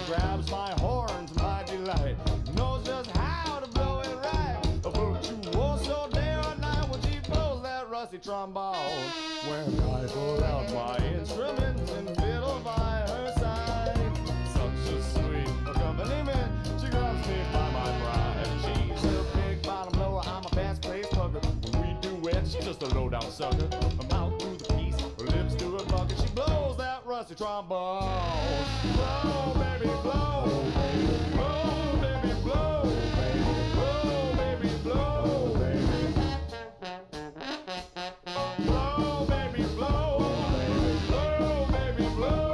grabs my horns, my delight. Knows just how to blow it right. A virtuoso day or night when she blows that rusty trombone. When I pull out my instruments and fiddle by her side. Such a sweet accompaniment, she grabs me by my pride. She's a big bottom blower, I'm a fast-paced hugger. When we duet, she's just a low-down sucker. Her mouth through the piece, her lips to her bucket. She blows that rusty trombone. Blow, baby, blow. Blow, baby, blow. Blow, baby, blow. Blow, baby, blow. Blow, baby, blow.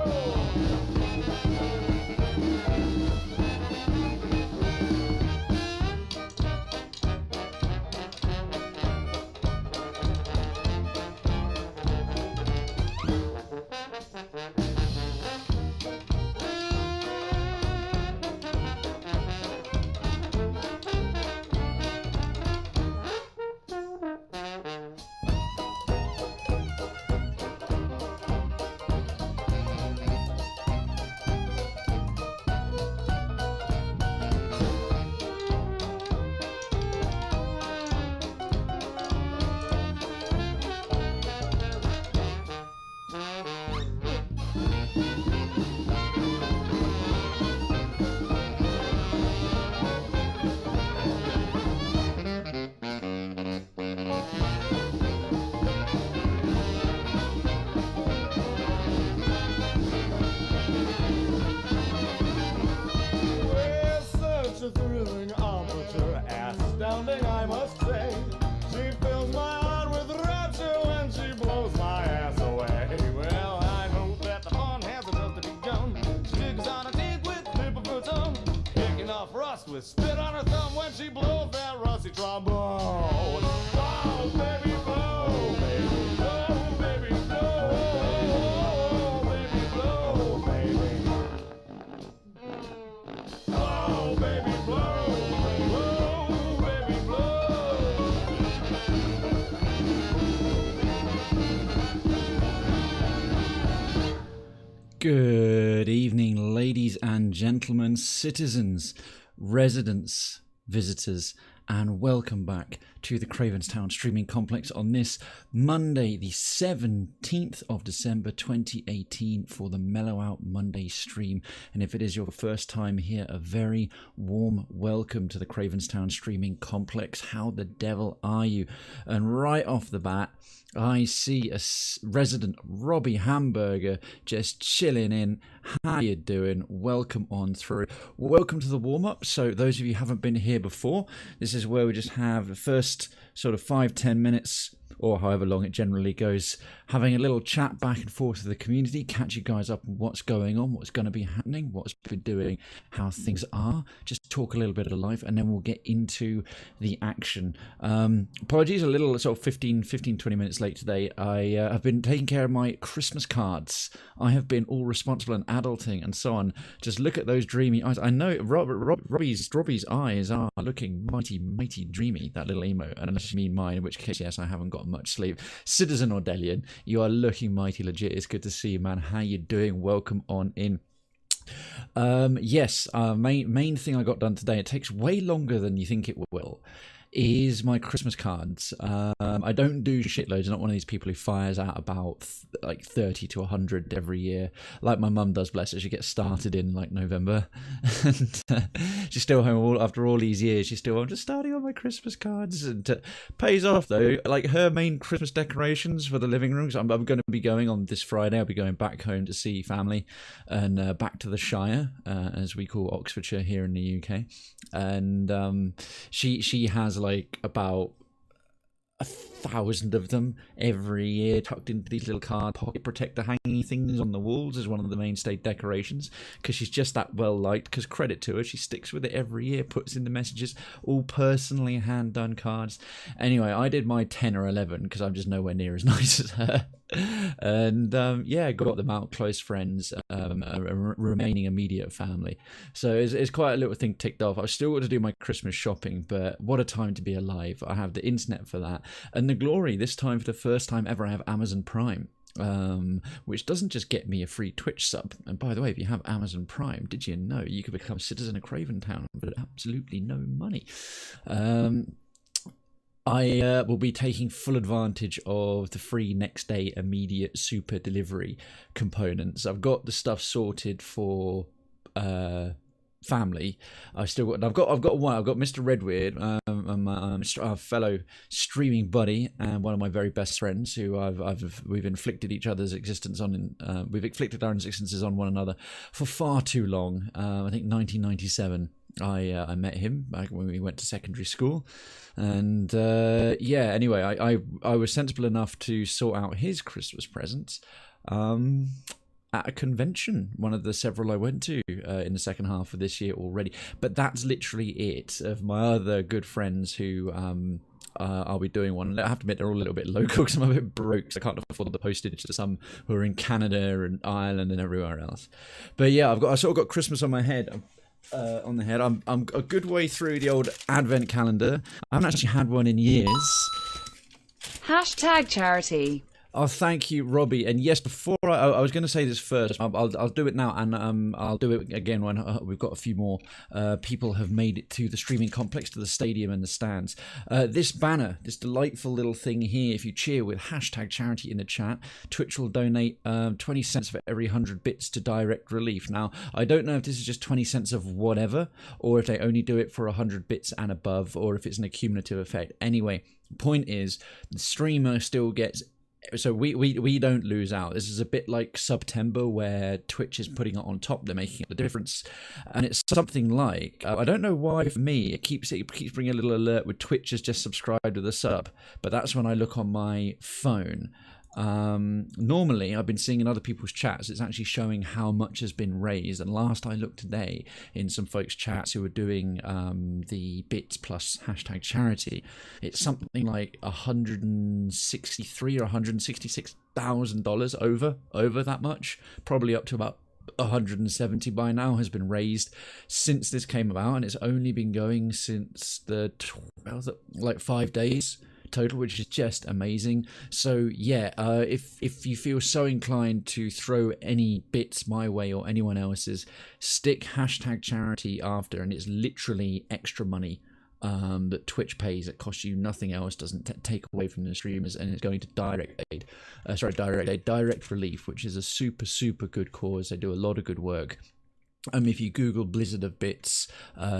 A thrilling operature, astounding I must say. She fills my heart with rapture when she blows my ass away. Well, I know that the fun has just begun. She digs on her teeth with tip of her tongue, kicking off rust with spit on her thumb when she blows that rusty trombone. Oh, baby, blow, baby, blow, baby, blow, baby, blow, baby. Oh, baby, blow, blow, baby, blow. Good evening, ladies and gentlemen, citizens, residents, visitors, and welcome back to the Cravenstown streaming complex on this Monday, the 17th of December 2018 for the Mellow-Out Monday stream. And if it is your first time here, a very warm welcome to the Cravenstown streaming complex. How the devil are you? And right off the bat, I see a resident Robbie Hamburger just chilling in. How you doing? Welcome on through. Welcome to the warm-up. So those of you who haven't been here before, this is where we just have the first sort of 5-10 minutes or however long it generally goes, having a little chat back and forth with the community, catch you guys up on what's going on, what's going to be happening, what's been doing, how things are, just talk a little bit of life, and then we'll get into the action. Apologies, a little sort of 15-20 minutes late today. I have been taking care of my Christmas cards. I have been all responsible and adulting and so on. Just look at those dreamy eyes. I know Robbie's eyes are looking mighty dreamy, that little emote, unless you mean mine, in which case, yes, I haven't got much sleep. Citizen Ordelian, you are looking mighty legit. It's good to see you, man. How you doing? Welcome on in. Yes, main thing I got done today, it takes way longer than you think it will, is my Christmas cards. I don't do shitloads. I'm not one of these people who fires out about like 30 to 100 every year, like my mum does, bless her. She gets started in like November, and she's still home after all these years. She's still, I'm just starting on my Christmas cards, and pays off though. Like her main Christmas decorations for the living rooms, I'm going to be going on this Friday. I'll be going back home to see family and back to the Shire, as we call Oxfordshire here in the UK. And she has like about 1,000 of them every year tucked into these little card pocket protector hanging things on the walls as one of the mainstay decorations, because she's just that well liked. Because credit to her, she sticks with it every year, puts in the messages, all personally hand done cards. Anyway, I did my 10 or 11 because I'm just nowhere near as nice as her. And yeah, got them out, close friends, remaining immediate family. So it's quite a little thing ticked off. I've still got to do my Christmas shopping, but what a time to be alive. I have the internet for that, and the glory this time, for the first time ever, I have Amazon Prime. which doesn't just get me a free Twitch sub. And by the way, if you have Amazon Prime, did you know you could become a citizen of Krayven Town for absolutely no money? I will be taking full advantage of the free next day immediate super delivery components. I've got the stuff sorted for family. I've got one. I've got Mr. Redweird, our fellow streaming buddy and one of my very best friends, who we've inflicted each other's existence on. We've inflicted our existences on one another for far too long. I think 1997. I met him back when we went to secondary school, and anyway, I was sensible enough to sort out his Christmas presents at a convention, one of the several I went to in the second half of this year already. But that's literally it. Of my other good friends who I'll be doing one. I have to admit they're all a little bit local because I'm a bit broke, so I can't afford the postage to some who are in Canada and Ireland and everywhere else. But yeah, I sort of got Christmas on my head. I'm a good way through the old advent calendar. I haven't actually had one in years. Hashtag charity. Oh, thank you, Robbie. And yes, before I was going to say this first. I'll do it now, and I'll do it again when we've got a few more people have made it to the streaming complex, to the stadium and the stands. This banner, this delightful little thing here, if you cheer with hashtag charity in the chat, Twitch will donate 20 cents for every 100 bits to Direct Relief. Now, I don't know if this is just 20 cents of whatever, or if they only do it for 100 bits and above, or if it's an accumulative effect. Anyway, point is, the streamer still gets... So we don't lose out. This is a bit like September, where Twitch is putting it on top. They're making it the difference, and it's something like I don't know why for me it keeps bringing a little alert with Twitch has just subscribed to the sub, but that's when I look on my phone. Normally I've been seeing in other people's chats it's actually showing how much has been raised, and last I looked today in some folks' chats who were doing the bits plus hashtag charity, it's something like $163,000 or $166,000 over that much, probably up to about 170 by now has been raised since this came about, and it's only been going since like 5 days total, which is just amazing. So yeah, if you feel so inclined to throw any bits my way or anyone else's, stick hashtag charity after, and it's literally extra money that Twitch pays. It costs you nothing else, doesn't take away from the streamers, and it's going to Direct Relief, which is a super good cause. They do a lot of good work. If you Google Blizzard of Bits,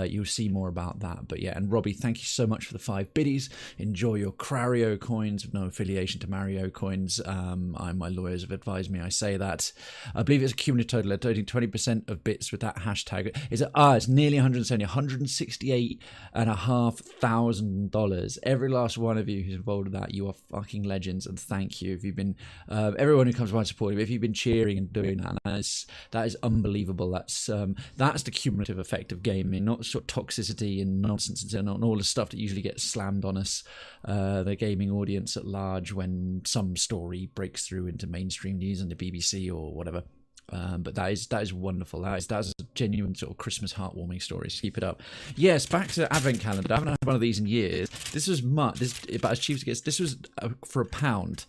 you'll see more about that. But yeah, and Robbie, thank you so much for the 5 biddies. Enjoy your Crario coins, with no affiliation to Mario coins. My lawyers have advised me I say that. I believe it's a cumulative total. They're doing 20% of bits with that hashtag. It's nearly $168,500. Every last one of you who's involved in that, you are fucking legends, and thank you. If you've been, everyone who comes by and supporting, if you've been cheering and doing that, that is unbelievable. That's the cumulative effect of gaming, not sort of toxicity and nonsense and all the stuff that usually gets slammed on us, the gaming audience at large, when some story breaks through into mainstream news and the BBC or whatever. But that is wonderful. That's a genuine sort of Christmas heartwarming story. So keep it up. Yes, back to the advent calendar. I haven't had one of these in years. This was about as cheap as it gets. This was for £1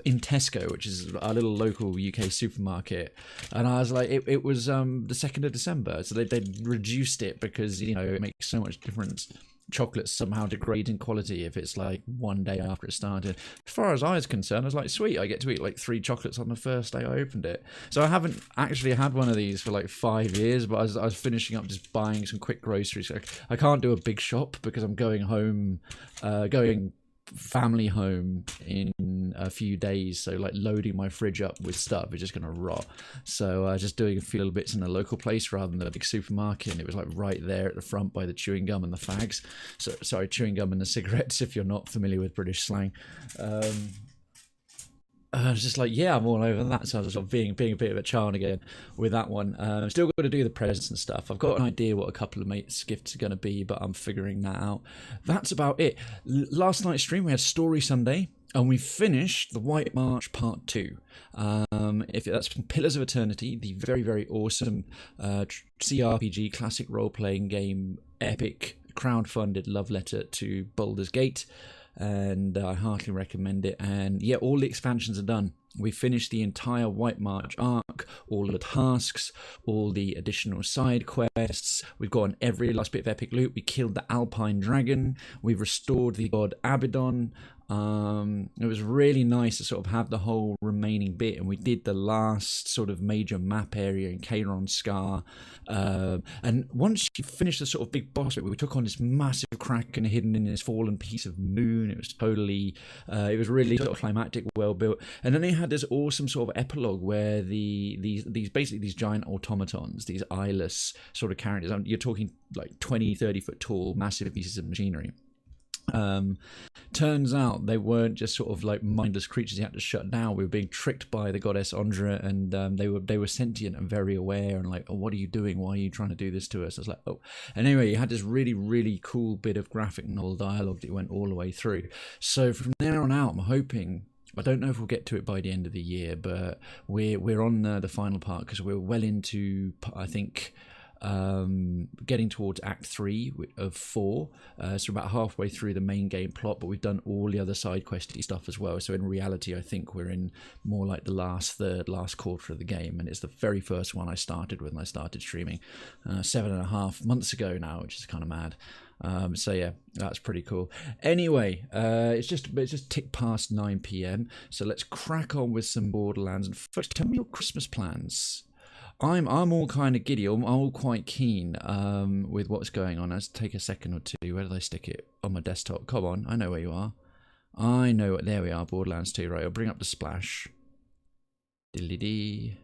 in Tesco, which is our little local UK supermarket. And I was like, it was the 2nd of December, so they reduced it because it makes so much difference. Chocolates somehow degrade in quality if it's like one day after it started. As far as I was concerned, I was like, sweet, I get to eat like 3 chocolates on the first day I opened it. So I haven't actually had one of these for like 5 years, but I was finishing up just buying some quick groceries. I can't do a big shop because I'm going home, going family home in a few days, so like loading my fridge up with stuff is just gonna rot. So just doing a few little bits in a local place rather than a big supermarket, and it was like right there at the front by the chewing gum and the fags. So sorry, chewing gum and the cigarettes, if you're not familiar with British slang. I was just like, yeah, I'm all over that. So I was sort of being a bit of a child again with that one. I'm still got to do the presents and stuff. I've got an idea what a couple of mates' gifts are going to be, but I'm figuring that out. That's about it. Last night's stream, we had Story Sunday, and we finished the White March Part 2. If that's from Pillars of Eternity, the very, very awesome CRPG, classic role-playing game, epic, crowdfunded love letter to Baldur's Gate. And I heartily recommend it. And yeah, all the expansions are done. We finished the entire White March arc, all the tasks, all the additional side quests. We've gotten every last bit of epic loot. We killed the Alpine Dragon. We've restored the god Abaddon. It was really nice to sort of have the whole remaining bit, and we did the last sort of major map area in Kairon Scar. And once you finish the sort of big boss bit, we took on this massive kraken hidden in this fallen piece of moon. It was totally, it was really sort of climactic, well built. And then they had this awesome sort of epilogue where these basically these giant automatons, these eyeless sort of characters. You're talking like 20, 30 foot tall, massive pieces of machinery. Turns out they weren't just sort of like mindless creatures you had to shut down. We were being tricked by the goddess Ondra, and they were sentient and very aware, and like, oh, what are you doing? Why are you trying to do this to us? I was like, oh. And anyway, you had this really, really cool bit of graphic novel dialogue that went all the way through. So from there on out, I'm hoping, I don't know if we'll get to it by the end of the year, but we're on the final part, because we're well into, I think, getting towards Act 3 of 4, so about halfway through the main game plot, but we've done all the other side questy stuff as well. So in reality, I think we're in more like the last quarter of the game, and it's the very first one I started when I started streaming 7.5 months ago now, which is kind of mad. So yeah, that's pretty cool. Anyway, it's just ticked past 9 p.m, so let's crack on with some Borderlands. And first, tell me your Christmas plans. I'm all kind of giddy. I'm all quite keen with what's going on. Let's take a second or two. Where did I stick it? On my desktop. Come on, I know where you are. I know. There we are. Borderlands 2. Right, I'll bring up the splash. Diddly-dee.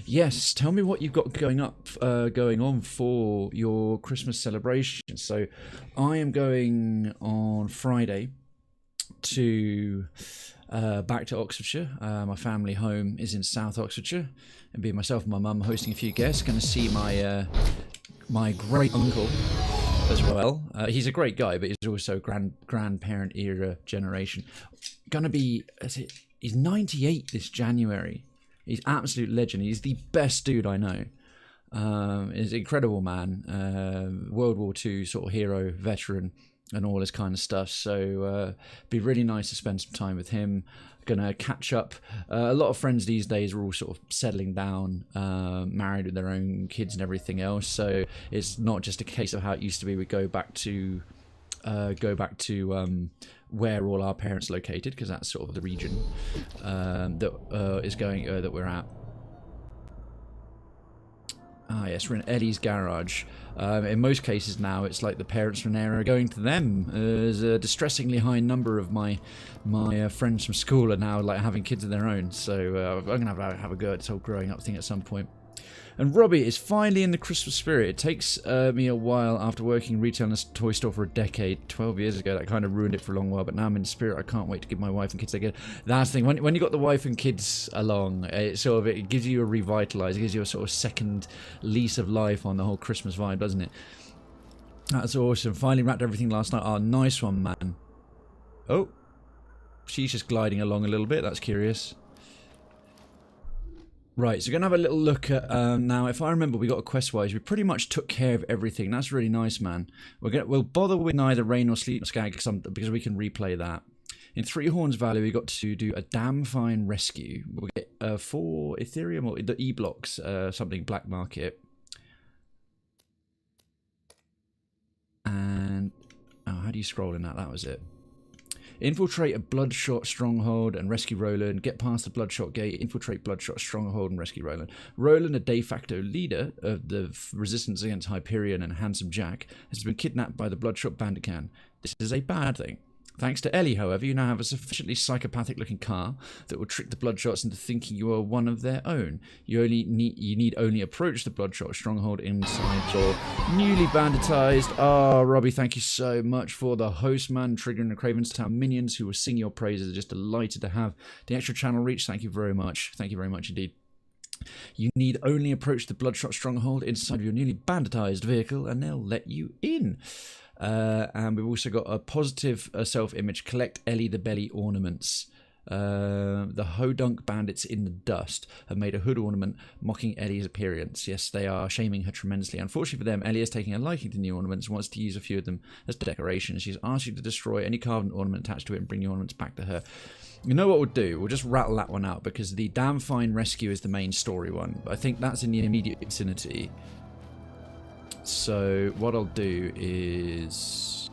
Yes, tell me what you've got going on for your Christmas celebration. So, I am going on Friday to back to Oxfordshire. My family home is in South Oxfordshire, and being myself and my mum hosting a few guests. Going to see my great uncle as well. He's a great guy, but he's also grandparent era generation. Going to be, he's 98 this January. He's absolute legend. He's the best dude I know. He's an incredible man. World War II sort of hero, veteran, and all this kind of stuff. So be really nice to spend some time with him. Gonna catch up. A lot of friends these days are all sort of settling down, married with their own kids and everything else. So it's not just a case of how it used to be. We go back to where all our parents are located, because that's sort of the region that we're at. Ah, yes, we're in Ellie's garage. In most cases now, it's like the parents from there are going to them. There's a distressingly high number of my friends from school are now like having kids of their own. So I'm gonna have a go at this whole growing up thing at some point. And Robbie is finally in the Christmas spirit. It takes me a while after working retail in a toy store for a decade. 12 years ago, that kind of ruined it for a long while. But now I'm in the spirit. I can't wait to give my wife and kids a That's the thing. When you got the wife and kids along, it gives you a revitalize. It gives you a sort of second lease of life on the whole Christmas vibe, doesn't it? That's awesome. Finally wrapped everything last night. Oh, nice one, man. Oh, she's just gliding along a little bit. That's curious. Right, so we're going to have a little look at, now, if I remember, we got a quest-wise, we pretty much took care of everything. That's really nice, man. We'll bother with neither Rain or Sleep or Skag because we can replay that. In Three Horns Valley, we got to do a damn fine rescue. We'll get 4 Ethereum or the E-blocks, something black market. And, oh, how do you scroll in that? That was it. Infiltrate a Bloodshot stronghold and rescue Roland. Get past the Bloodshot gate. Infiltrate Bloodshot stronghold and rescue Roland. Roland, a de facto leader of the resistance against Hyperion and Handsome Jack, has been kidnapped by the Bloodshot Bandican. This is a bad thing. Thanks to Ellie, however, you now have a sufficiently psychopathic-looking car that will trick the Bloodshots into thinking you are one of their own. You need only approach the Bloodshot stronghold inside your newly banditized. Oh, Robbie, thank you so much for the host, man. Triggering the Krayven's Town minions who will sing your praises. Just delighted to have the extra channel reach. Thank you very much. Thank you very much indeed. You need only approach the Bloodshot stronghold inside your newly banditized vehicle, and they'll let you in. And we've also got a positive self-image. Collect Ellie the Belly ornaments. The Hodunk bandits in the dust have made a hood ornament mocking Ellie's appearance. Yes, they are shaming her tremendously. Unfortunately for them, Ellie is taking a liking to new ornaments and wants to use a few of them as decoration. She's asked you to destroy any carved ornament attached to it and bring the ornaments back to her. You know what we'll do? We'll just rattle that one out because the Damn Fine Rescue is the main story one. I think that's in the immediate vicinity. So what I'll do is...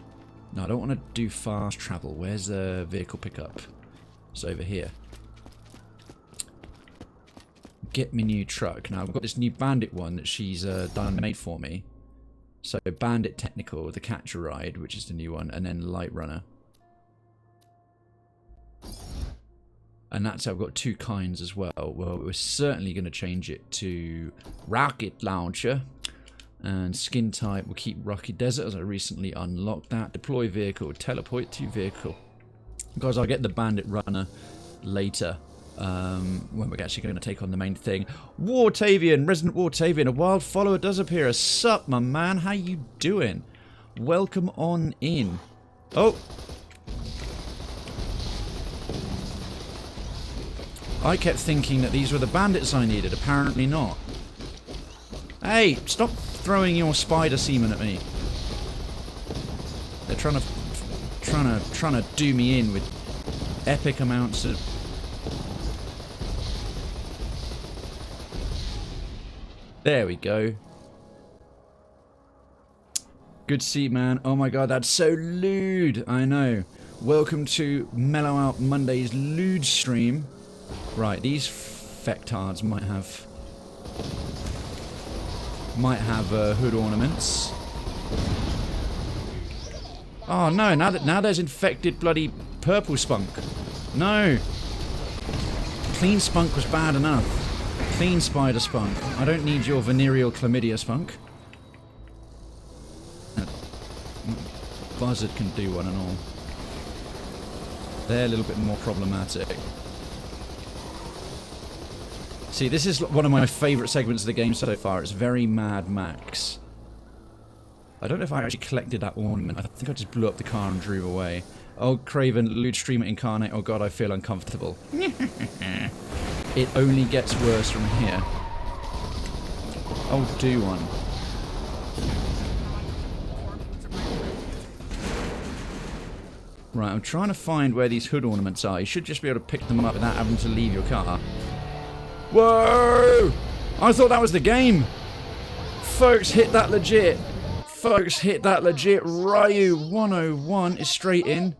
No, I don't want to do fast travel. Where's the vehicle pickup? It's over here. Get me new truck. Now I've got this new Bandit one that she's done made for me. So Bandit Technical, the Catcher Ride, which is the new one, and then Light Runner. And that's how I've got two kinds as well. Well, we're certainly going to change it to Rocket Launcher. And skin type, we'll keep Rocky Desert as I recently unlocked that. Deploy vehicle, teleport to vehicle. Guys, I'll get the Bandit Runner later. When we're actually going to take on the main thing. Wartavian, Resident Wartavian, a wild follower does appear. Sup, my man? How you doing? Welcome on in. Oh! I kept thinking that these were the bandits I needed. Apparently not. Hey, stop throwing your spider semen at me. They're trying to do me in with epic amounts of... There we go. Good to see you, man. Oh my god, that's so lewd. I know. Welcome to Mellow-Out Monday's lewd stream. Right, these fectards might have hood ornaments. Oh no! Now there's infected bloody purple spunk. No. Clean spunk was bad enough. Clean spider spunk. I don't need your venereal chlamydia spunk. Buzzard can do one and all. They're a little bit more problematic. See, this is one of my favourite segments of the game so far. It's very Mad Max. I don't know if I actually collected that ornament. I think I just blew up the car and drove away. Oh, Krayven, lewd streamer incarnate. Oh god, I feel uncomfortable. It only gets worse from here. Oh, do one. Right, I'm trying to find where these hood ornaments are. You should just be able to pick them up without having to leave your car. Whoa! I thought that was the game. Folks, hit that legit. Folks, hit that legit. Ryu 101 is straight in.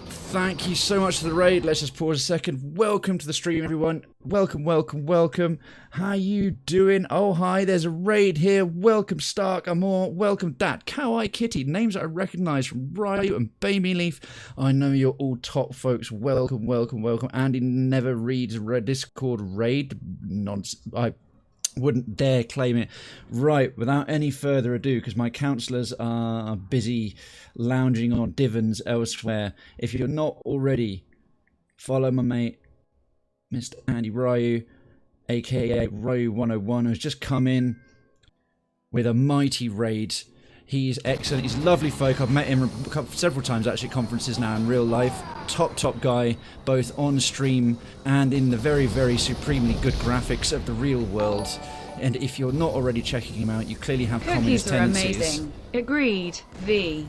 Thank you so much for the raid. Let's just pause a second. Welcome to the stream, everyone. Welcome, welcome, welcome. How you doing? Oh, hi, there's a raid here. Welcome, Stark Amor. Welcome, Dat. Kawaii Kitty. Names that I recognise from Ryu and Baby Leaf. I know you're all top, folks. Welcome, welcome, welcome. Andy never reads Discord raid. Nonsense. I wouldn't dare claim it. Right, without any further ado, because my counsellors are busy lounging on divans elsewhere. If you're not already, follow my mate, Mr. Andy Ryu, aka Ryu101, who's just come in with a mighty raid. He's excellent. He's a lovely folk. I've met him several times actually at conferences now in real life. Top guy, both on stream and in the very, very supremely good graphics of the real world. And if you're not already checking him out, you clearly have communist tendencies. Cookies are amazing. Agreed. V.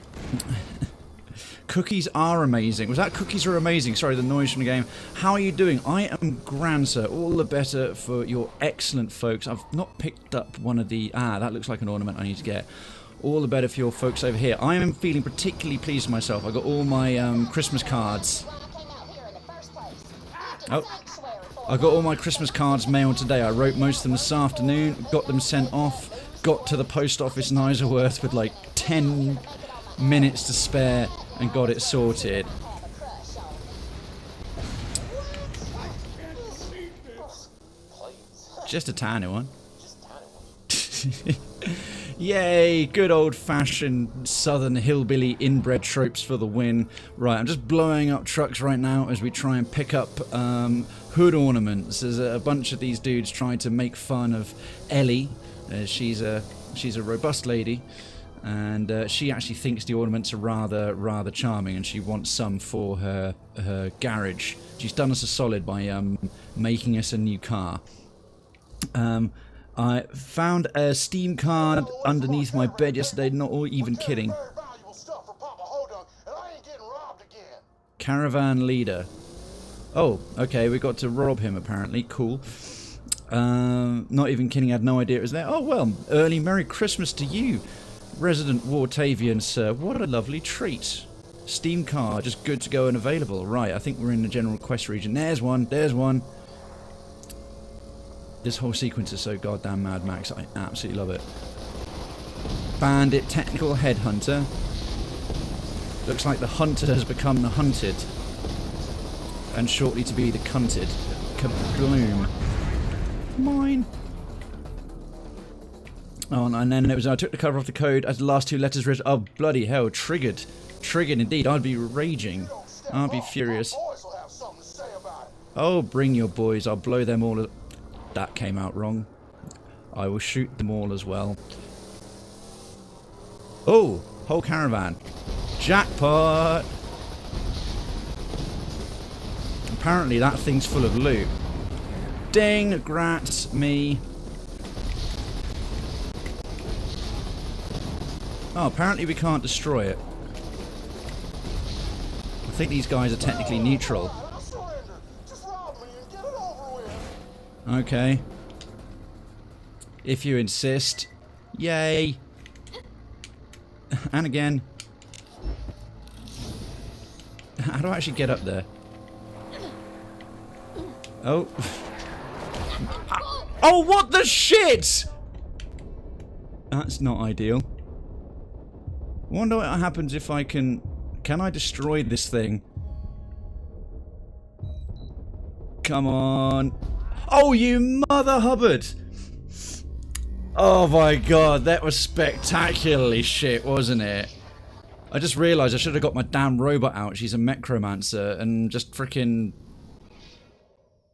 Cookies are amazing. Was that cookies are amazing? Sorry, the noise from the game. How are you doing? I am grand, sir. All the better for your excellent folks. I've not picked up one of the... that looks like an ornament I need to get. All the better for your folks over here. I am feeling particularly pleased with myself. I got all my Christmas cards. Oh, I got all my Christmas cards mailed today. I wrote most of them this afternoon, got them sent off, got to the post office in Isleworth with like 10 minutes to spare and got it sorted. Just a tiny one. Yay, good old-fashioned southern hillbilly inbred tropes for the win. Right, I'm just blowing up trucks right now as we try and pick up hood ornaments. There's a bunch of these dudes trying to make fun of Ellie. She's a robust lady. And she actually thinks the ornaments are rather charming, and she wants some for her garage. She's done us a solid by making us a new car. I found a Steam card underneath my bed yesterday, not even kidding. Caravan leader. Oh, okay, we got to rob him apparently. Cool. Not even kidding, I had no idea it was there. Oh well, early Merry Christmas to you, Resident Wartavian sir. What a lovely treat. Steam card, just good to go and available. Right, I think we're in the general quest region. There's one, there's one. This whole sequence is so goddamn Mad Max. I absolutely love it. Bandit technical headhunter. Looks like the hunter has become the hunted. And shortly to be the cunted. Kabloom. Mine. Oh, and then it was I took the cover off the code as the last two letters read. Oh, bloody hell. Triggered. Triggered indeed. I'd be raging. I'd be furious. Oh, bring your boys. I'll blow them all. That came out wrong. I will shoot them all as well. Oh, whole caravan. Jackpot! Apparently that thing's full of loot. Ding, grats, me. Oh, apparently we can't destroy it. I think these guys are technically neutral. Okay. If you insist. Yay. And again. How do I actually get up there? Oh. Oh, what the shit! That's not ideal. Wonder what happens if I can... Can I destroy this thing? Come on. Oh, you mother Hubbard! Oh my god, that was spectacularly shit, wasn't it? I just realised I should have got my damn robot out. She's a Mechromancer, and just freaking...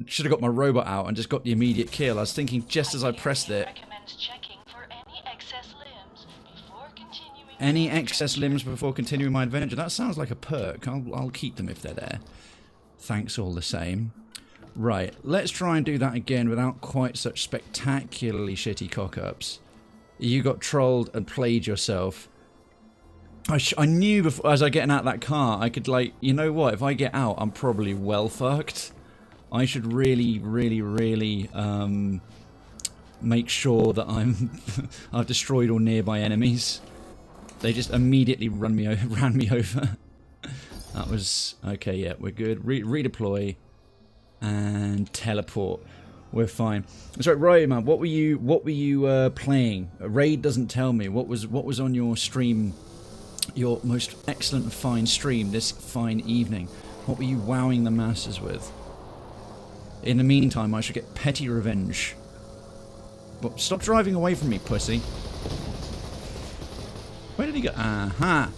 Should have got my robot out and just got the immediate kill. I was thinking just as I pressed it. Any excess limbs before continuing my adventure? That sounds like a perk. I'll keep them if they're there. Thanks all the same. Right, let's try and do that again without quite such spectacularly shitty cock-ups. You got trolled and played yourself. I knew before, as I getting out of that car, I could like, you know what, if I get out, I'm probably well fucked. I should really, really, really make sure that I've destroyed all nearby enemies. They just immediately ran me over. That was okay. Yeah, we're good. Redeploy and teleport. We're fine. That's right, right, man. What were you playing? Raid doesn't tell me. What was on your stream? Your most excellent and fine stream this fine evening. What were you wowing the masses with? In the meantime, I should get petty revenge. But stop driving away from me, pussy. Where did he go? Aha!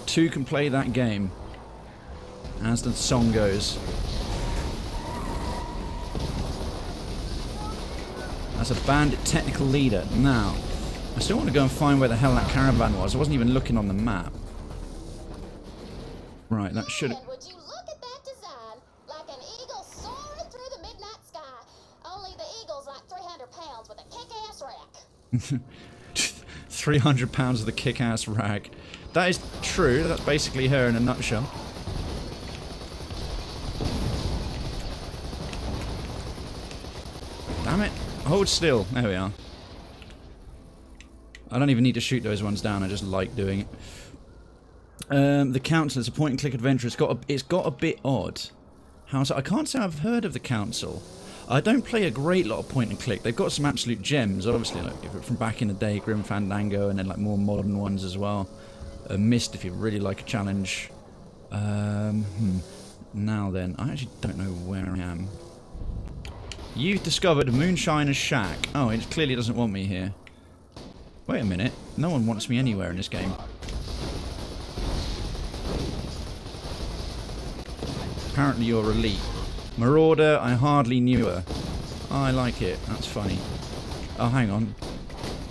Two can play that game. As the song goes. That's a bandit technical leader. Now, I still want to go and find where the hell that caravan was. I wasn't even looking on the map. Right, that should... Would you look at that design? Like an eagle soaring through the midnight sky. Only the eagle's like 300 pounds with a kick-ass rack. 300 pounds of the kick-ass rag. That is true. That's basically her in a nutshell. Damn it. Hold still. There we are. I don't even need to shoot those ones down. I just like doing it. The council is a point-and-click adventure. It's got a bit odd. I can't say I've heard of the council. I don't play a great lot of point-and-click. They've got some absolute gems, obviously, like from back in the day, Grim Fandango, and then like more modern ones as well. Myst, if you really like a challenge. Now then, I actually don't know where I am. You've discovered Moonshiner's Shack. Oh, it clearly doesn't want me here. Wait a minute. No one wants me anywhere in this game. Apparently you're elite. Marauder, I hardly knew her. Oh, I like it. That's funny. Oh, hang on.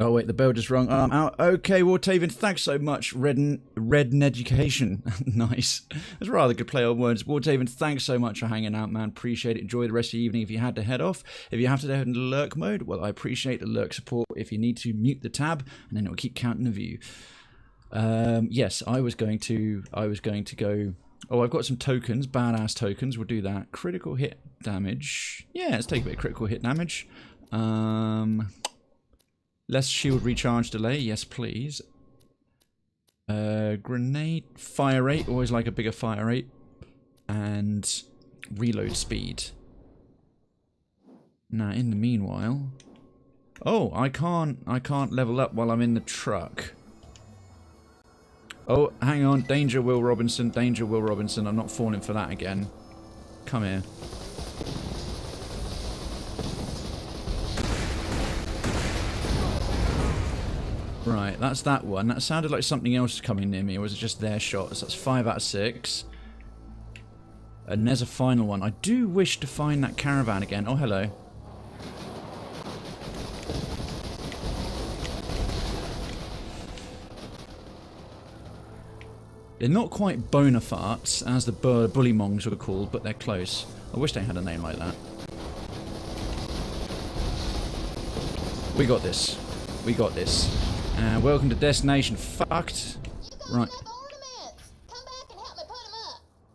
Oh wait, the bell just rung. I'm out. Okay, Wartaven, thanks so much. Redden Education. Nice. That's a rather good play on words. Wartaven, thanks so much for hanging out, man. Appreciate it. Enjoy the rest of the evening if you had to head off. If you have to head into lurk mode, well, I appreciate the lurk support. If you need to, mute the tab, and then it will keep counting the view. Yes, I was going to go. Oh, I've got some tokens, badass tokens. We'll do that. Critical hit damage. Yeah, let's take a bit of critical hit damage. Less shield recharge delay, yes please. Grenade, fire rate, always like a bigger fire rate. And reload speed. Now in the meanwhile... Oh, I can't level up while I'm in the truck. Oh, hang on, danger Will Robinson, danger Will Robinson, I'm not falling for that again. Come here. Right, that's that one. That sounded like something else coming near me, or was it just their shots? That's 5 out of 6. And there's a final one. I do wish to find that caravan again. Oh, hello. They're not quite Bonafartes, as the Bullymongs were called, but they're close. I wish they had a name like that. We got this. We got this. Welcome to Destination Fucked. Right.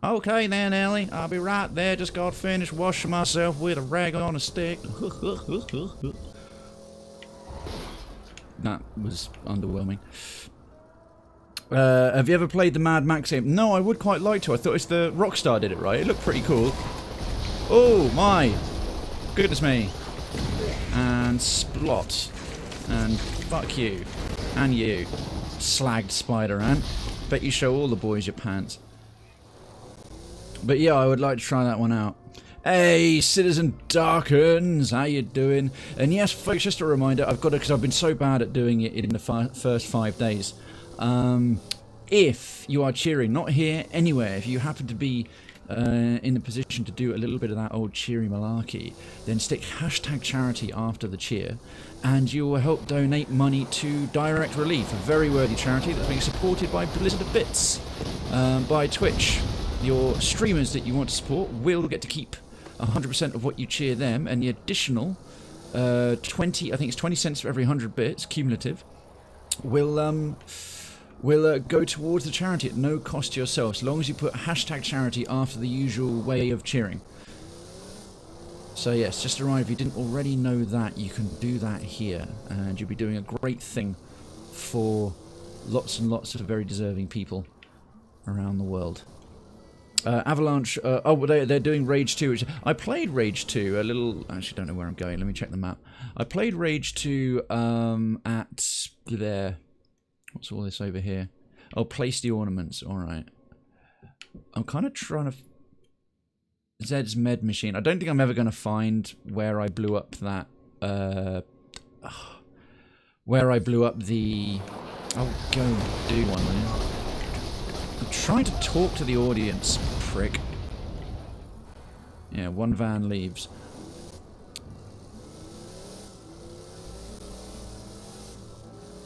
Okay then, Ellie. I'll be right there. Just got finished washing myself with a rag on a stick. That was underwhelming. Have you ever played the Mad Max game? No, I would quite like to. I thought it's the Rockstar did it, right? It looked pretty cool. Oh my goodness me. And Splot. And fuck you. And you. Slagged spider ant. Bet you show all the boys your pants. But yeah, I would like to try that one out. Hey, Citizen Darkens, how you doing? And yes, folks, just a reminder, I've got to, because I've been so bad at doing it in the first 5 days. If you are cheering, not here, anywhere, if you happen to be in a position to do a little bit of that old cheery malarkey, then stick #charity after the cheer, and you will help donate money to Direct Relief, a very worthy charity that's being supported by Blizzard of Bits, by Twitch. Your streamers that you want to support will get to keep 100% of what you cheer them, and the additional 20, I think it's 20 cents for every 100 bits, cumulative, will go towards the charity at no cost to yourself, as long as you put #charity after the usual way of cheering. So yes, just a reminder, if you didn't already know that, you can do that here, and you'll be doing a great thing for lots and lots of very deserving people around the world. Avalanche, they're doing Rage 2, which I played Rage 2 a little, I actually don't know where I'm going, let me check the map. I played Rage 2 at there. What's all this over here? Oh, place the ornaments. Alright. I'm kind of trying to... Zed's med machine. I don't think I'm ever going to find where I blew up that... where I blew up the... I'll go and do one, man. I'm trying to talk to the audience, prick. Yeah, one van leaves.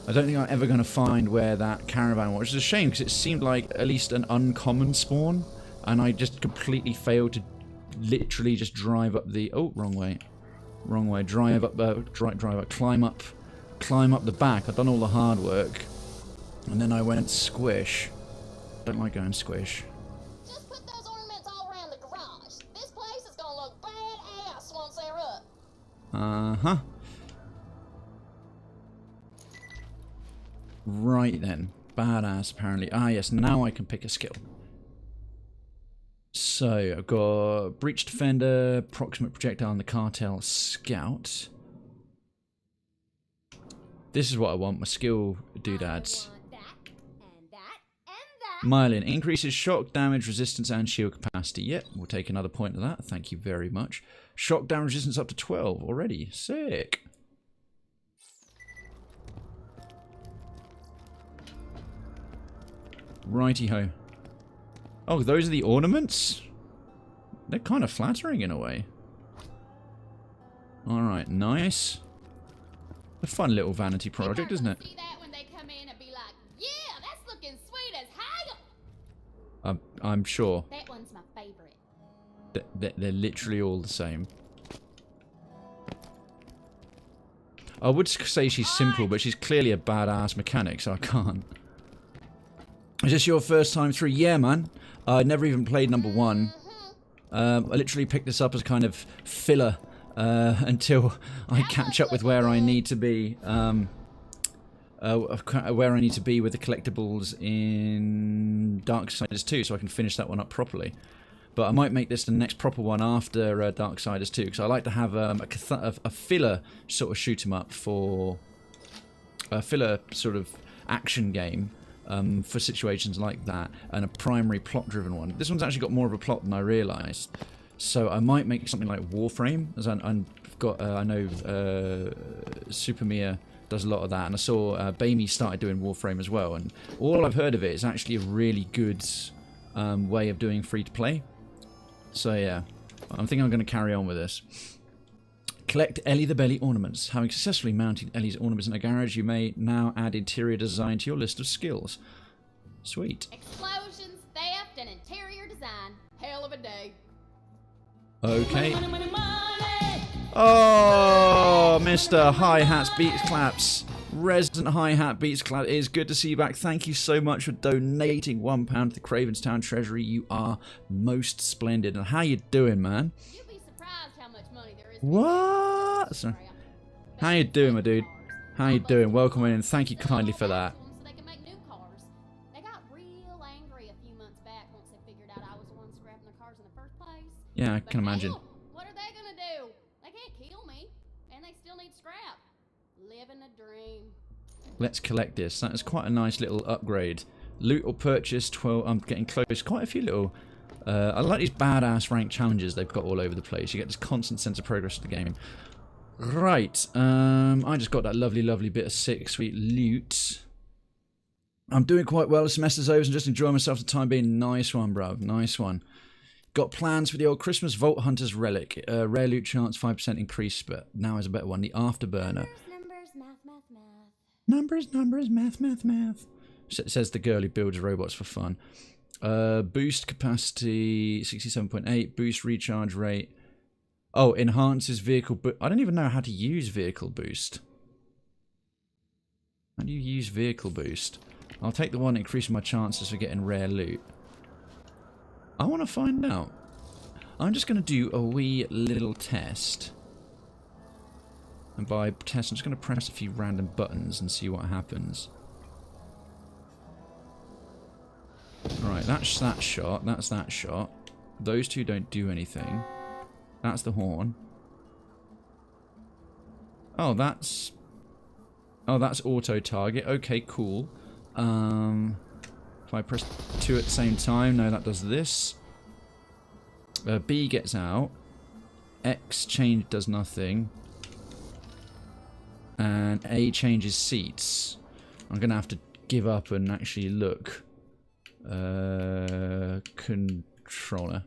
I don't think I'm ever going to find where that caravan was, which is a shame, because it seemed like at least an uncommon spawn, and I just completely failed to literally just drive up the... Oh, wrong way. Wrong way. Drive up, climb up the back. I've done all the hard work, and then I went squish. Don't like going squish. Just put those ornaments all around the garage. This place is gonna look badass once they're up. Uh-huh. Right then. Badass, apparently. Ah, yes, now I can pick a skill. So, I've got Breach Defender, Proximate Projectile, and the Cartel Scout. This is what I want, my skill doodads. Myelin increases shock damage, resistance, and shield capacity. Yep, we'll take another point of that. Thank you very much. Shock damage resistance up to 12 already. Sick. Righty-ho. Oh, those are the ornaments? They're kind of flattering in a way. Alright, nice. A fun little vanity project, isn't it? See that when they come in and be like, yeah, that's looking sweet as hell. I'm sure. That one's my favorite. They're literally all the same. I would say she's simple, but she's clearly a badass mechanic, so I can't. Is this your first time through? Yeah, man. I never even played number 1. I literally picked this up as kind of filler until I catch up with where I need to be. Where I need to be with the collectibles in Darksiders 2, so I can finish that one up properly. But I might make this the next proper one after Darksiders 2, because I like to have a filler sort of shoot 'em up for a filler sort of action game for situations like that, and a primary plot-driven one. This one's actually got more of a plot than I realised, so I might make something like Warframe. As I know Supermia does a lot of that, and I saw Bamey started doing Warframe as well. And all I've heard of it is actually a really good way of doing free-to-play. So yeah, I think I'm going to carry on with this. Collect Ellie the Belly ornaments. Having successfully mounted Ellie's ornaments in a garage, you may now add interior design to your list of skills. Sweet. Explosions, theft, and interior design. Hell of a day. Okay. Oh, Mr. Hi-Hats Beats Claps. Resident Hi-Hat Beats Clap. It is good to see you back. Thank you so much for donating £1 to the Cravenstown Treasury. You are most splendid. And how you doing, man? You'd be surprised how much money there is. What? So, how you doing, my dude? How you doing? Welcome in, and thank you kindly for that. So they can make new cars. They got real angry a few months back once they figured out I was the one scrapping their cars in the first place. Yeah, I But can imagine. hell, what are they gonna do? They can't kill me, and they still need scrap. Living a dream. Let's collect this. That is quite a nice little upgrade. Loot or purchase 12. I'm getting close. Quite a few little. I like these badass rank challenges they've got all over the place. You get this constant sense of progress to the game. Right. I just got that lovely, lovely bit of sick, sweet loot. I'm doing quite well. The semester's over and just enjoying myself for the time being. Nice one, bruv. Nice one. Got plans for the old Christmas Vault Hunter's Relic. Rare loot chance, 5% increase, but now is a better one. The Afterburner. Numbers, math, math, math. Numbers, numbers, math, math, math. Says the girl who builds robots for fun. Boost capacity, 67.8. Boost recharge rate. Oh, enhances vehicle I don't even know how to use vehicle boost. How do you use vehicle boost? I'll take the one increasing my chances for getting rare loot. I want to find out. I'm just going to do a wee little test. And by test, I'm just going to press a few random buttons and see what happens. Right, that's that shot. That's that shot. Those two don't do anything. That's the horn. Oh, that's auto target. Okay, cool. If I press 2 at the same time, no, that does this. B gets out. X change does nothing. And A changes seats. I'm going to have to give up and actually look. Controller.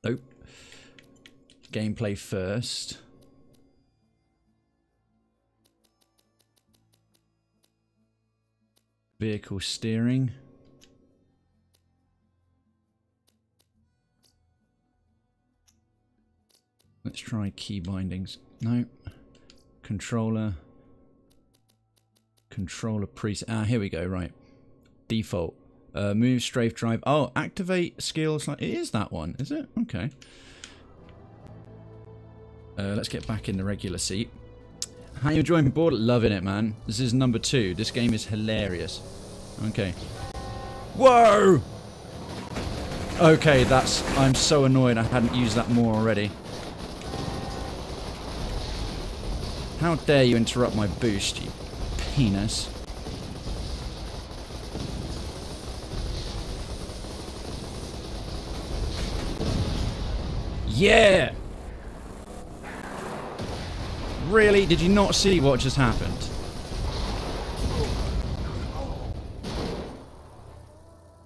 Nope. Gameplay first. Vehicle steering. Let's try key bindings. No. Controller. Controller preset. Ah, here we go, right. Default. Move, strafe, drive. Oh, activate skills. It is that one, is it? Okay. Let's get back in the regular seat. How you enjoying Borderlands? Loving it, man. This is number 2. This game is hilarious. Okay. Whoa! Okay, I'm so annoyed I hadn't used that more already. How dare you interrupt my boost, you penis. Yeah! Really? Did you not see what just happened?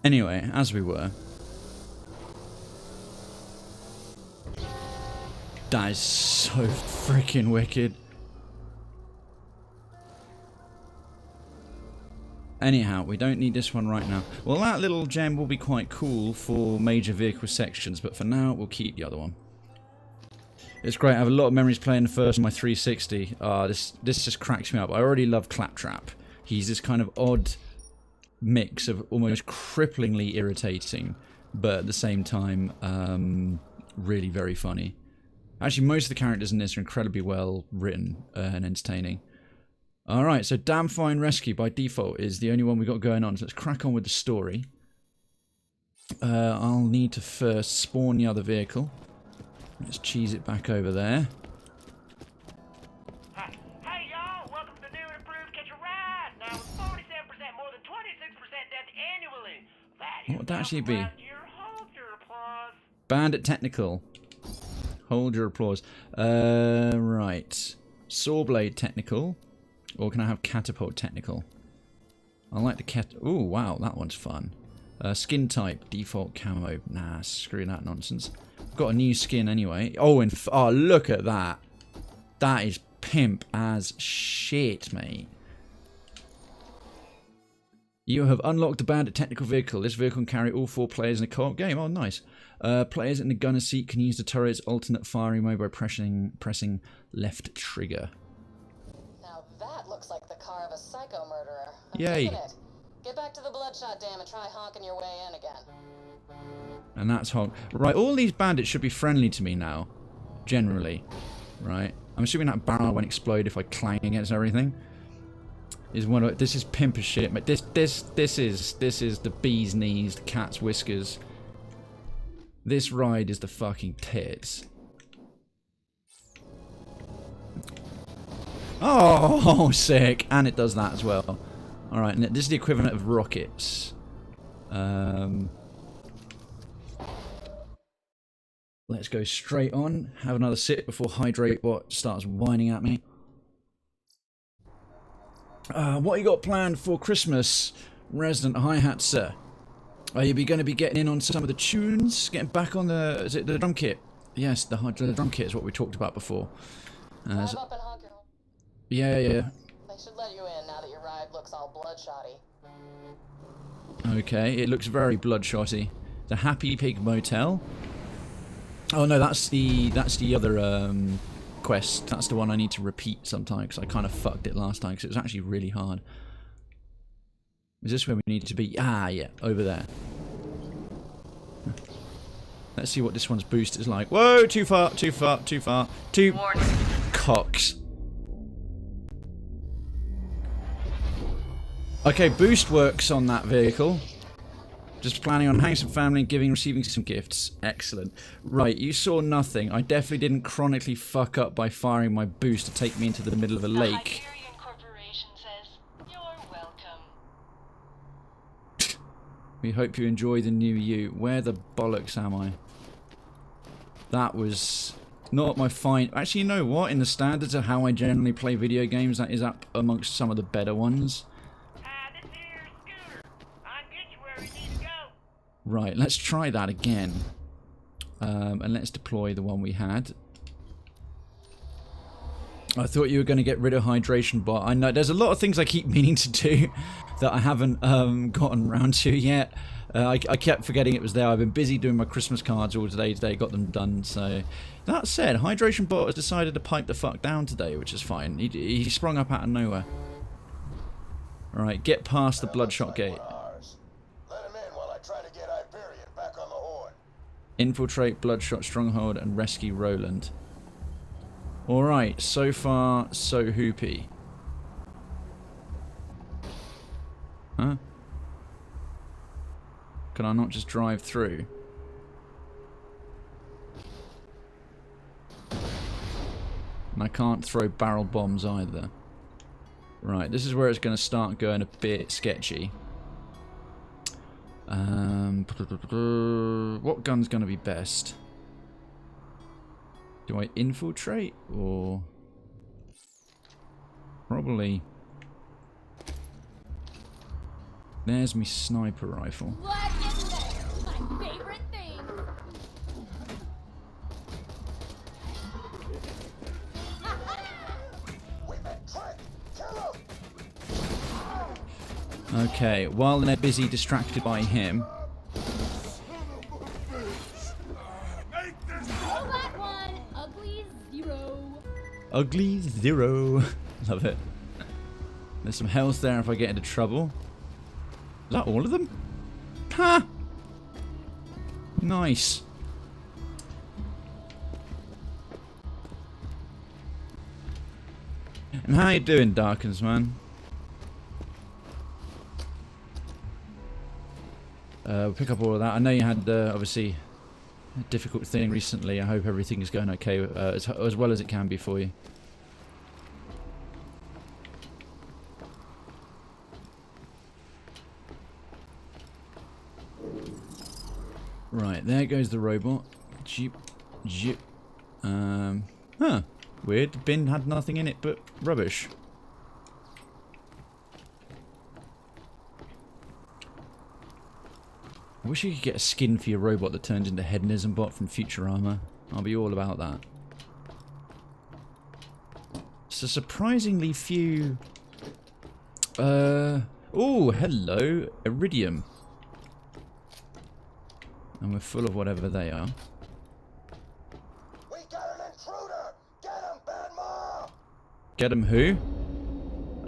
Anyway, as we were. That is so freaking wicked. Anyhow, we don't need this one right now. Well, that little gem will be quite cool for major vehicle sections, but for now, we'll keep the other one. It's great. I have a lot of memories playing the first on my 360. This just cracks me up. I already love Claptrap. He's this kind of odd mix of almost cripplingly irritating, but at the same time, really very funny. Actually, most of the characters in this are incredibly well written and entertaining. Alright, so Damn Fine Rescue by default is the only one we got going on, so let's crack on with the story. I'll need to first spawn the other vehicle. Let's cheese it back over there. Hey y'all, welcome to the new and improved Catch a Ride. Now with 47% more than 26% death annually. What would that actually be? Hold your applause. Bandit Technical. Hold your applause. Right. Sawblade Technical. Or can I have Catapult Technical? I like the cat. Ooh, wow, that one's fun. Skin type, default camo. Nah, screw that nonsense. Got a new skin anyway. Oh, and oh, look at that. That is pimp as shit, mate. You have unlocked the Bandit Technical Vehicle. This vehicle can carry all 4 players in a co-op game. Oh, nice. Players in the gunner seat can use the turret's alternate firing mode by pressing left trigger. Now that looks like the car of a psycho murderer. I'm Yay. digging it. Get back to the Bloodshot Dam and try honking your way in again. And that's honk. Right, all these bandits should be friendly to me now. Generally. Right. I'm assuming that barrel won't explode if I clang against everything. This is pimp as shit, mate. This is the bee's knees, the cat's whiskers. This ride is the fucking tits. Oh, sick. And it does that as well. Alright, and this is the equivalent of rockets. Let's go straight on. Have another sip before Hydrate Bot starts whining at me. What you got planned for Christmas, Resident Hi-Hat, sir? Are you going to be getting in on some of the tunes? Getting back on the... Is it the drum kit? Yes, the drum kit is what we talked about before. Drive up and honk your... Yeah. They should let you in now that your ride looks all bloodshotty. Okay, it looks very bloodshotty. The Happy Pig Motel. Oh no, that's the other quest. That's the one I need to repeat sometime because I kind of fucked it last time because it was actually really hard. Is this where we need to be? Ah, yeah, over there. Let's see what this one's boost is like. Whoa, too far. Two cocks. Okay, boost works on that vehicle. Just planning on hanging some family and receiving some gifts. Excellent. Right, you saw nothing. I definitely didn't chronically fuck up by firing my boost to take me into the middle of a lake. Hyperion Corporation says, you're welcome. We hope you enjoy the new you. Where the bollocks am I? That was not my fine... Actually, you know what? In the standards of how I generally play video games, that is up amongst some of the better ones. This here scooter. I'll get you where we need to go. Right, let's try that again. And let's deploy the one we had. I thought you were going to get rid of Hydration Bot. I know there's a lot of things I keep meaning to do that I haven't gotten around to yet. I kept forgetting it was there. I've been busy doing my Christmas cards all today, got them done. So that said, Hydration Bot has decided to pipe the fuck down today, which is fine. He sprung up out of nowhere. Alright, get past the Bloodshot Gate. Let him in while I try to get Hyperion back on the horn. Infiltrate Bloodshot Stronghold and rescue Roland. Alright, so far, so hoopy. Huh? Can I not just drive through? And I can't throw barrel bombs either. Right, this is where it's going to start going a bit sketchy. What gun's going to be best? Do I infiltrate or... Probably... There's me sniper rifle. Black is my favorite thing. Wait, Trent, kill him! Okay, while they're busy distracted by him. Robot 1, ugly 0. Ugly 0. Love it. There's some health there if I get into trouble. Is that all of them? Ha! Nice. And how you doing, Darkens, man? We'll pick up all of that. I know you had, obviously, a difficult thing recently. I hope everything is going okay, as well as it can be for you. Right, there goes the robot. Jeep, jeep. Huh. Weird. The bin had nothing in it but rubbish. I wish you could get a skin for your robot that turns into Hedonism from Futurama. I'll be all about that. So surprisingly few... Oh, hello. Iridium. And we're full of whatever they are. We got an intruder! Get him, Bad Mom! Get him who?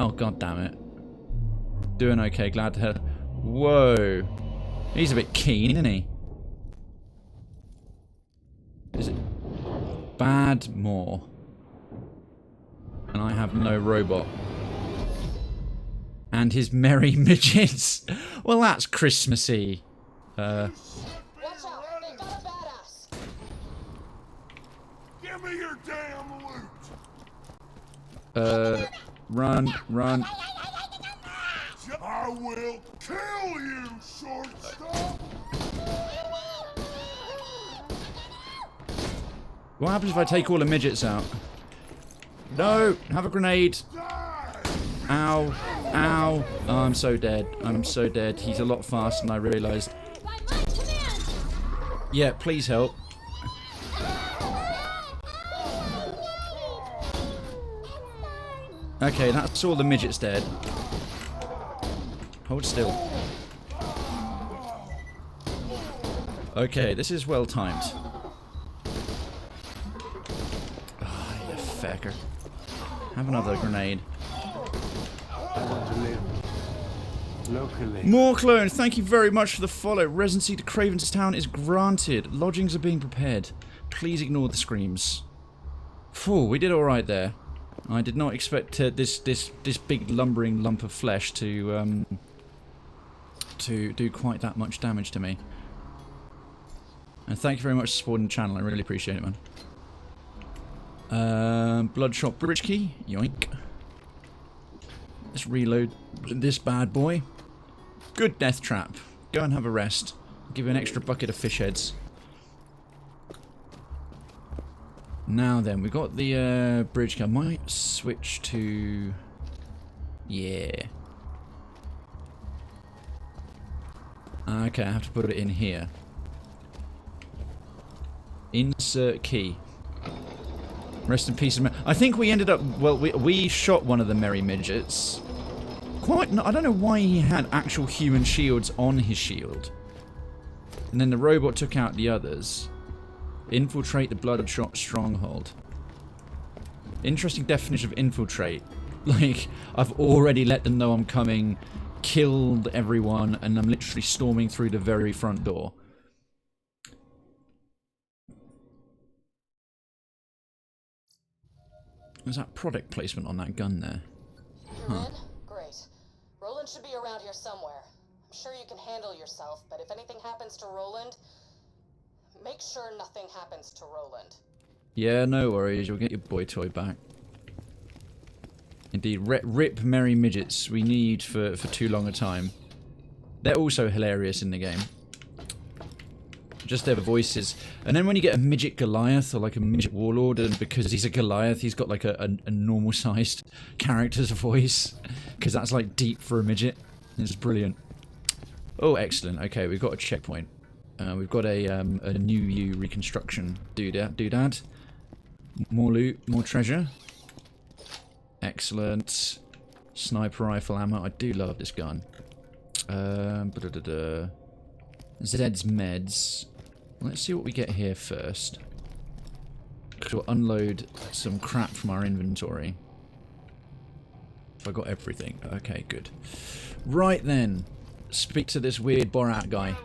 Oh, god damn it. Doing okay, glad to hear. Whoa. He's a bit keen, isn't he? Is it bad more? And I have no robot. And his merry midgets. Well, that's Christmassy. Watch out, they got a badass. Give me your damn loot! Run, run. I will kill you, shortstop! What happens if I take all the midgets out? No! Have a grenade! Ow! Ow! Oh, I'm so dead. I'm so dead. He's a lot faster than I realised. By my command! Yeah, please help. Okay, that's all the midgets dead. Hold still. Okay, this is well timed. Ah, you fecker. Have another grenade. Locally. More clones, thank you very much for the follow. Residency to Krayven's town is granted. Lodgings are being prepared. Please ignore the screams. Phew, we did alright there. I did not expect this big lumbering lump of flesh to do quite that much damage to me. And thank you very much for supporting the channel. I really appreciate it, man. Bloodshot bridge key. Yoink. Let's reload this bad boy. Good death trap. Go and have a rest. I'll give you an extra bucket of fish heads. Now then, we've got the bridge key. I might switch to... Yeah. Okay, I have to put it in here. Insert key. Rest in peace. I think we ended up... Well, we shot one of the merry midgets. I don't know why he had actual human shields on his shield. And then the robot took out the others. Infiltrate the Bloodshot stronghold. Interesting definition of infiltrate. Like, I've already let them know I'm coming, killed everyone, and I'm literally storming through the very front door. There's that product placement on that gun there. You're in? Great. Roland should be around here somewhere. I'm sure you can handle yourself, but if anything happens to Roland, make sure nothing happens to Roland. Yeah, no worries. You'll get your boy toy back. Indeed. Rip merry midgets we need for too long a time. They're also hilarious in the game. Just their voices. And then when you get a midget Goliath or like a midget warlord, and because he's a Goliath, he's got like a normal sized character's voice. Because that's like deep for a midget. It's brilliant. Oh, excellent. Okay, we've got a checkpoint. We've got a new you reconstruction doodad. More loot, more treasure. Excellent. Sniper rifle ammo. I do love this gun. Zed's meds. Let's see what we get here first. Because we'll unload some crap from our inventory. If I got everything. Okay, good. Right then. Speak to this weird Borat guy.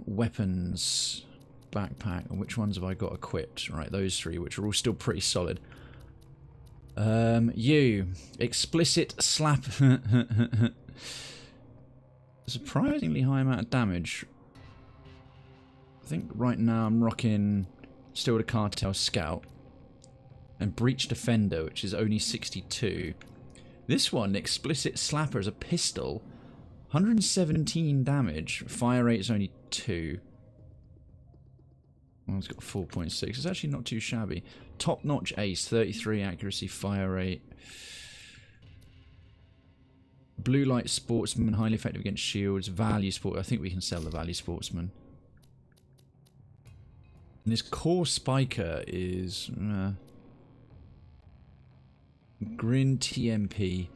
Weapons. Backpack. And which ones have I got equipped? Right, those three, which are all still pretty solid. You. Explicit slap. Surprisingly high amount of damage. I think right now I'm rocking still the Cartel Scout. And Breach Defender, which is only 62. This one, Explicit Slapper, is a pistol. 117 damage. Fire rate is only 2. Well, it's got 4.6. It's actually not too shabby. Top Notch Ace, 33 accuracy, fire rate. Blue Light Sportsman, highly effective against shields. Value Sport. I think we can sell the Value Sportsman. And this Core Spiker is... Grin TMP.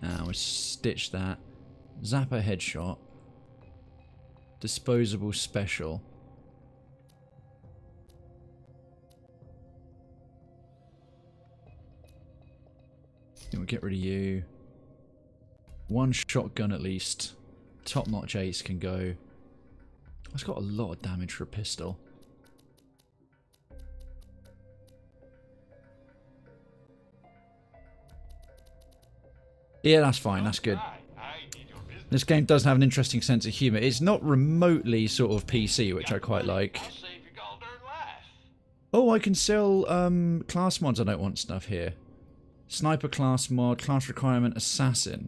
We'll stitch that. Zapper Headshot. Disposable Special. Then we'll get rid of you. One shotgun at least. Top Notch Ace can go. It's got a lot of damage for a pistol. Yeah, that's fine. That's good. This game does have an interesting sense of humour. It's not remotely sort of PC, which I quite like. Oh, I can sell class mods. I don't want stuff here. Sniper class mod, class requirement, assassin.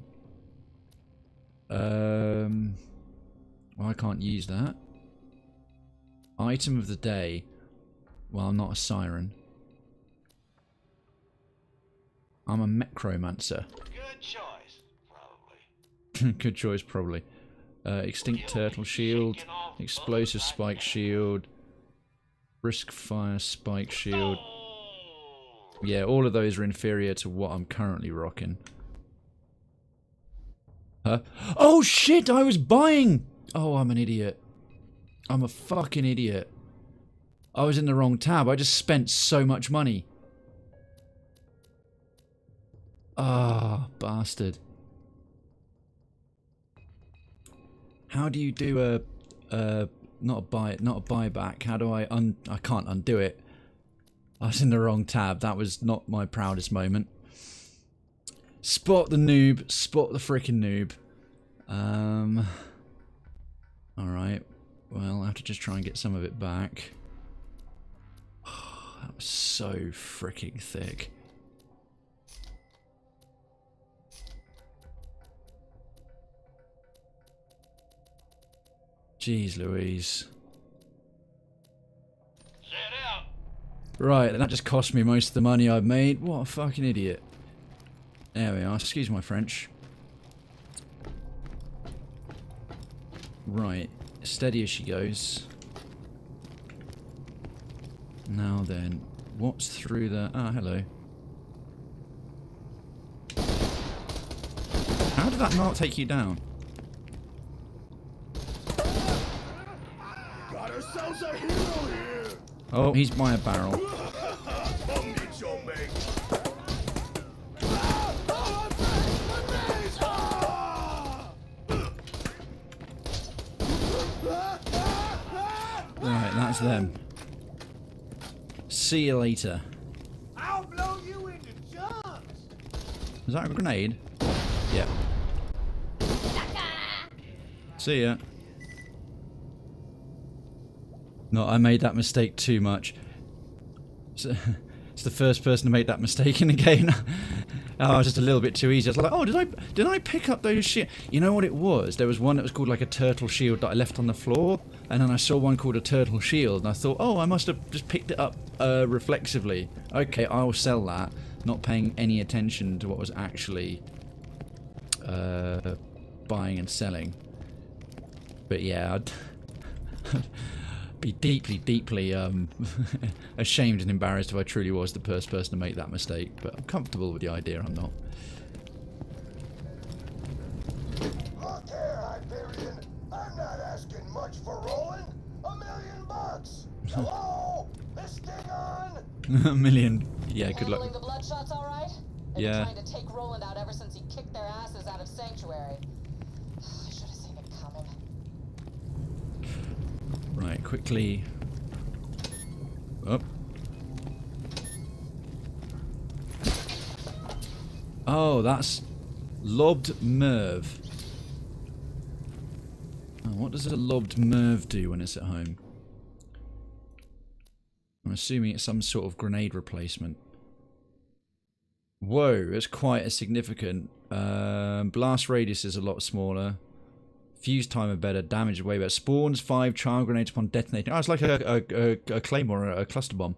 Well, I can't use that. Item of the day. Well, I'm not a siren. I'm a Mechromancer. Good choice, probably. Good choice, probably. Extinct Turtle Shield, Explosive Spike Shield, Brisk Fire Spike Shield. Yeah, all of those are inferior to what I'm currently rocking. Huh? Oh shit, I was buying! Oh, I'm an idiot. I'm a fucking idiot. I was in the wrong tab. I just spent so much money. Ah, bastard. How do you do not a buyback? How do I can't undo it. I was in the wrong tab. That was not my proudest moment. Spot the noob. Spot the freaking noob. Alright. Well, I'll have to just try and get some of it back. That was so freaking thick. Jeez Louise. Right, that just cost me most of the money I've made. What a fucking idiot. There we are. Excuse my French. Right. Steady as she goes. Now then. What's through the... Ah, hello. How did that not take you down? Got ourselves a hero here. Oh, he's by a barrel. Right, that's them. See you later. I'll blow you into chunks. Is that a grenade? Yeah. See ya. No, I made that mistake too much. It's the first person to make that mistake in the game. Oh, it was just a little bit too easy. I was like, oh, did I pick up those shit? You know what it was? There was one that was called like a turtle shield that I left on the floor, and then I saw one called a turtle shield, and I thought, oh, I must have just picked it up reflexively. Okay, I will sell that, not paying any attention to what was actually buying and selling. But yeah, be deeply, deeply ashamed and embarrassed if I truly was the first person to make that mistake. But I'm comfortable with the idea. I'm not. Look here, Hyperion. I'm not asking much for Roland. $1 million. Hello? This thing on? A million. Yeah, good luck. Handling the Bloodshots all right? They've Yeah. been trying to take Roland out ever since he kicked their asses out of Sanctuary. I should have seen it coming. Right, quickly. Up. Oh, that's lobbed Merv. Oh, what does a lobbed Merv do when it's at home? I'm assuming it's some sort of grenade replacement. Whoa, it's quite a significant. Blast radius is a lot smaller. Fuse timer better. Damage way better. Spawns 5 child grenades upon detonating. Oh, it's like a claymore, a cluster bomb.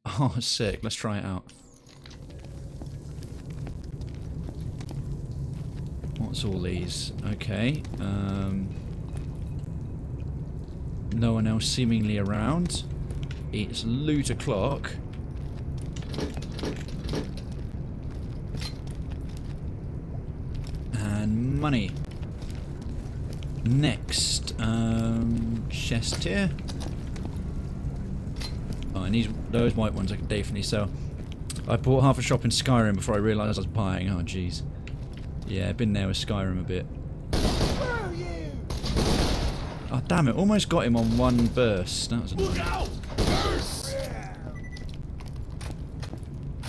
Oh, sick. Let's try it out. What's all these? Okay. No one else seemingly around. It's loot o'clock. And money. Next, chest here. Oh, and those white ones I can definitely sell. I bought half a shop in Skyrim before I realised I was buying. Oh, jeez. Yeah, been there with Skyrim a bit. Oh, damn it. Almost got him on one burst. That was annoying.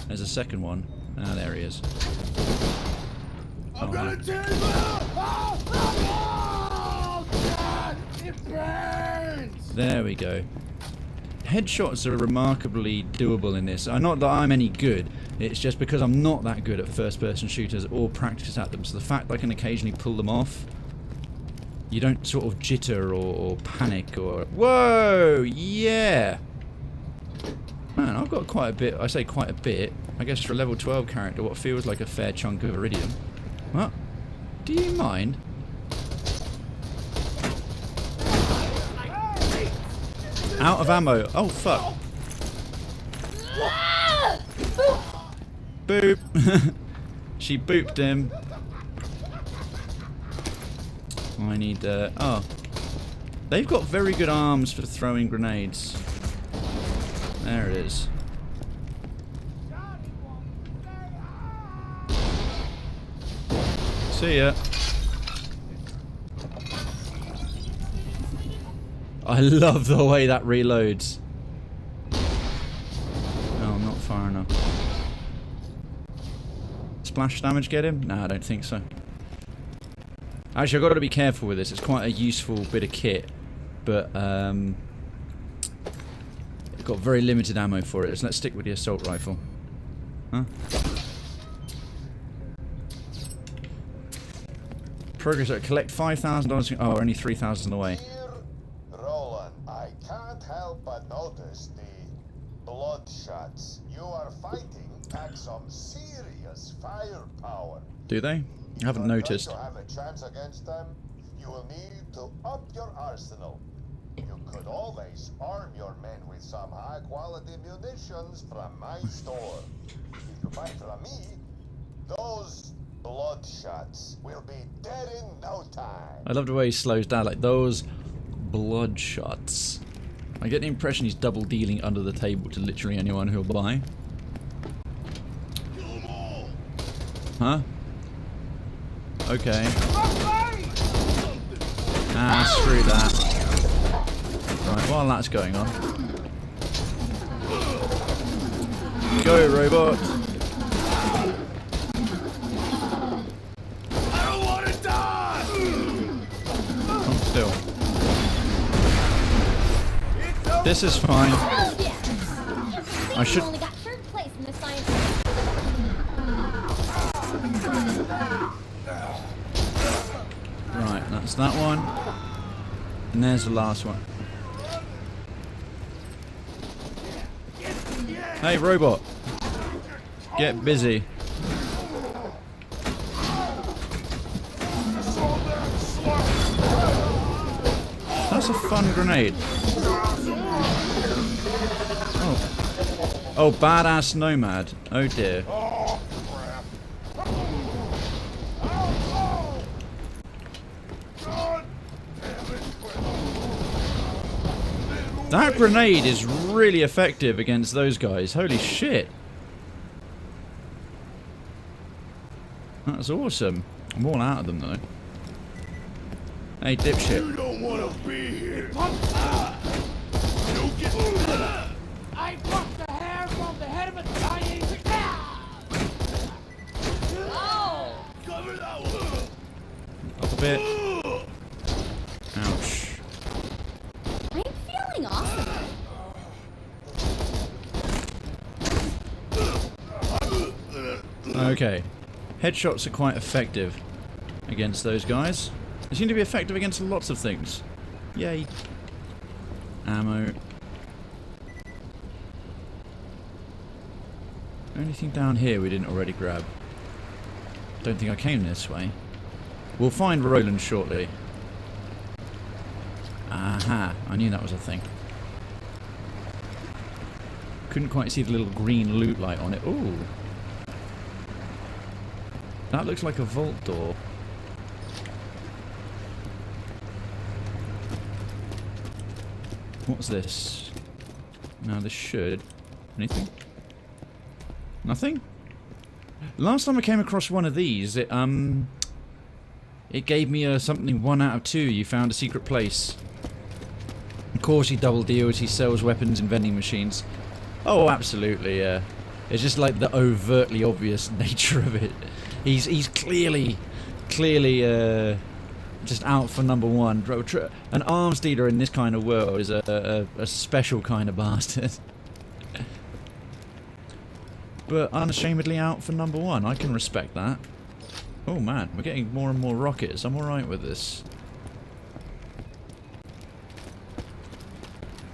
There's a second one. Ah, there he is. I'm gonna tear you out! God, it burns! There we go. Headshots are remarkably doable in this. Not that I'm any good, it's just because I'm not that good at first-person shooters or practice at them, so the fact I can occasionally pull them off, you don't sort of jitter or panic or... Whoa! Yeah! Man, I've got quite a bit, I say quite a bit, I guess for a level 12 character, what feels like a fair chunk of iridium. What? Do you mind? Out of ammo. Oh, fuck. Boop. She booped him. I need, oh. They've got very good arms for throwing grenades. There it is. See ya. I love the way that reloads. No, I'm not far enough. Splash damage get him? No, I don't think so. Actually, I've got to be careful with this. It's quite a useful bit of kit, but it's got very limited ammo for it. So let's stick with the assault rifle. Huh? Progress rate. Collect $5,000. Oh, we're only 3,000 away. Dear Roland, I can't help but notice the bloodshots. You are fighting pack some serious firepower. Do they? I haven't noticed. To have a chance against them, you will need to up your arsenal. You could always arm your men with some high-quality munitions from my store. If you buy from me, those bloodshots will be dead in no time. I love the way he slows down, like those bloodshots. I get the impression he's double dealing under the table to literally anyone who'll buy. Huh? Okay. Ah, screw that. Right, while that's going on. Go, robot! I don't want to die! Hold still. This is fine. I should... only got third place in the science. Right, that's that one. And there's the last one. Hey, robot. Get busy. fun grenade. Oh, badass nomad. Oh dear. That grenade is really effective against those guys. Holy shit. That's awesome. I'm all out of them though. Hey, dipshit. You don't want to be here. I plucked the hair from the head of a dying. Oh! Cover that one. Up a bit. Ouch. I'm feeling awesome. Okay. Headshots are quite effective against those guys. They seem to be effective against lots of things. Yay. Ammo. Anything down here we didn't already grab? Don't think I came this way. We'll find Roland shortly. Aha, I knew that was a thing. Couldn't quite see the little green loot light on it. Ooh. That looks like a vault door. What's this? Now this should... Anything? Nothing? Last time I came across one of these, it gave me a something 1 out of 2. You found a secret place. Of course he double deals, he sells weapons in vending machines. Oh, absolutely, yeah. It's just like the overtly obvious nature of it. He's clearly just out for number one. An arms dealer in this kind of world is a special kind of bastard. But unashamedly out for number one. I can respect that. Oh man, we're getting more and more rockets. I'm alright with this.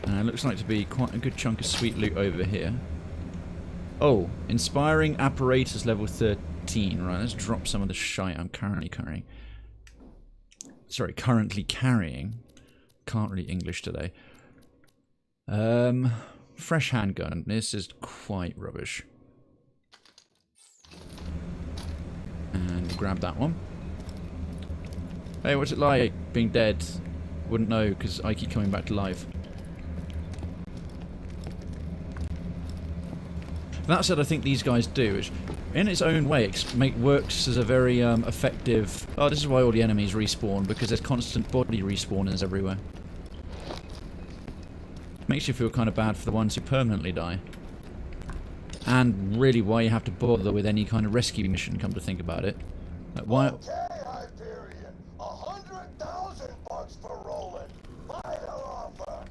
It looks like to be quite a good chunk of sweet loot over here. Oh, inspiring apparatus level 13. Right, let's drop some of the shite I'm currently carrying. Sorry, currently carrying. Can't read English today. Fresh handgun. This is quite rubbish. And grab that one. Hey, what's it like being dead? Wouldn't know because I keep coming back to life. That said, I think these guys do, which in its own way works as a very effective... Oh, this is why all the enemies respawn, because there's constant body respawners everywhere. Makes you feel kind of bad for the ones who permanently die. And really why you have to bother with any kind of rescue mission, come to think about it. Like, why... Okay, Hyperion. 100,000 bucks for Roland. Final offer.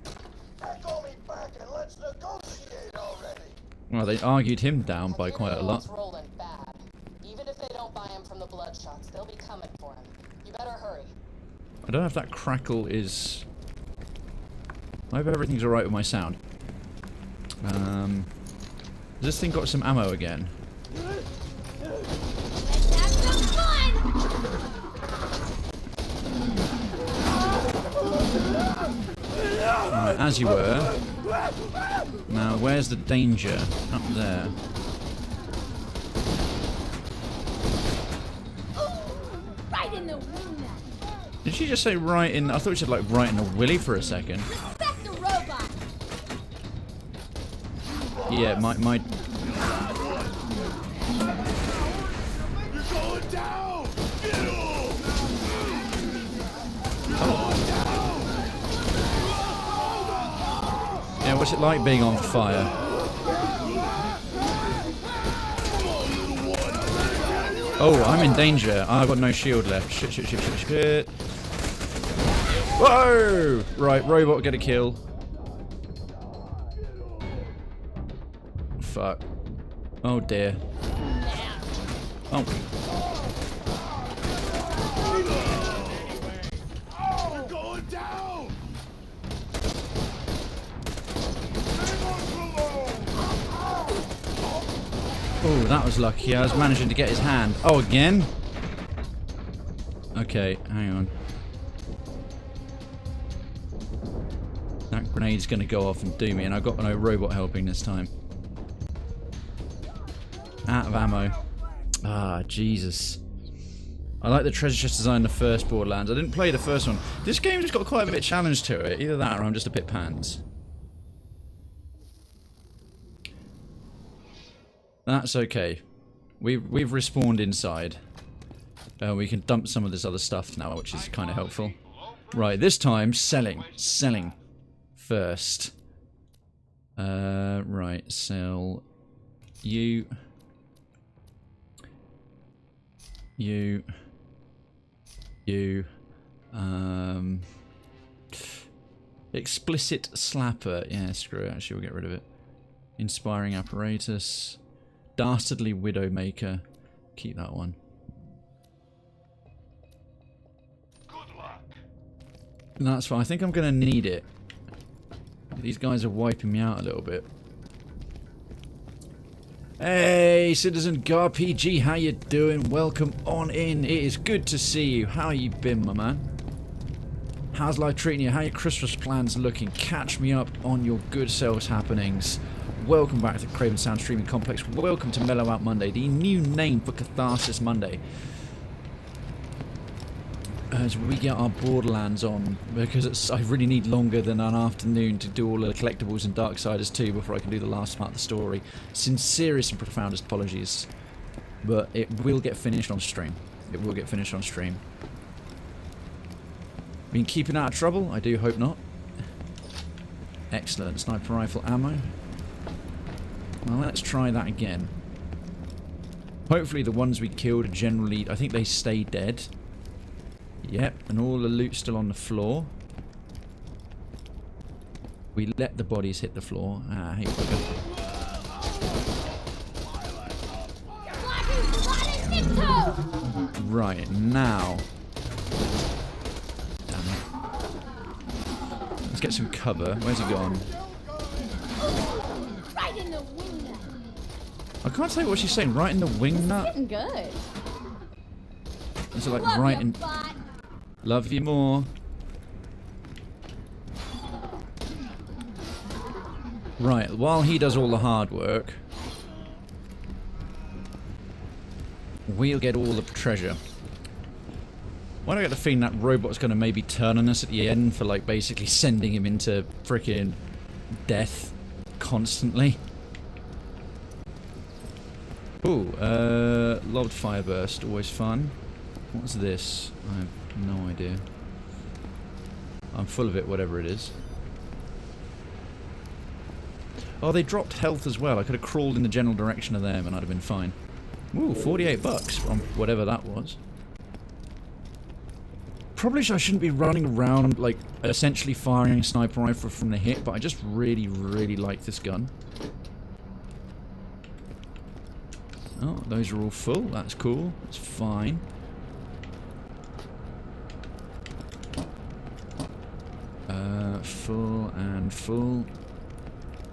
Echo me back and let's negotiate already. Well, they argued him down by quite a lot. Roland bad. Even if they don't buy him from the Bloodshots, they'll be coming for him. You better hurry. I don't know if that crackle is... I hope everything's alright with my sound. Has this thing got some ammo again? Let's have some fun! Right, as you were. Now, where's the danger? Up there. Right in the wing. Did she just say right in... I thought she said like right in the willy for a second. Respect the robot. Yeah, my... You're going down! Get him! Yeah, what's it like being on fire? Oh, I'm in danger. I've got no shield left. Shit, shit, shit, shit, shit. Whoa! Right, robot, get a kill. Fuck. Oh dear. Oh. You're going down! Oh, that was lucky. I was managing to get his hand. Oh, again? Okay, hang on. That grenade's going to go off and do me, and I've got no robot helping this time. Out of ammo. Ah, Jesus. I like the treasure chest design in the first Borderlands. I didn't play the first one. This game's got quite a bit of challenge to it. Either that or I'm just a bit pants. That's okay. We've respawned inside. We can dump some of this other stuff now, which is kind of helpful. Right, this time, selling. Selling. First. Right, sell... You... Explicit slapper. Yeah, screw it. Actually, we'll get rid of it. Inspiring apparatus. Dastardly widowmaker. Keep that one. Good luck. That's fine. I think I'm going to need it. These guys are wiping me out a little bit. Hey, Citizen GarPG, how you doing? Welcome on in. It is good to see you. How you been, my man? How's life treating you? How are your Christmas plans looking? Catch me up on your good sales happenings. Welcome back to the Krayven Sound Streaming Complex. Welcome to Mellow-Out Monday, the new name for Catharsis Monday. As we get our Borderlands on, because I really need longer than an afternoon to do all the collectibles and Darksiders 2 before I can do the last part of the story. Sincerest and profoundest apologies, but it will get finished on stream. It will get finished on stream. Been keeping out of trouble? I do hope not. Excellent. Sniper rifle ammo. Well, let's try that again. Hopefully the ones we killed are generally... I think they stay dead. Yep, and all the loot's still on the floor. We let the bodies hit the floor. Ah, I hate bugger. Right, now... Damn it. Let's get some cover. Where's he gone? Right in the wing. I can't tell you what she's saying. Right in the wing nut? Getting good. Is it like Love right ya, in... bot. Love you more. Right, while he does all the hard work, we'll get all the treasure. Why do I get the feeling that robot's going to maybe turn on us at the end for, like, basically sending him into freaking death constantly? Ooh, lobbed fireburst, always fun. What's this? I have no idea. I'm full of it, whatever it is. Oh, they dropped health as well. I could have crawled in the general direction of them and I'd have been fine. Ooh, 48 bucks from whatever that was. Probably I shouldn't be running around, like, essentially firing a sniper rifle from the hip, but I just really, really like this gun. Oh, those are all full. That's cool. That's fine. Full and full.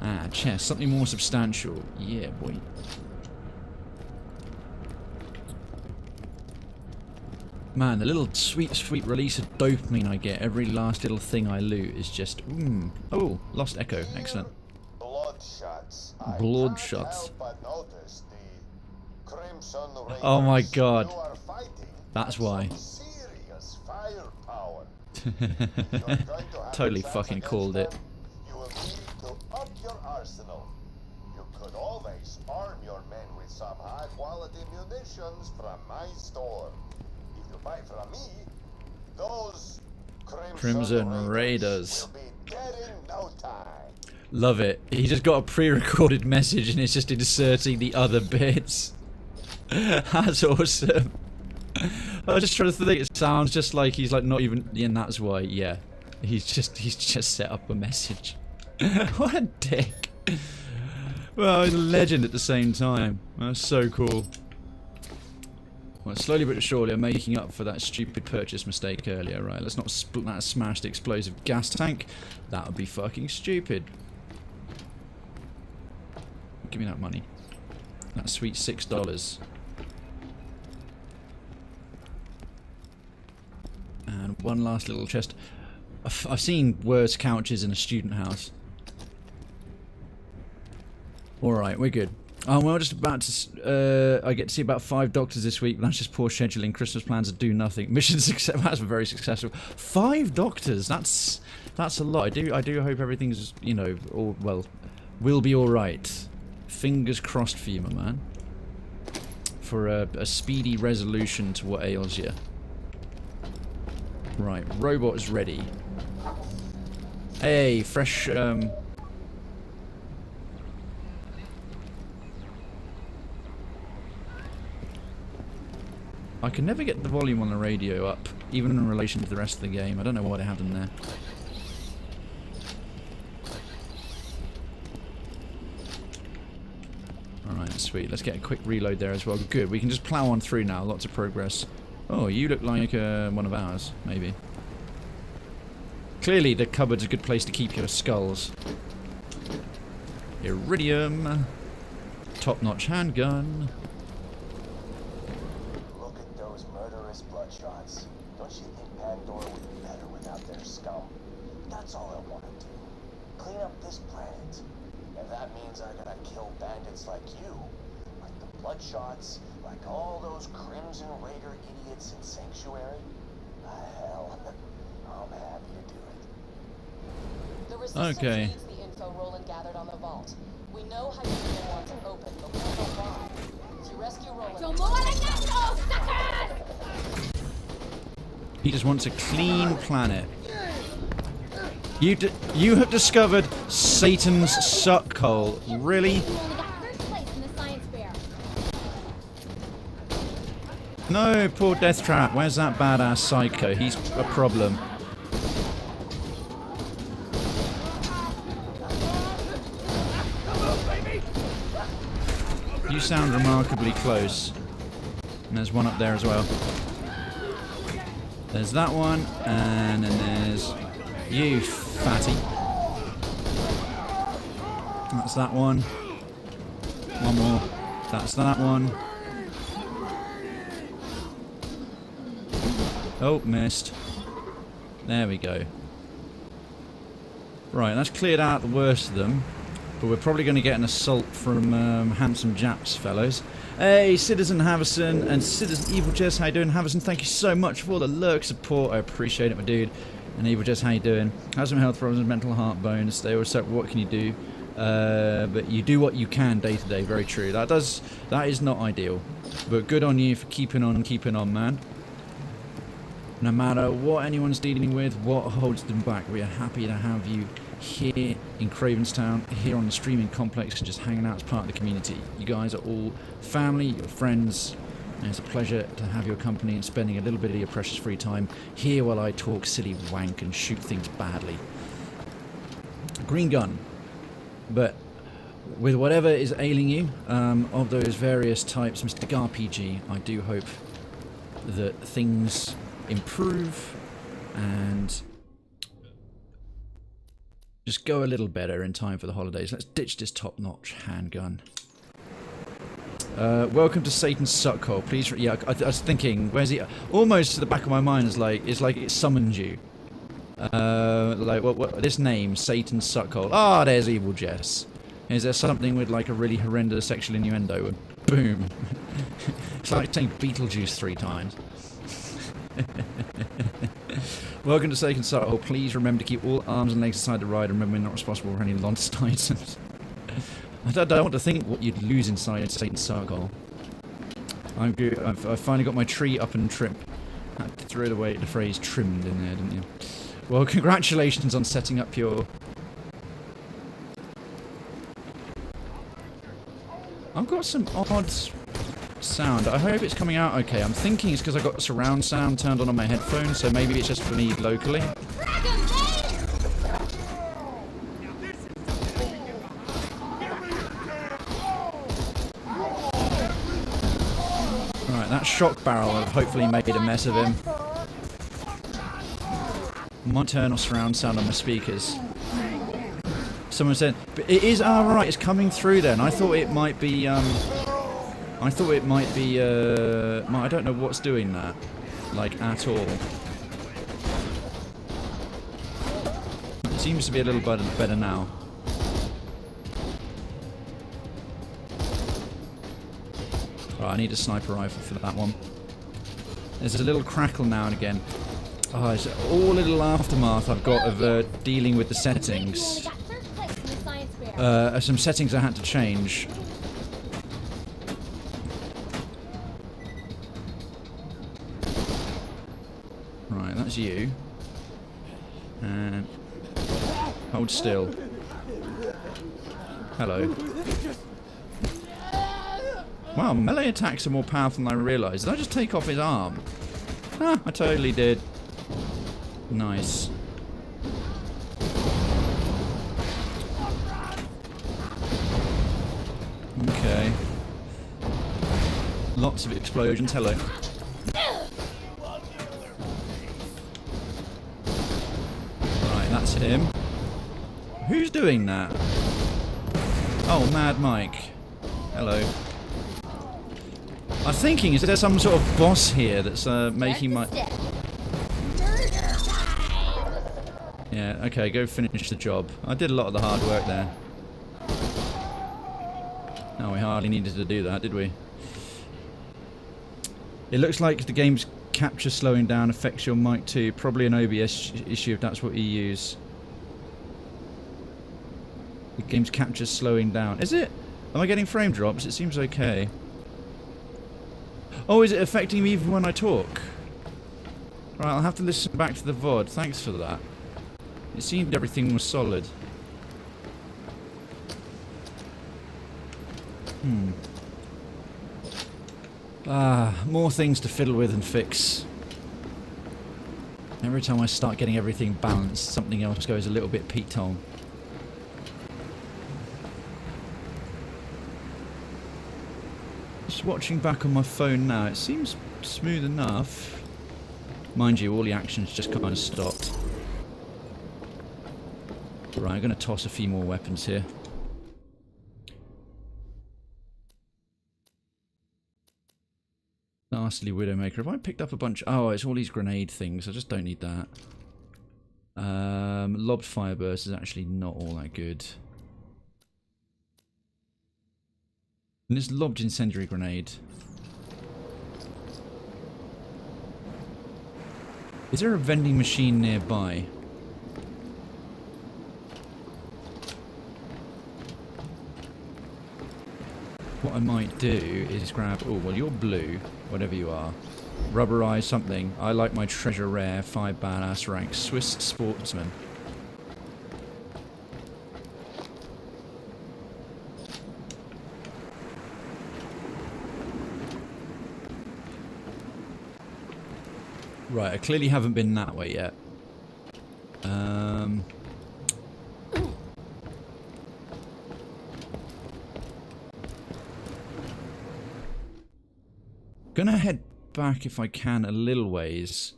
Ah, chest. Something more substantial. Yeah, boy. Man, the little sweet, sweet release of dopamine I get every last little thing I loot is just... Oh, lost echo. Excellent. Bloodshots. Bloodshots. Oh my God. That's why. Serious firepower. Totally fucking called it. You will need to up your arsenal. You could always arm your men with some high quality munitions from my store. If you buy from me, those Crimson Raiders will be dead in no time. Love it. He just got a pre-recorded message and it's just inserting the other bits. That's awesome. I was just trying to think. It sounds just like he's like not even. Yeah, and that's why. Yeah, he's just set up a message. What a dick. Well, he's a legend at the same time. That's so cool. Well, slowly but surely, I'm making up for that stupid purchase mistake earlier. Right? Let's not split that smashed explosive gas tank. That would be fucking stupid. Give me that money. That sweet $6. And one last little chest. I've seen worse couches in a student house. Alright, we're good. Oh, well, just about to... I get to see about 5 doctors this week, but that's just poor scheduling. Christmas plans do nothing. Mission success. That's very successful. 5 doctors. That's a lot. I do hope everything's, you know, all, well, will be alright. Fingers crossed for you, my man. For a speedy resolution to what ails you. Right, robot is ready. Hey, fresh, I can never get the volume on the radio up, even in relation to the rest of the game. I don't know what happened there. Alright, sweet. Let's get a quick reload there as well. Good, we can just plow on through now. Lots of progress. Oh, you look like one of ours, maybe. Clearly the cupboard's a good place to keep your skulls. Iridium. Top-notch handgun. Look at those murderous bloodshots. Don't you think Pandora would be better without their scum? That's all I want to do. Clean up this planet. And that means I gotta kill bandits like you. Like the bloodshots. Like all those Crimson Raider idiots in Sanctuary. Hell, I'm happy to do it. The resistance Okay. needs the info Roland gathered on the vault. We know how you want to open, but we don't know why. If you rescue Roland... He just wants a clean planet. You have discovered Satan's suckhole. Really? No, poor Death Trap. Where's that badass psycho? He's a problem. You sound remarkably close. And there's one up there as well. There's that one, and then there's you, fatty. That's that one. One more. That's that one. Oh, missed. There we go. Right, that's cleared out the worst of them. But we're probably going to get an assault from Handsome Japs, fellows. Hey, Citizen Havison and Citizen Evil Jess, how you doing? Havison, thank you so much for all the lurk support. I appreciate it, my dude. And Evil Jess, how you doing? Have some health problems, mental heartburn. Stay always up. What can you do? But you do what you can day to day. Very true. That is not ideal. But good on you for keeping on, man. No matter what anyone's dealing with, what holds them back, we are happy to have you here in Cravenstown, here on the streaming complex, just hanging out as part of the community. You guys are all family, your friends, and it's a pleasure to have your company and spending a little bit of your precious free time here while I talk silly wank and shoot things badly. Green gun. But with whatever is ailing you, of those various types, Mr. RPG, I do hope that things improve and just go a little better in time for the holidays. Let's ditch this top-notch handgun. Welcome to Satan's Suckhole. Please, yeah, I was thinking, where's he? Almost to the back of my mind is like it summoned you. Like what? This name, Satan's Suckhole. Ah, there's Evil Jess. Is there something with like a really horrendous sexual innuendo? And boom. It's like saying Beetlejuice 3 times. Welcome to Satan's Suckhole. Please remember to keep all arms and legs aside the ride. Remember, we're not responsible for any lost items. I don't want to think what you'd lose inside Satan's Suckhole. I'm good. I've finally got my tree up and trimmed. I had to throw the phrase trimmed in there, didn't you? Well, congratulations on setting up your... I've got some odd sound. I hope it's coming out okay. I'm thinking it's because I've got surround sound turned on my headphones, so maybe it's just for me locally. Alright, that shock barrel have hopefully made a mess of him. Might turn off surround sound on my speakers. Someone said, but it is alright, it's coming through then. I thought it might be, I don't know what's doing that, like, at all. seems to be a little better now. Right, I need a sniper rifle for that one. There's a little crackle now and again. Oh, it's all a little aftermath I've got of dealing with the settings. Some settings I had to change. Right, that's you. And hold still. Hello. Wow, melee attacks are more powerful than I realised. Did I just take off his arm? Ah, I totally did. Nice. Okay. Lots of explosions. Hello. Right, that's him. Who's doing that? Oh, Mad Mike. Hello. I'm thinking, is there some sort of boss here that's making my... Yeah, okay, go finish the job. I did a lot of the hard work there. No, we hardly needed to do that, did we? It looks like the game's capture slowing down affects your mic too. Probably an OBS issue if that's what you use. The game's capture slowing down. Is it? Am I getting frame drops? It seems okay. Oh, is it affecting me even when I talk? Right, I'll have to listen back to the VOD. Thanks for that. It seemed everything was solid. More things to fiddle with and fix. Every time I start getting everything balanced, something else goes a little bit peak-tone. Just watching back on my phone now, it seems smooth enough. Mind you, all the action's just kind of stopped. Right, I'm going to toss a few more weapons here. Ghastly Widowmaker. Have I picked up a bunch? Oh, it's all these grenade things. I just don't need that. Lobbed Fireburst is actually not all that good. And this lobbed incendiary grenade. Is there a vending machine nearby? What I might do is grab... Oh, well, you're blue, whatever you are. Rubberize something. I like my treasure rare, 5 badass rank. Swiss sportsman. Right, I clearly haven't been that way yet. Gonna head back if I can a little ways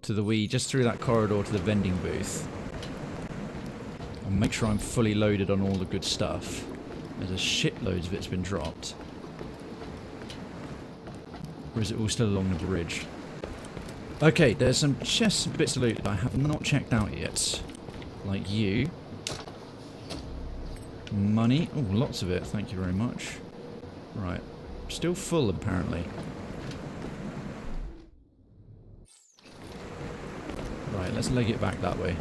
to the just through that corridor to the vending booth. And make sure I'm fully loaded on all the good stuff. There's a shitloads of it's been dropped. Or is it all still along the bridge? Okay, there's some chests and bits of loot that I have not checked out yet. Like you. Money. Oh, lots of it. Thank you very much. Right. Still full, apparently. Right, let's leg it back that way.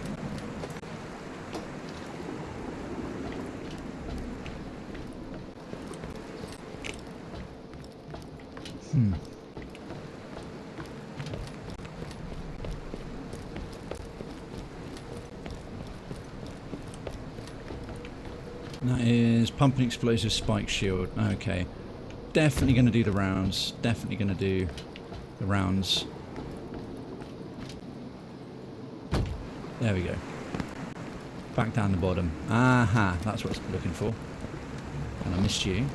That is pumping explosive spike shield. Okay. Definitely going to do the rounds. Definitely going to do the rounds. There we go. Back down the bottom. Aha, that's what I'm looking for. And I missed you.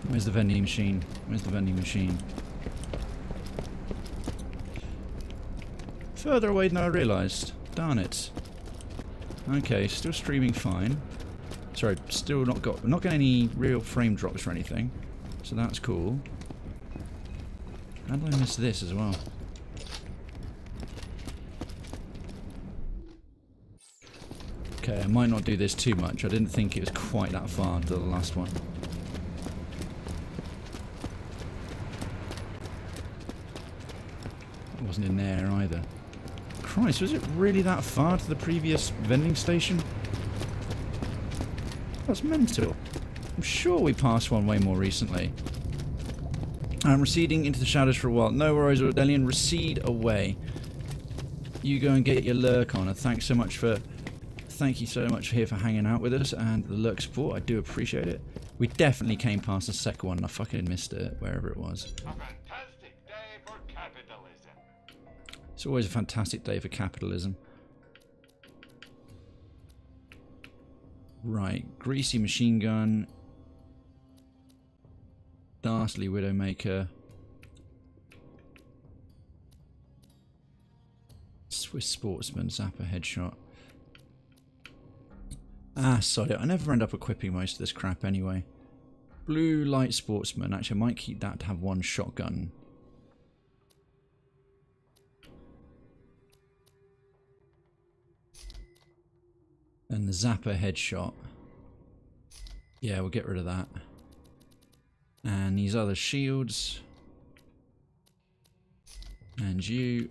Where's the vending machine? Where's the vending machine? Further away than I realised. Darn it. Okay, still streaming fine. Sorry, still not getting any real frame drops or anything. So that's cool. How did I miss this as well? Okay, I might not do this too much. I didn't think it was quite that far to the last one. It wasn't in there either. Christ, was it really that far to the previous vending station? That's mental. I'm sure we passed one way more recently. I'm receding into the shadows for a while. No worries, Ordelian. Recede away. You go and get your lurk on. And thanks so much for... Thank you so much here for hanging out with us and the lurk support. I do appreciate it. We definitely came past the second one and I fucking missed it, wherever it was. A fantastic day for capitalism. It's always a fantastic day for capitalism. Right, Greasy Machine Gun. Dastardly Widowmaker. Swiss Sportsman, Zapper Headshot. Ah, sorry, I never end up equipping most of this crap anyway. Blue Light Sportsman. Actually, I might keep that to have one shotgun. And the Zapper Headshot. Yeah, we'll get rid of that. And these other shields. And you.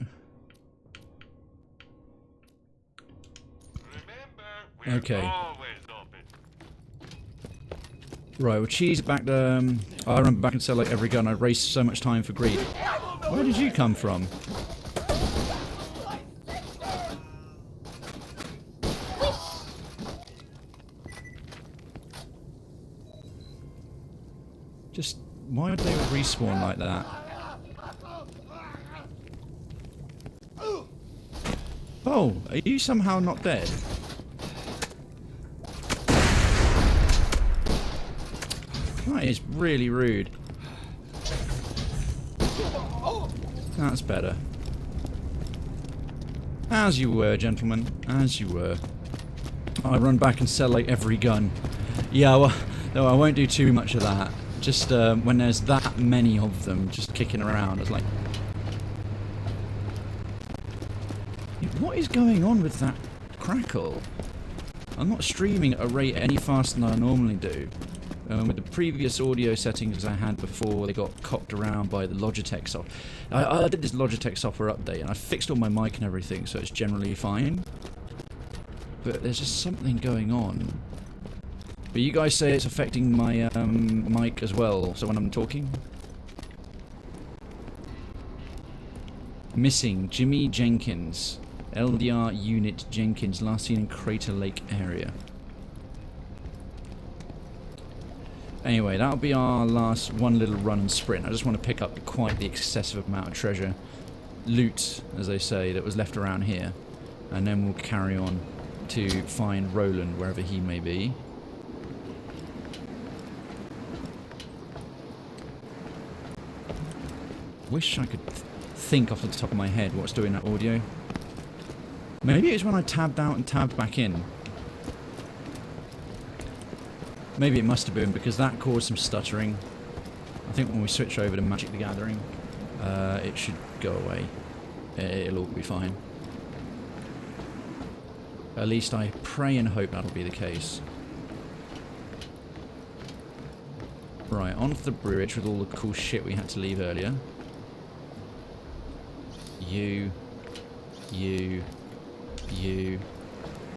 Okay. Right, we'll cheese it back to... I remember back and sell like every gun. I raced so much time for greed. Where did you come from? Just... Why would they respawn like that? Oh, are you somehow not dead? That is really rude. That's better. As you were, gentlemen. As you were. I run back and sell like every gun. Yeah, well, no, I won't do too much of that. Just when there's that many of them just kicking around, it's like... What is going on with that crackle? I'm not streaming at a rate any faster than I normally do. With the previous audio settings I had before, they got cocked around by the Logitech software. I did this Logitech software update and I fixed all my mic and everything, so it's generally fine. But there's just something going on. But you guys say it's affecting my mic as well, so when I'm talking? Missing Jimmy Jenkins. LDR Unit Jenkins, last seen in Crater Lake area. Anyway, that'll be our last one little run and sprint. I just want to pick up quite the excessive amount of treasure. Loot, as they say, that was left around here. And then we'll carry on to find Roland, wherever he may be. Wish I could think off the top of my head what's doing that audio. Maybe it was when I tabbed out and tabbed back in. Maybe it must have been, because that caused some stuttering. I think when we switch over to Magic the Gathering, it should go away. It'll all be fine. At least I pray and hope that'll be the case. Right, onto the bridge with all the cool shit we had to leave earlier. You. A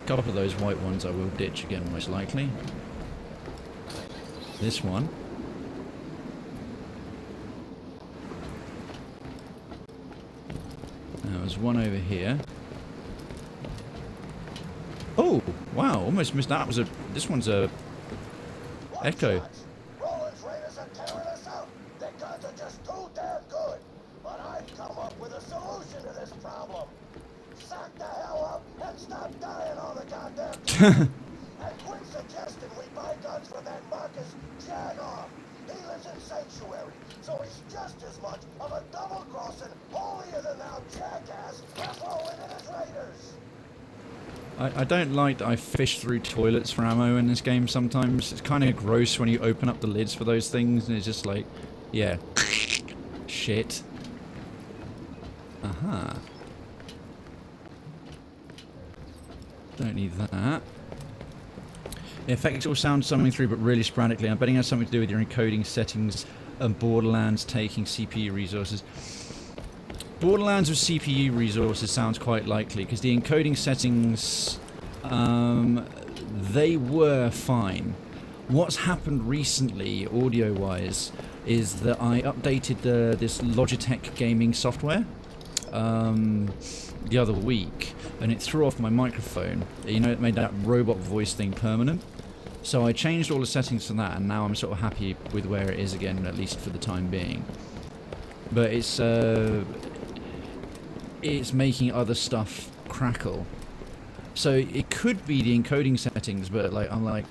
couple of those white ones I will ditch again, most likely. This one. There's one over here. Oh, wow, almost missed that. This one's a echo. Roland's raiders are tearing us out. Their guns are just too damn good. But I've come up with a solution to this problem. Sack the hell up and stop dying all the goddamn time. And quit suggesting we buy guns from that Marcus Janoff. He lives in Sanctuary, so he's just as much of a double-crossing, holier-than-thou jackass as Roland and his raiders. I don't like that I fish through toilets for ammo in this game sometimes. It's kind of gross when you open up the lids for those things and it's just like, yeah, shit. Aha. Don't need that. The effects all sound something through, but really sporadically. I'm betting it has something to do with your encoding settings and Borderlands taking CPU resources. Borderlands with CPU resources sounds quite likely, because the encoding settings, they were fine. What's happened recently, audio-wise, is that I updated this Logitech gaming software the other week, and it threw off my microphone. You know, it made that robot voice thing permanent. So I changed all the settings for that, and now I'm sort of happy with where it is again, at least for the time being. But it's making other stuff crackle. So it could be the encoding settings, but like I'm like,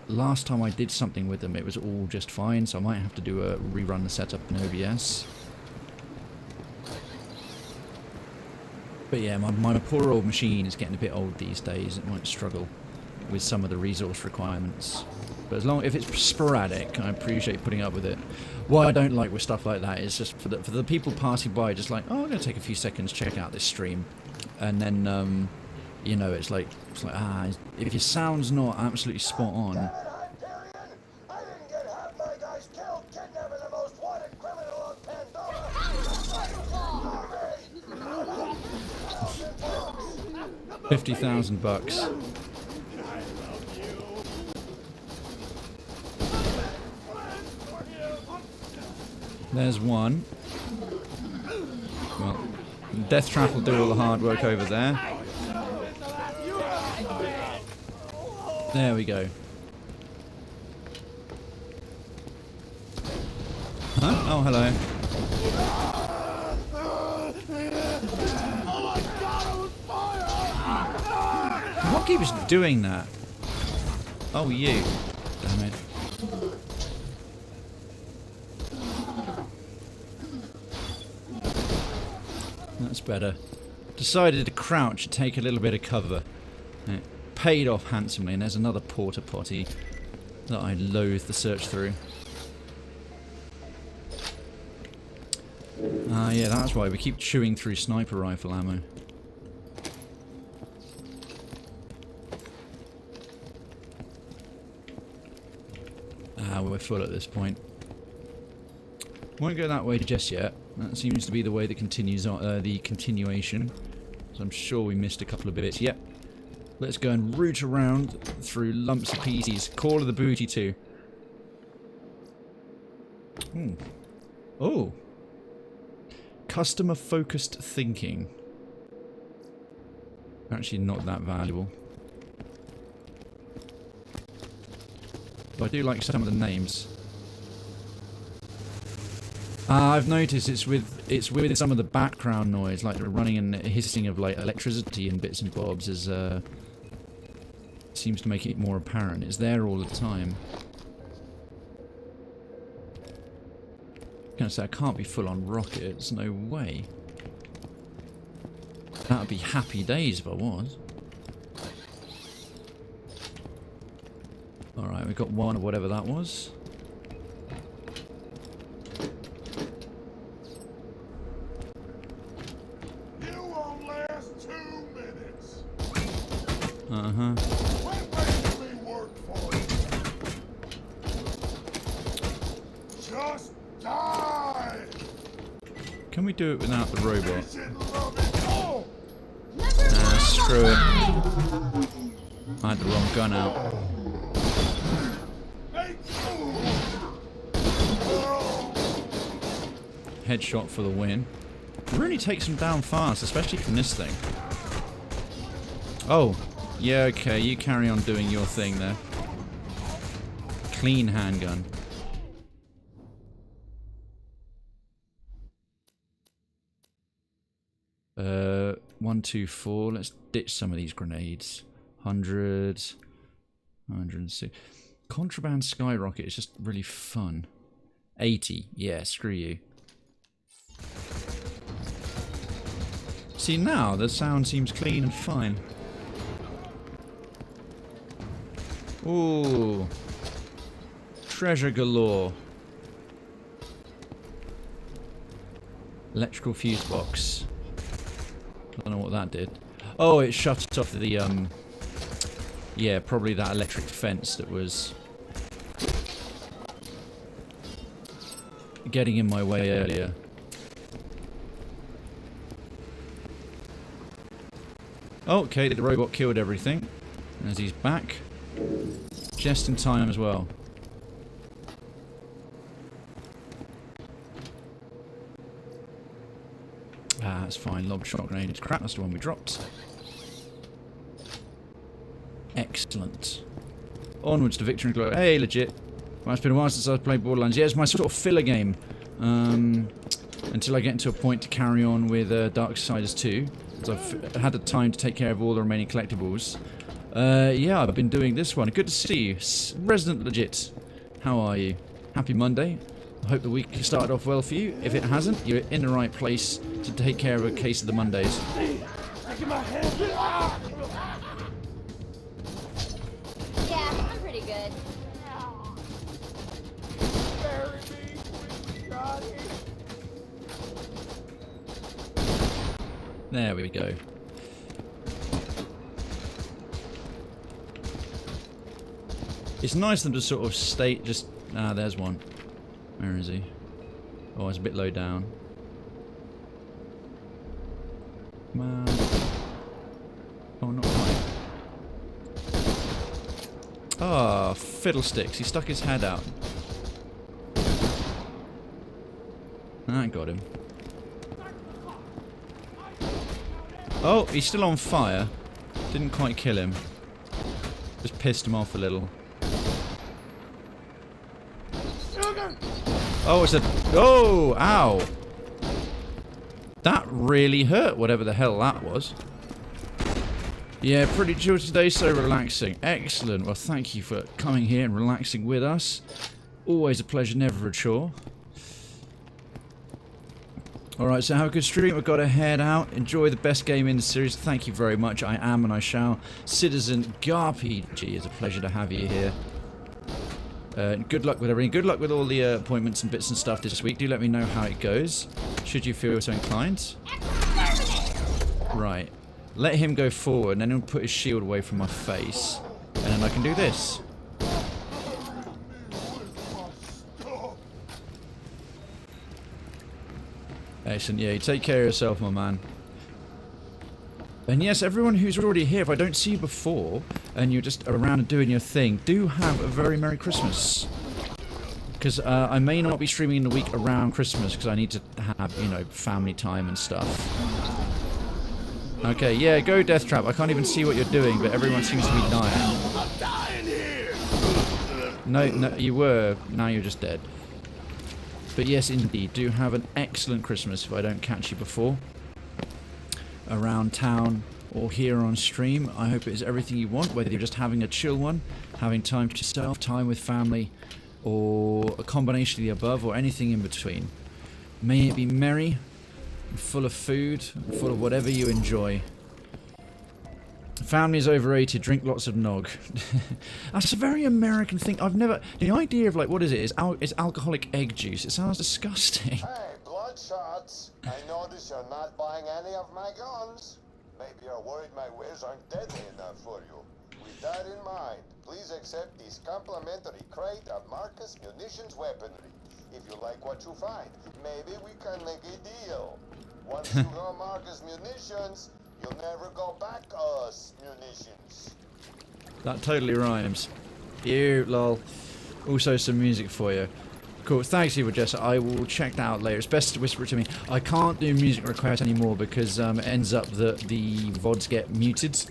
last time I did something with them, it was all just fine. So I might have to do a rerun the setup in OBS. But yeah, my poor old machine is getting a bit old these days. It might struggle with some of the resource requirements. But if it's sporadic, I appreciate putting up with it. What I don't like with stuff like that is just for the people passing by, just like, oh, I'm going to take a few seconds, check out this stream. And then, you know, it's like, if your sound's not absolutely spot on. I didn't get half my guys killed kidnapping the most wanted criminal on Pandora. 50,000 bucks. There's one. Well, Death Trap will do all the hard work over there. There we go. Huh? Oh, hello. What keeps doing that? Oh, you. Damn it. That's better. Decided to crouch and take a little bit of cover. It paid off handsomely, and there's another porta potty that I loathe the search through. Ah, yeah, that's why we keep chewing through sniper rifle ammo. Ah, we're full at this point. Won't go that way just yet. That seems to be the way that continues on, the continuation. So I'm sure we missed a couple of bits. Yep. Let's go and root around through lumps of pieces. Call of the booty too. Oh. Customer focused thinking. Actually not that valuable. But I do like some of the names. I've noticed it's with some of the background noise, like the running and hissing of like electricity and bits and bobs, is seems to make it more apparent. It's there all the time. I'm gonna say I can't be full on rockets, no way. That'd be happy days if I was. Alright, we've got one of whatever that was. Uh-huh. Just die. Can we do it without the robot? Nah, screw it. I had the wrong gun out. Headshot for the win. Really takes them down fast, especially from this thing. Oh. Yeah, okay, you carry on doing your thing there. Clean handgun. Uh, 1, 2, 4. Let's ditch some of these grenades. 100. 106. Contraband skyrocket is just really fun. 80. Yeah, screw you. See, now the sound seems clean and fine. Ooh. Treasure galore. Electrical fuse box. I don't know what that did. Oh, it shut off the, yeah, probably that electric fence that was getting in my way earlier. Okay, the robot killed everything. As he's back. Just in time as well. Ah, that's fine. Lob shot grenade. Crap, that's the one we dropped. Excellent. Onwards to victory and glory. Hey, legit. Well, it's been a while since I've played Borderlands. Yeah, it's my sort of filler game. Until I get into a point to carry on with Darksiders 2. So I've had the time to take care of all the remaining collectibles. Yeah, I've been doing this one. Good to see you. Resident Legit. How are you? Happy Monday. I hope the week started off well for you. If it hasn't, you're in the right place to take care of a case of the Mondays. Yeah, I'm pretty good. There we go. It's nice of them to sort of state just... Ah, there's one. Where is he? Oh, it's a bit low down. Come on. Oh, not quite. Ah, fiddlesticks. He stuck his head out. That got him. Oh, he's still on fire. Didn't quite kill him. Just pissed him off a little. Oh, it's a... Oh, ow. That really hurt, whatever the hell that was. Yeah, pretty chill today, so relaxing. Excellent. Well, thank you for coming here and relaxing with us. Always a pleasure, never a chore. Alright, so have a good stream. We've got to head out. Enjoy the best game in the series. Thank you very much. I am and I shall. Citizen Garpg, it's a pleasure to have you here. Good luck with everything. Good luck with all the appointments and bits and stuff this week. Do let me know how it goes, should you feel so inclined. Right. Let him go forward, and then he'll put his shield away from my face. And then I can do this. Excellent. Yeah, you take care of yourself, my man. And yes, everyone who's already here, if I don't see you before, and you're just around and doing your thing, do have a very Merry Christmas. Because I may not be streaming in the week around Christmas, because I need to have, you know, family time and stuff. Okay, yeah, go Death Trap. I can't even see what you're doing, but everyone seems to be dying. I'm dying here. No, you were. Now you're just dead. But yes, indeed, do have an excellent Christmas if I don't catch you before. Around town or here on stream. I hope it is everything you want, whether you're just having a chill one, having time to yourself, time with family, or a combination of the above, or anything in between. May it be merry, full of food, full of whatever you enjoy. Family is overrated, drink lots of nog. That's a very American thing. I've never... The idea of, like, what is it? It's alcoholic egg juice. It sounds disgusting. Hey, Bloodshots. I notice you're not buying any of my guns. Maybe you're worried my wares aren't deadly enough for you. With that in mind, please accept this complimentary crate of Marcus Munitions weaponry. If you like what you find, maybe we can make a deal. Once you go Marcus Munitions, you'll never go back us munitions. That totally rhymes. You, lol. Also some music for you. Cool, thanks Evil Jess. I will check that out later. It's best to whisper it to me. I can't do music requests anymore because it ends up that the VODs get muted.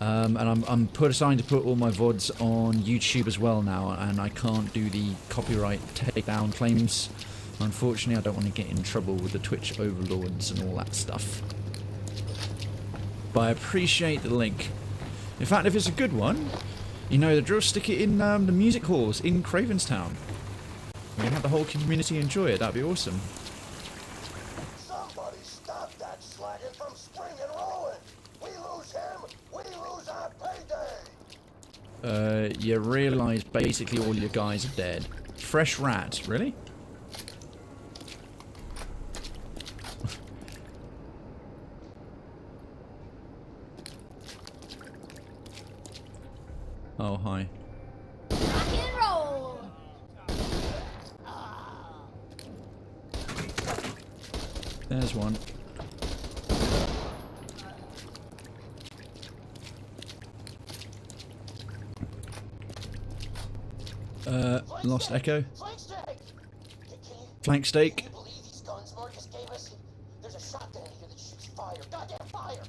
And I'm starting to put all my VODs on YouTube as well now, and I can't do the copyright takedown claims. Unfortunately, I don't want to get in trouble with the Twitch overlords and all that stuff. But I appreciate the link. In fact, if it's a good one, you know the drill, stick it in the music halls in Krayvenstown. We can have the whole community enjoy it, that'd be awesome. Somebody stop that slagging from springing Roland. We lose him, we lose our payday. you realise basically all your guys are dead. Fresh rats, really? Oh, hi. Rock and roll. There's one. Lost Echo. Flank stake! Flank stake. Can you believe these guns Marcus gave us? There's a shotgun in here that shoots fire. Goddamn fire!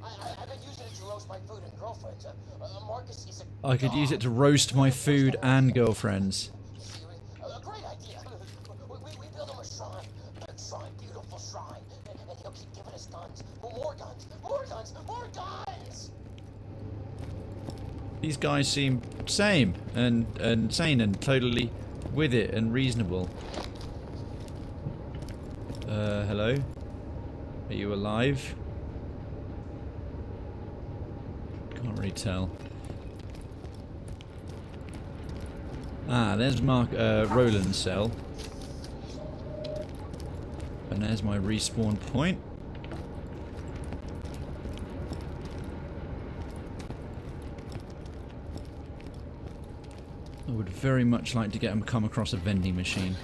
I've been using it to roast my food and girlfriends. Marcus is a I could use it to roast my food and girlfriends. a great idea. We build him a shrine. A shrine, beautiful shrine. And he'll keep giving us guns. More guns. More guns. More guns! These guys seem sane and sane and totally with it and reasonable. Hello? Are you alive? Can't really tell. Ah, there's Roland's cell. And there's my respawn point. I would very much like to get him come across a vending machine.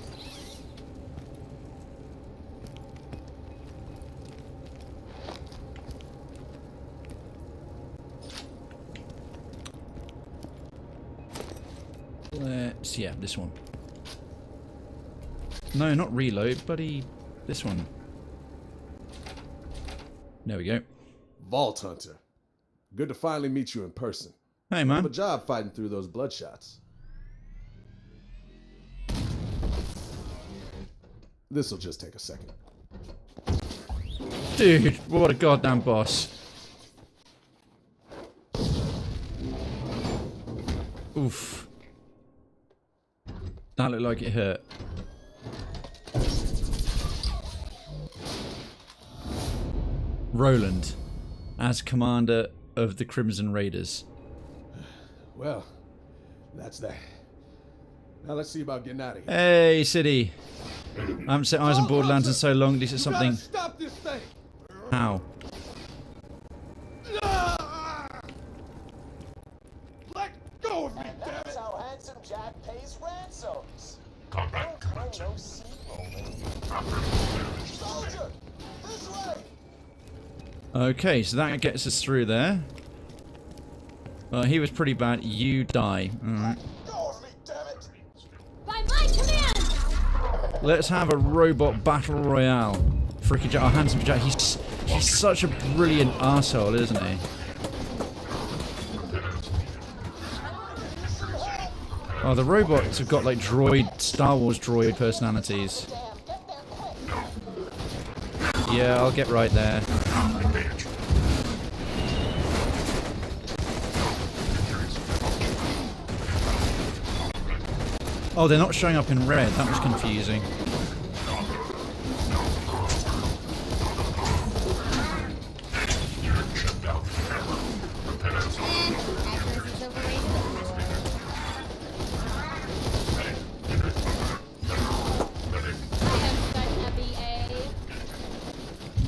Yeah, this one. No, not reload, buddy. This one. There we go. Vault Hunter. Good to finally meet you in person. Hey, I have man. a job fighting through those bloodshots. This'll just take a second. Dude, what a goddamn boss. Oof. That looked like it hurt. Roland, as commander of the Crimson Raiders. Well, that's that. Now let's see about getting out of here. Hey, City. I haven't set eyes on Borderlands in so long. At least it's something. Stop this thing! How? Let go of me, And damn that's it! how Handsome Jack pays ransoms. Don't call no seat, Roland. Soldier! This way! Okay, so that gets us through there. He was pretty bad. You die. Alright. Go of me, damn it! By my command. Let's have a robot battle royale. Freaking Jack. Oh, Handsome Jack. He's such a brilliant arsehole, isn't he? Oh, the robots have got like Star Wars droid personalities. Damn, get there quick! Yeah, I'll get right there. Oh, they're not showing up in red. That was confusing. Accuracy's overrated. I am such a BA.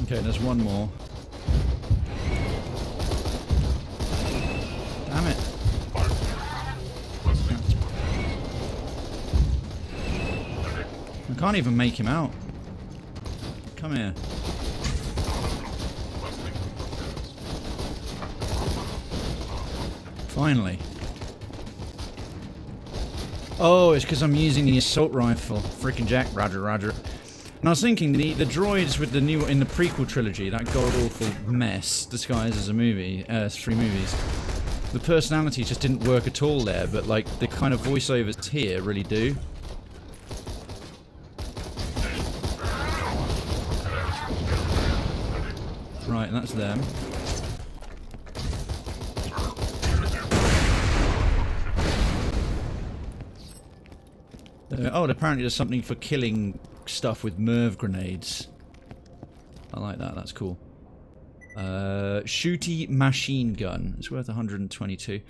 Okay, there's one more. Damn it. I can't even make him out. Come here. Finally. Oh, it's because I'm using the assault rifle. Freaking Jack, roger, roger. And I was thinking, the droids with the new, in the prequel trilogy, that god-awful mess disguised as a movie, 3 movies, the personality just didn't work at all there, but like, the kind of voiceovers here really do. Right, that's them. Oh, and apparently there's something for killing stuff with Merv grenades. I like that, that's cool. Shooty machine gun. It's worth 122.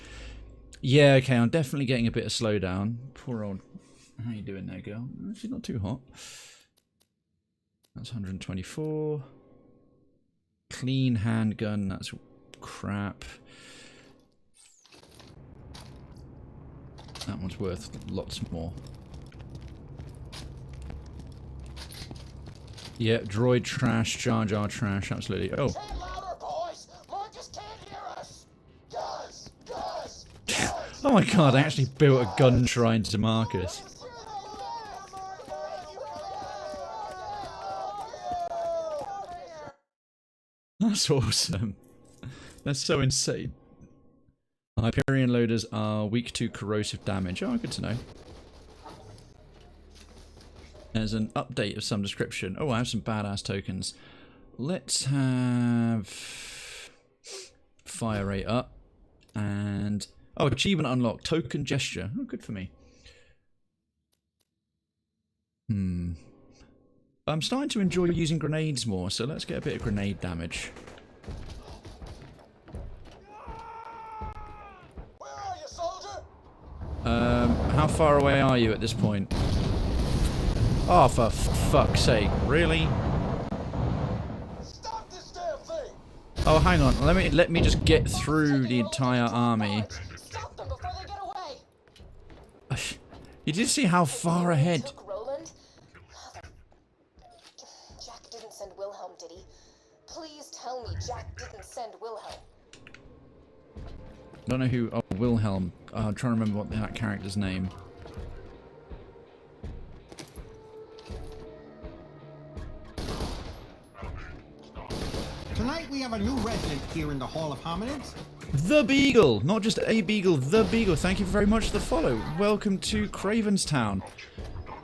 Yeah, okay, I'm definitely getting a bit of slowdown. Poor old... How you doing there, girl? She's not too hot. That's 124. Clean handgun, that's crap. That one's worth lots more. Yeah, droid trash, Jar Jar trash, absolutely. Oh. Say it louder, boys! Marcus can't hear us! Guys! Guys! Oh my god, I actually built a gun shrine to Marcus. That's awesome. That's so insane. Hyperion loaders are weak to corrosive damage. Oh, good to know. There's an update of some description. Oh, I have some badass tokens. Let's have fire rate up. And... oh, achievement unlocked. Token gesture. Oh, good for me. I'm starting to enjoy using grenades more, so let's get a bit of grenade damage. Where are you, soldier? How far away are you at this point? Oh, for fuck's sake. Really? Stop this damn thing! Oh, hang on. Let me just get through the entire army. Stop them before they get away. You did see how far ahead... Took Roland? Jack didn't send Wilhelm, did he? Please tell me Jack didn't send Wilhelm. I don't know who... oh, Wilhelm. I'm trying to remember what that character's name. Tonight we have a new resident here in the Hall of Hominids. The Beagle! Not just a Beagle, The Beagle. Thank you very much for the follow. Welcome to Krayven's Town.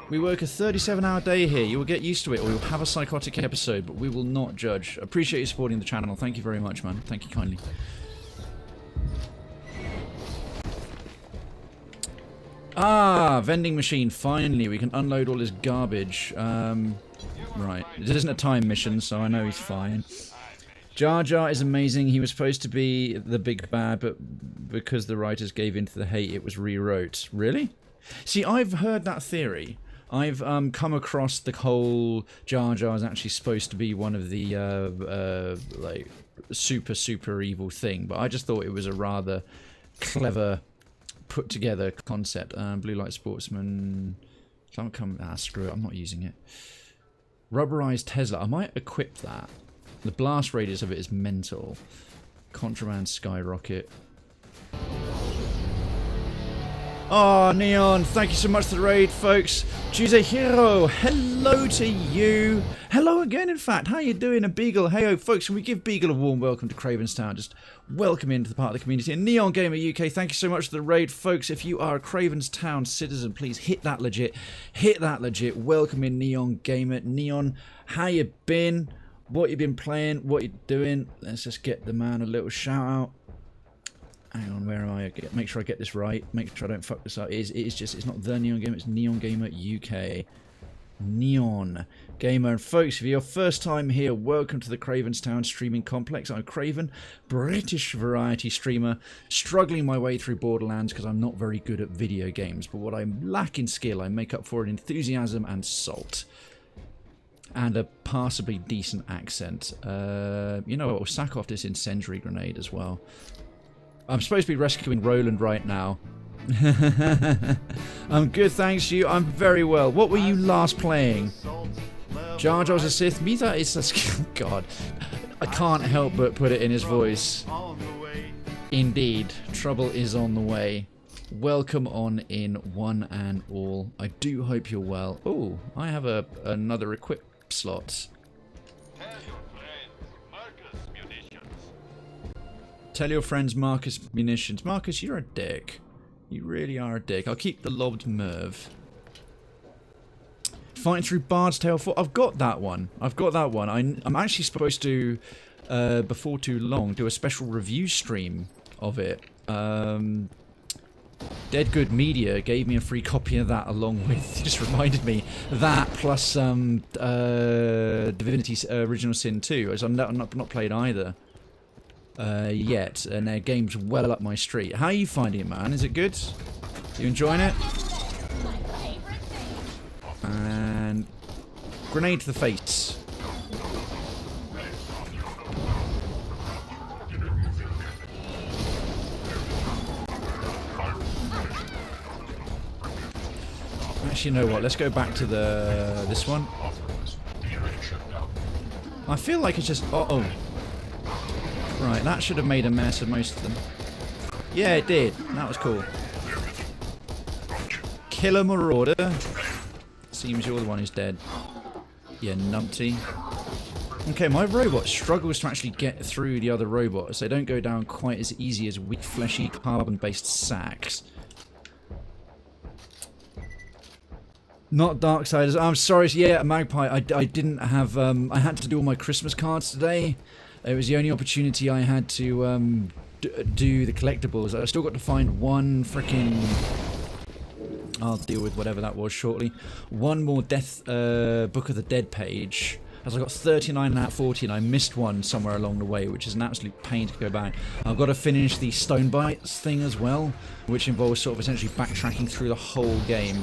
We work a 37-hour day here. You will get used to it, or we will have a psychotic episode, but we will not judge. Appreciate you supporting the channel. Thank you very much, man. Thank you kindly. Ah, vending machine. Finally, we can unload all this garbage. Right. This isn't a time mission, so I know he's fine. Jar Jar is amazing. He was supposed to be the big bad, but because the writers gave in to the hate, it was rewrote. Really? See, I've heard that theory. I've come across the whole Jar Jar is actually supposed to be one of the like super evil thing, but I just thought it was a rather clever put together concept. Blue Light Sportsman. Screw it. I'm not using it. Rubberized Tesla. I might equip that. The blast radius of it is mental. Contraband Skyrocket. Oh, Neon, thank you so much for the raid, folks. Tuesday Hero, hello to you. Hello again, in fact. How you doing? A Beagle. Hey, folks, can we give Beagle a warm welcome to Krayven's Town? Just welcome into the part of the community. And Neon Gamer UK, thank you so much for the raid, folks. If you are a Krayven's Town citizen, please hit that legit. Hit that legit. Welcome in, Neon Gamer. Neon, how you been? What you been playing? What you doing? Let's just get the man a little shout out. Hang on, where am I? Make sure I get this right. Make sure I don't fuck this up. It's not the Neon Gamer, it's Neon Gamer UK. Neon Gamer. And folks, if you're your first time here, welcome to the Krayven's Town streaming complex. I'm Krayven, British variety streamer, struggling my way through Borderlands because I'm not very good at video games. But what I lack in skill, I make up for in enthusiasm and salt. And a passably decent accent. You know what, we'll sack off this incendiary grenade as well. I'm supposed to be rescuing Roland right now. I'm good, thanks you. I'm very well. What were you last playing? Jar Jar's a Sith? Me that is a... God. I can't help but put it in his voice. Indeed. Trouble is on the way. Welcome on in, one and all. I do hope you're well. Oh, I have another equip slot. Tell your friends Marcus Munitions. Marcus, you're a dick. You really are a dick. I'll keep the lobbed Merv. Fighting through Bard's Tale 4. I've got that one. I've got that one. I'm actually supposed to, before too long, do a special review stream of it. Dead Good Media gave me a free copy of that along with, just reminded me, that plus Divinity Original Sin 2, as I've not played either. yet, and their game's well up my street. How are you finding it, man? Is it good? You enjoying it? And grenade to the face. Actually, you know what? Let's go back to this one. I feel like it's just... Uh-oh. Right, that should have made a mess of most of them. Yeah, it did. That was cool. Killer Marauder. Seems you're the one who's dead. Yeah, numpty. Okay, my robot struggles to actually get through the other robots. They don't go down quite as easy as weak, fleshy, carbon-based sacks. Not Darksiders. I'm sorry. Yeah, Magpie. I didn't have. I had to do all my Christmas cards today. It was the only opportunity I had to do the collectibles. I still got to find one freaking. I'll deal with whatever that was shortly. One more Death Book of the Dead page. As I got 39 out of 40 and I missed one somewhere along the way, which is an absolute pain to go back. I've got to finish the Stone Bites thing as well, which involves sort of essentially backtracking through the whole game.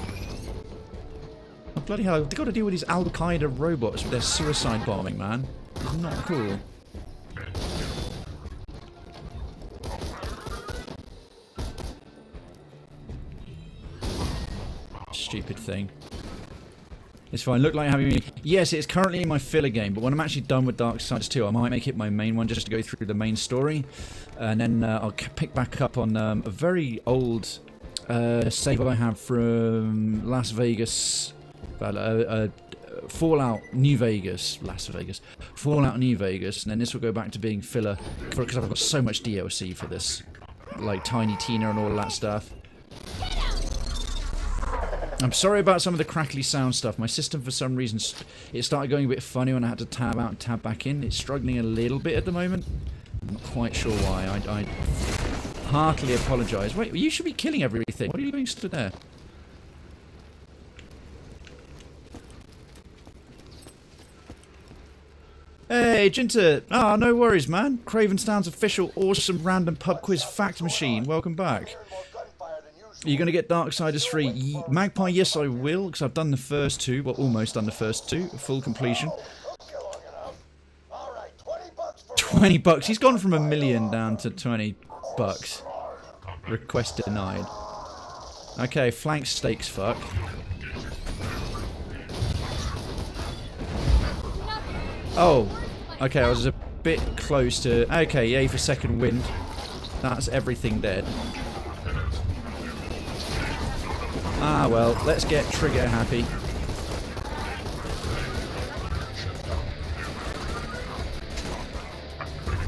Oh, bloody hell, they've got to deal with these Al-Qaeda robots with their suicide bombing, man. It's not cool. Stupid thing. It's fine. Look like having me. Yes, it's currently in my filler game, but when I'm actually done with Darksiders 2, I might make it my main one just to go through the main story. And then I'll pick back up on a very old save I have from Las Vegas. Fallout New Vegas, Las Vegas, Fallout New Vegas, and then this will go back to being filler because I've got so much DLC for this, like Tiny Tina and all of that stuff. I'm sorry about some of the crackly sound stuff. My system, for some reason, it started going a bit funny when I had to tab out and tab back in. It's struggling a little bit at the moment. I'm not quite sure why. I heartily apologise. Wait, you should be killing everything. What are you doing stood there? Hey, Jinter! Ah, no worries, man. Krayven's official awesome random pub quiz fact machine. Welcome back. Are you going to get Darksiders 3? Magpie, yes I will, because I've done the first two. Well, almost done the first two. Full completion. 20 bucks. He's gone from $1 million down to 20 bucks. Request denied. Okay, flank stakes, fuck. Oh, okay, I was a bit close to... Okay, yay for second wind. That's everything dead. Ah, well, let's get trigger happy.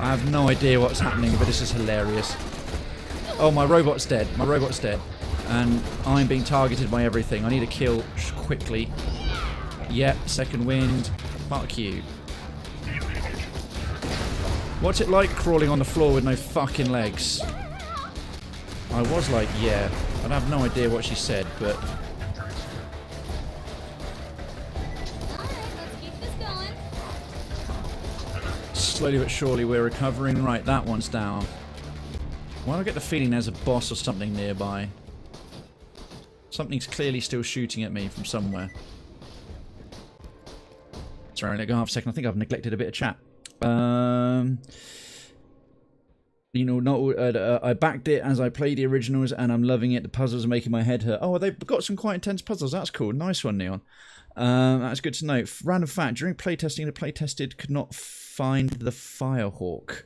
I have no idea what's happening, but this is hilarious. Oh, my robot's dead. My robot's dead. And I'm being targeted by everything. I need a kill quickly. Yep, second wind. Fuck you. What's it like crawling on the floor with no fucking legs? I was like, yeah. I have no idea what she said, but... Alright, let's keep this going. Slowly but surely we're recovering. Right, that one's down. Why do I get the feeling there's a boss or something nearby? Something's clearly still shooting at me from somewhere. Sorry, let go half a second. I think I've neglected a bit of chat. You know, not I backed it as I played the originals, and I'm loving it. The puzzles are making my head hurt. Oh, they've got some quite intense puzzles. That's cool. Nice one, Neon. That's good to know. Random fact: during playtesting, the playtested could not find the Firehawk.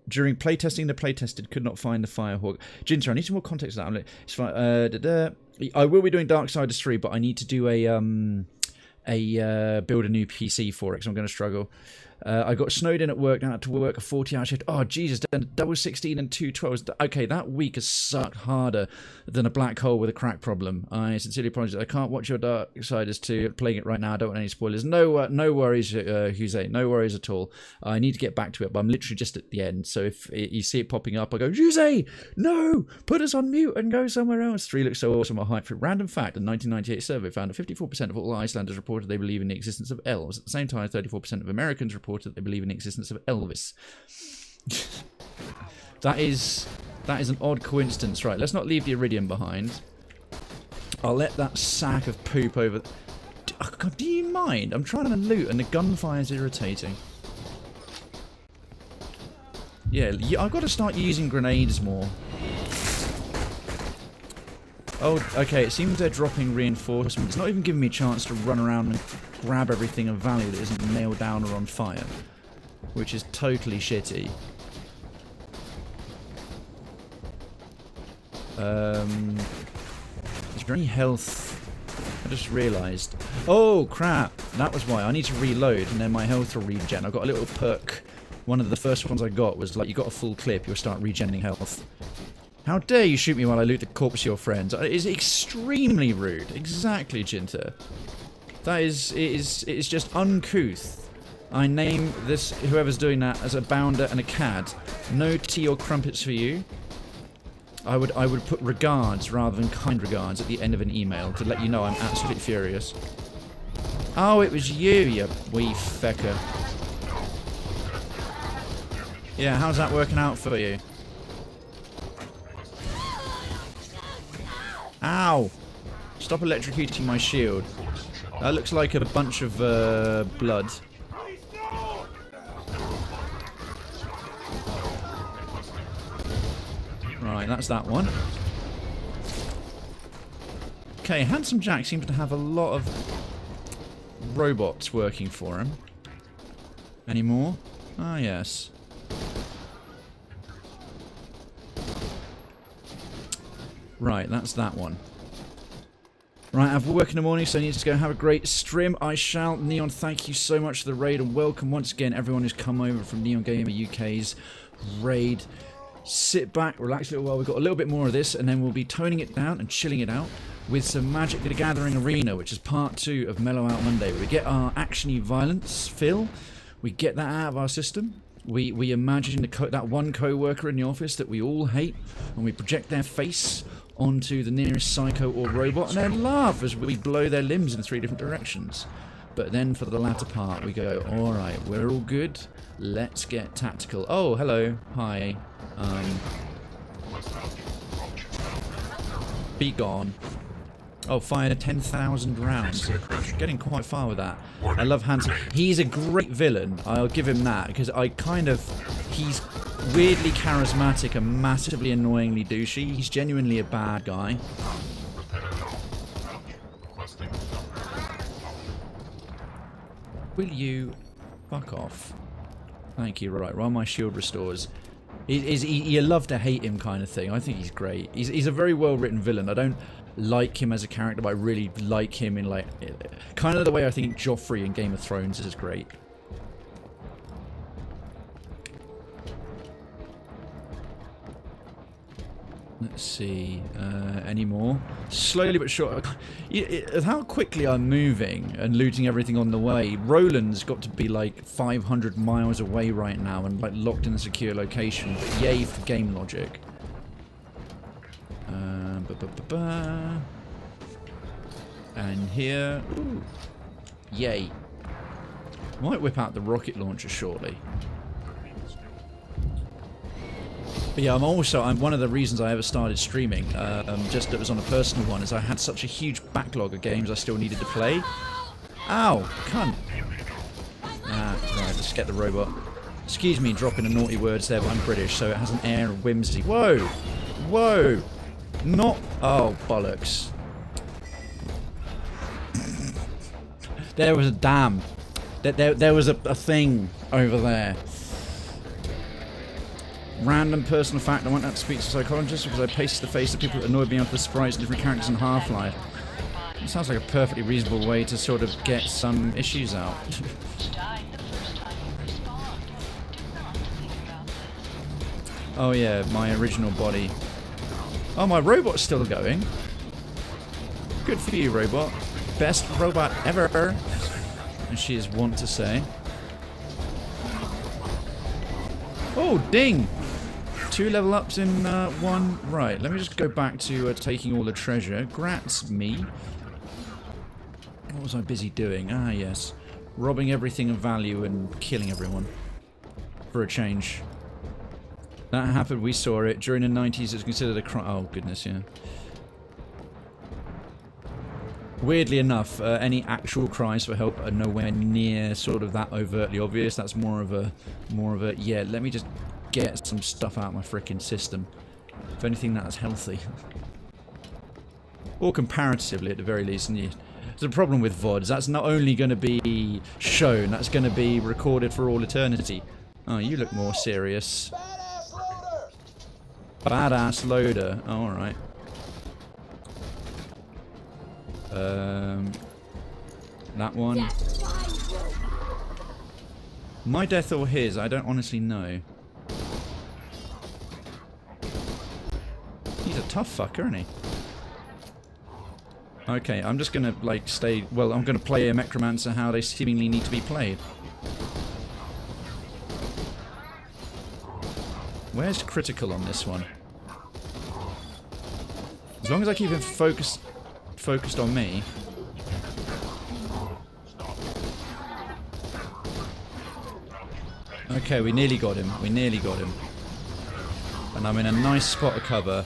During playtesting, the playtested could not find the Firehawk. Jinter, I need some more context of that. It's fine. I will be doing Darksiders 3, but I need to do a build a new PC for it, because I'm going to struggle. I got snowed in at work, now I had to work a 40-hour shift. Oh, Jesus, double 16 and 2 12s. Okay, that week has sucked harder than a black hole with a crack problem. I sincerely apologize. I can't watch your Darksiders 2 playing it right now. I don't want any spoilers. No worries, Jose. No worries at all. I need to get back to it, but I'm literally just at the end. So if you see it popping up, I go, Jose, no! Put us on mute and go somewhere else. 3 looks so awesome. A hype for random fact. A 1998 survey found that 54% of all Icelanders reported they believe in the existence of elves. At the same time, 34% of Americans reported reported that they believe in the existence of Elvis. That is an odd coincidence. Right, let's not leave the Iridium behind. I'll let that sack of poop over... Oh, God, do you mind? I'm trying to loot and the gunfire is irritating. Yeah, I've got to start using grenades more. Oh, okay, it seems they're dropping reinforcements. It's not even giving me a chance to run around and grab everything of value that isn't nailed down or on fire. Which is totally shitty. Is there any health? I just realised. Oh, crap! That was why. I need to reload and then my health will regen. I got a little perk. One of the first ones I got was like, you got a full clip, you'll start regenerating health. How dare you shoot me while I loot the corpse of your friends? It is extremely rude. Exactly, Jinta. That is, it is just uncouth. I name this, whoever's doing that, as a bounder and a cad. No tea or crumpets for you. I would put regards rather than kind regards at the end of an email to let you know I'm absolutely furious. Oh, it was you wee fecker. Yeah, how's that working out for you? Ow! Stop electrocuting my shield. That looks like a bunch of blood. Right, that's that one. Okay, Handsome Jack seems to have a lot of robots working for him. Any more? Ah, yes. Right, that's that one. Right, I have work in the morning, so I need to go have a great stream. I shall. Neon, thank you so much for the raid, and welcome once again everyone who's come over from Neon Gamer UK's raid. Sit back, relax a little while. We've got a little bit more of this, and then we'll be toning it down and chilling it out with some Magic the Gathering Arena, which is part 2 of Mellow-Out Monday. We get our actiony violence fill. We get that out of our system. We imagine that one co-worker in the office that we all hate, and we project their face onto the nearest psycho or robot and then laugh as we blow their limbs in 3 different directions. But then for the latter part we go, alright, we're all good, let's get tactical. Oh, hello, hi, be gone. Oh, fired 10,000 rounds. Getting quite far with that. I love Hanson. He's a great villain, I'll give him that, because he's weirdly charismatic and massively annoyingly douchey. He's genuinely a bad guy. Will you fuck off? Thank you. Right, while my shield restores. You love to hate him kind of thing. I think he's great. He's a very well written villain. I don't like him as a character, but I really like him in like kind of the way I think Joffrey in Game of Thrones is great. Let's see, any more? Slowly but surely. How quickly I'm moving and looting everything on the way. Roland's got to be like 500 miles away right now and like locked in a secure location. But yay for game logic. And here, ooh, yay. Might whip out the rocket launcher shortly. But yeah, I'm one of the reasons I ever started streaming, just that was on a personal one, is I had such a huge backlog of games I still needed to play. Ow, cunt. Ah, right, let's get the robot. Excuse me dropping the naughty words there, but I'm British, so it has an air of whimsy. Whoa! Whoa! Not... Oh, bollocks. There was a dam. There was a thing over there. Random personal fact, I went out to speak to a psychologist because I pasted the face of people that annoyed me onto the sprites and different characters in Half-Life. It sounds like a perfectly reasonable way to sort of get some issues out. Oh yeah, my original body. Oh, my robot's still going. Good for you, robot. Best robot ever, as she is wont to say. Oh, ding! 2 level ups in one. Right, let me just go back to taking all the treasure. Grats me. What was I busy doing? Ah, yes. robbing everything of value and killing everyone. For a change. That happened, we saw it. During the 90s, it was considered a crime. Oh, goodness, yeah. Weirdly enough, any actual cries for help are nowhere near sort of that overtly obvious. That's more of a, yeah, let me just get some stuff out of my frickin' system. If anything, that's healthy. Or comparatively, at the very least. And the problem with VODs, that's not only going to be shown, that's going to be recorded for all eternity. Oh, you look more serious. Badass loader! Badass loader. Oh, alright. That one. My death or his? I don't honestly know. He's a tough fucker, isn't he? Okay, I'm just gonna, like, stay... Well, I'm gonna play a Mechromancer how they seemingly need to be played. Where's critical on this one? As long as I keep him focused on me. Okay, we nearly got him. We nearly got him. And I'm in a nice spot of cover.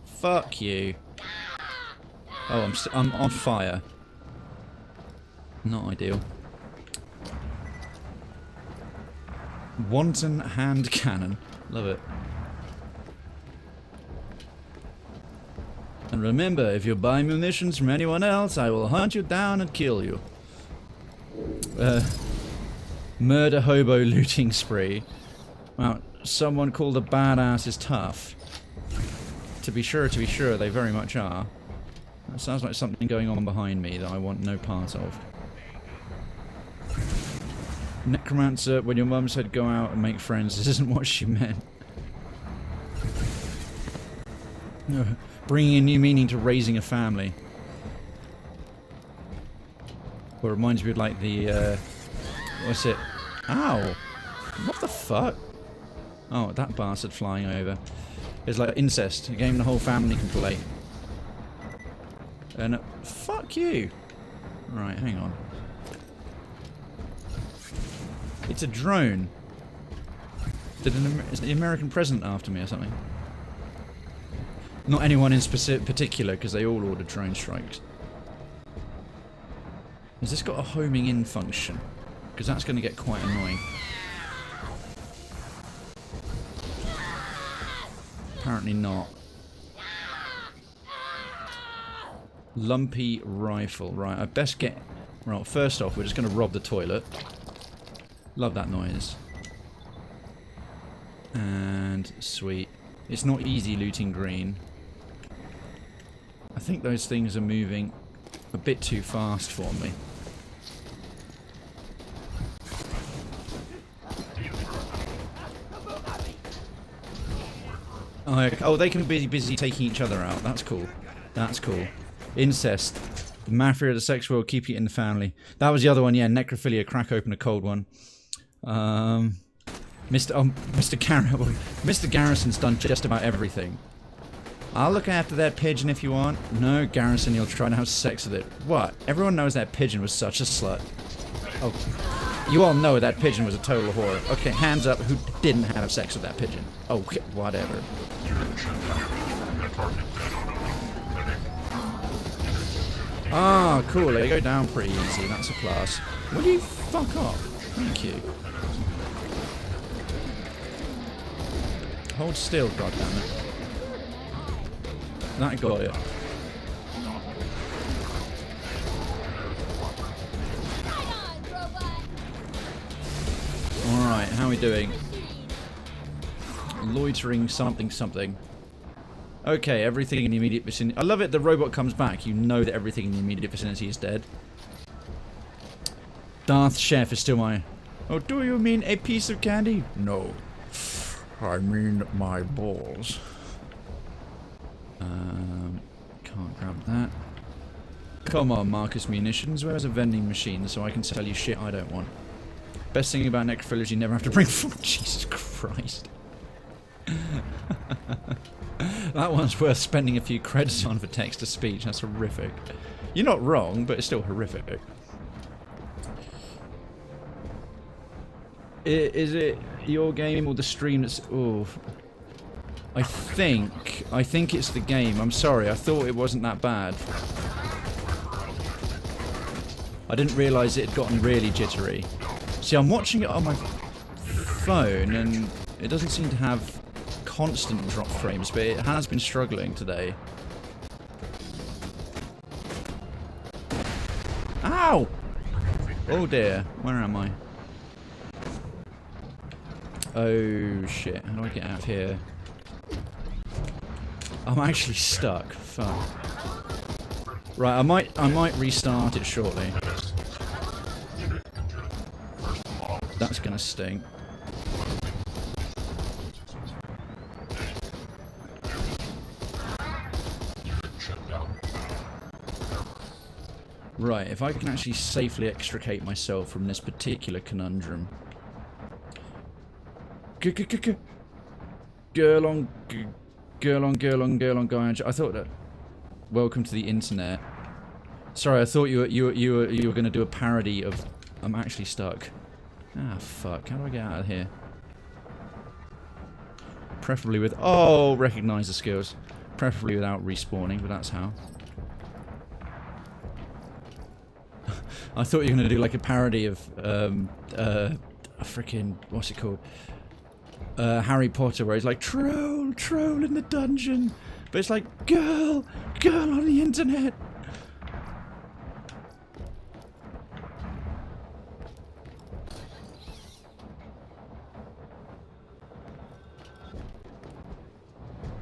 Fuck you. Oh, I'm on fire. Not ideal. Wanton hand cannon. Love it. And remember, if you buy munitions from anyone else, I will hunt you down and kill you. Murder hobo looting spree. Well, someone called a badass is tough. To be sure, they very much are. That sounds like something going on behind me that I want no part of. Necromancer, when your mum said go out and make friends, this isn't what she meant. No, bringing a new meaning to raising a family. Well, it reminds me of like the, what's it? Ow! What the fuck? Oh, that bastard flying over. It's like incest, a game the whole family can play. And, fuck you! Right, hang on. It's a drone. Is the American president after me or something? Not anyone in particular, because they all ordered drone strikes. Has this got a homing in function? Because that's going to get quite annoying. Apparently not. Lumpy rifle. Right, I best get... Right, first off, we're just going to rob the toilet. Love that noise. And sweet. It's not easy looting green. I think those things are moving a bit too fast for me. Oh, they can be busy taking each other out. That's cool. That's cool. Incest. The mafia of the sex world, keep it in the family. That was the other one, yeah. Necrophilia, crack open a cold one. Mr. Garrison's done just about everything. I'll look after that pigeon if you want. No, Garrison, you'll try to have sex with it. What? Everyone knows that pigeon was such a slut. Oh, you all know that pigeon was a total whore. Okay, hands up who didn't have sex with that pigeon. Oh, whatever. Ah, cool. They go down pretty easy. That's a class. Will you fuck off? Thank you. Hold still, goddammit. That got it. Alright, how are we doing? Loitering something something. Okay, everything in the immediate vicinity. I love it, the robot comes back. You know that everything in the immediate vicinity is dead. Darth Chef is still my... Oh, do you mean a piece of candy? No. I mean my balls. Can't grab that. Come on, Marcus Munitions. Where's a vending machine so I can sell you shit I don't want? Best thing about necrophilia is you never have to bring food. Jesus Christ. That one's worth spending a few credits on for text-to-speech. That's horrific. You're not wrong, but it's still horrific. Is it your game or the stream that's... Oh. I think it's the game. I'm sorry, I thought it wasn't that bad. I didn't realise it had gotten really jittery. See, I'm watching it on my phone and it doesn't seem to have constant drop frames, but it has been struggling today. Ow! Oh dear, where am I? Oh shit, how do I get out of here? I'm actually stuck. Fuck. Right, I might restart it shortly. That's gonna sting. Right, if I can actually safely extricate myself from this particular conundrum. Girl on Gaige. I thought that. Welcome to the internet. Sorry, I thought you were going to do a parody of. I'm actually stuck. Ah, fuck. How do I get out of here? Preferably with. Oh, recognize the skills. Preferably without respawning, but that's how. I thought you were going to do like a parody of a freaking, what's it called? Harry Potter, where he's like, troll in the dungeon. But it's like, girl on the internet.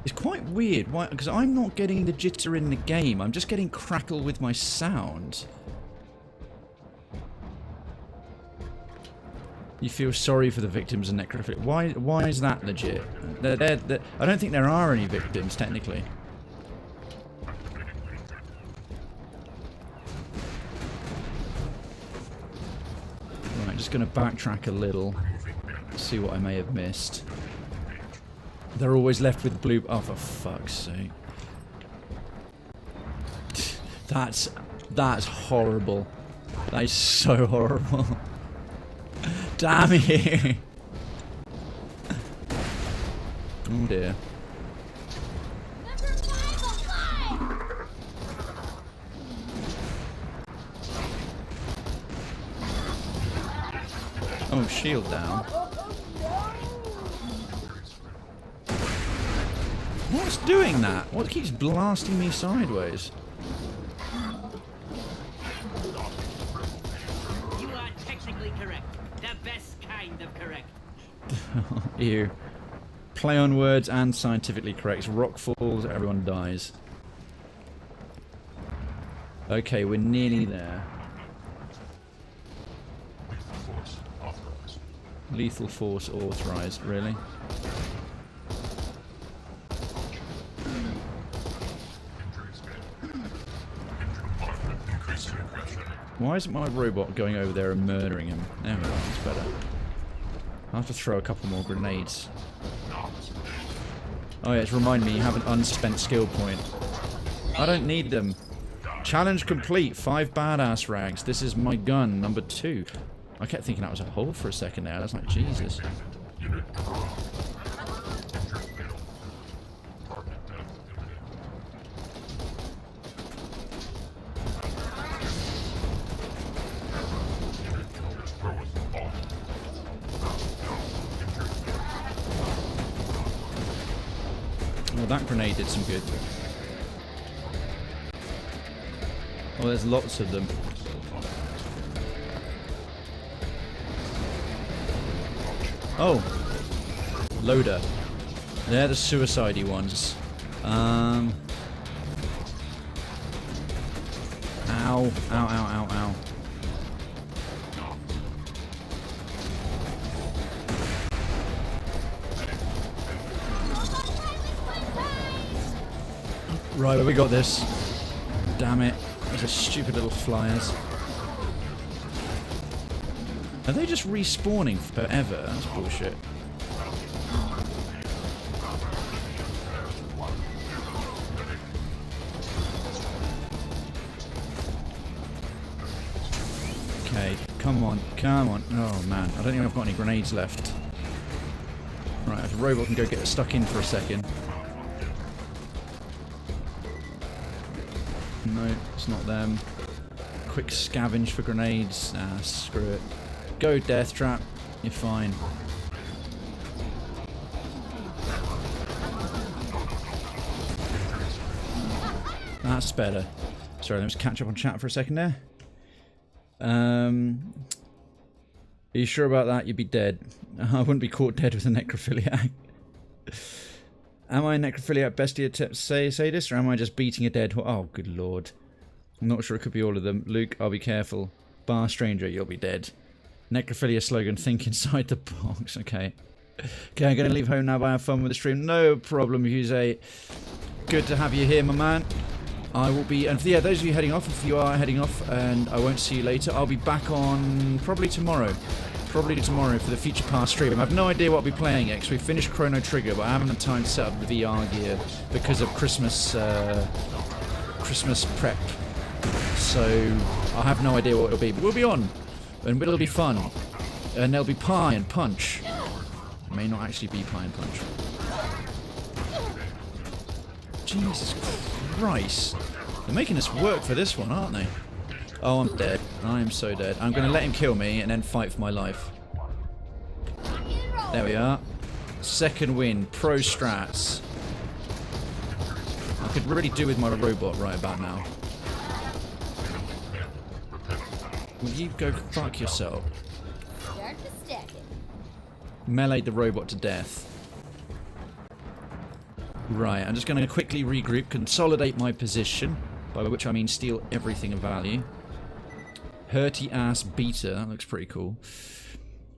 It's quite weird, why? Because I'm not getting the jitter in the game. I'm just getting crackle with my sound. You feel sorry for the victims of necrophilia. Why is that legit? I don't think there are any victims, technically. Right, just going to backtrack a little. See what I may have missed. They're always left with blue... Oh, for fuck's sake. That's horrible. That is so horrible. Damn you! Oh dear. Oh, shield down. What's doing that? What keeps blasting me sideways? You are technically correct. The best kind of correct. Ew. Play on words and scientifically correct. Rock falls, everyone dies. Okay, we're nearly there. Lethal force authorized, really? Why isn't my robot going over there and murdering him? There we go, that's better. I'll have to throw a couple more grenades. Oh yeah, it's reminding me you have an unspent skill point. I don't need them. Challenge complete, 5 badass rags. This is my gun, number 2. I kept thinking that was a hold for a second there. I was like, Jesus. Well, that grenade did some good. Oh, there's lots of them. Oh, loader. They're the suicide-y ones. Ow, ow, ow, ow, ow. Right, we got this. Damn it. Those are stupid little flyers. Are they just respawning forever? That's bullshit. Okay, come on, come on. Oh man, I don't think I've got any grenades left. Right, if the robot can go get stuck in for a second. No, it's not them. Quick scavenge for grenades. Ah, screw it. Go, Death Trap. You're fine. That's better. Sorry, let me just catch up on chat for a second there. Are you sure about that? You'd be dead. I wouldn't be caught dead with a necrophiliac. Am I a necrophiliac bestie to say this, or am I just beating a dead horse? Oh, good lord. I'm not sure it could be all of them. Luke, I'll be careful. Bar stranger, you'll be dead. Necrophilia slogan, think inside the box. Okay. Okay, I'm going to leave home now, but have fun with the stream. No problem, Jose. Good to have you here, my man. I will be, and for, yeah, those of you heading off, if you are heading off, and I won't see you later, I'll be back on probably tomorrow. Probably tomorrow for the Future Past stream. I have no idea what I'll be playing yet, because we finished Chrono Trigger, but I haven't had time to set up the VR gear because of Christmas prep. So I have no idea what it'll be, but we'll be on, and it'll be fun, and there'll be pie and punch. It may not actually be pie and punch. Jesus Christ. They're making us work for this one, aren't they? Oh, I'm dead. I am so dead. I'm going to let him kill me and then fight for my life. There we are. Second win. Pro strats. I could really do with my robot right about now. Will you go fuck yourself? Start to stack it. Melee'd the robot to death. Right, I'm just going to quickly regroup, consolidate my position, by which I mean steal everything of value. Hurty ass beater, that looks pretty cool.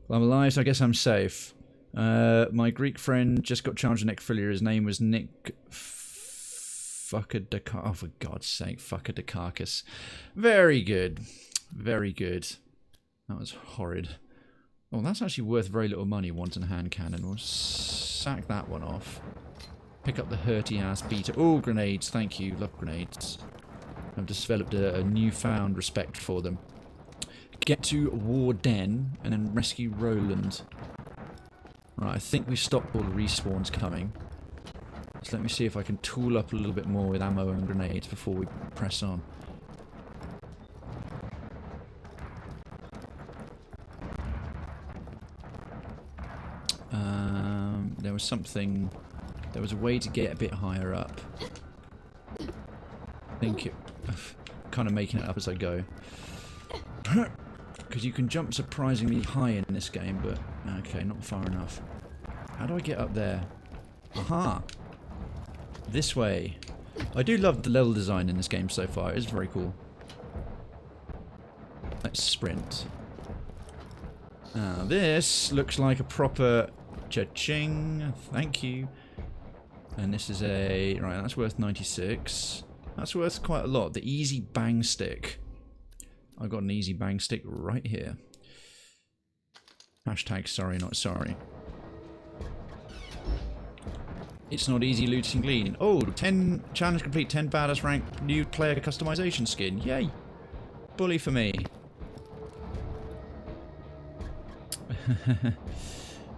Well, I'm alive, so I guess I'm safe. My Greek friend just got charged with necrophilia. His name was Nick Fuckadakakis. Oh, for God's sake, Fuckadakakis. Very good. Very good. That was horrid. Oh, that's actually worth very little money, wanton hand cannon. We'll sack that one off. Pick up the hurty ass beater. Oh, grenades, thank you. Love grenades. I've just developed a newfound respect for them. Get to War Den and then rescue Roland. Right, I think we stopped all the respawns coming. So let me see if I can tool up a little bit more with ammo and grenades before we press on. There was something... There was a way to get a bit higher up. I think it... kind of making it up as I go. Because you can jump surprisingly high in this game, but... Okay, not far enough. How do I get up there? Aha! This way. I do love the level design in this game so far. It's very cool. Let's sprint. This looks like a proper... Cha-ching! Thank you. And this is a... Right, that's worth 96. That's worth quite a lot. The easy bang stick. I've got an easy bang stick right here. Hashtag sorry not sorry. It's not easy looting glean. Oh, 10 challenge complete, 10 badass rank new player customization skin. Yay! Bully for me.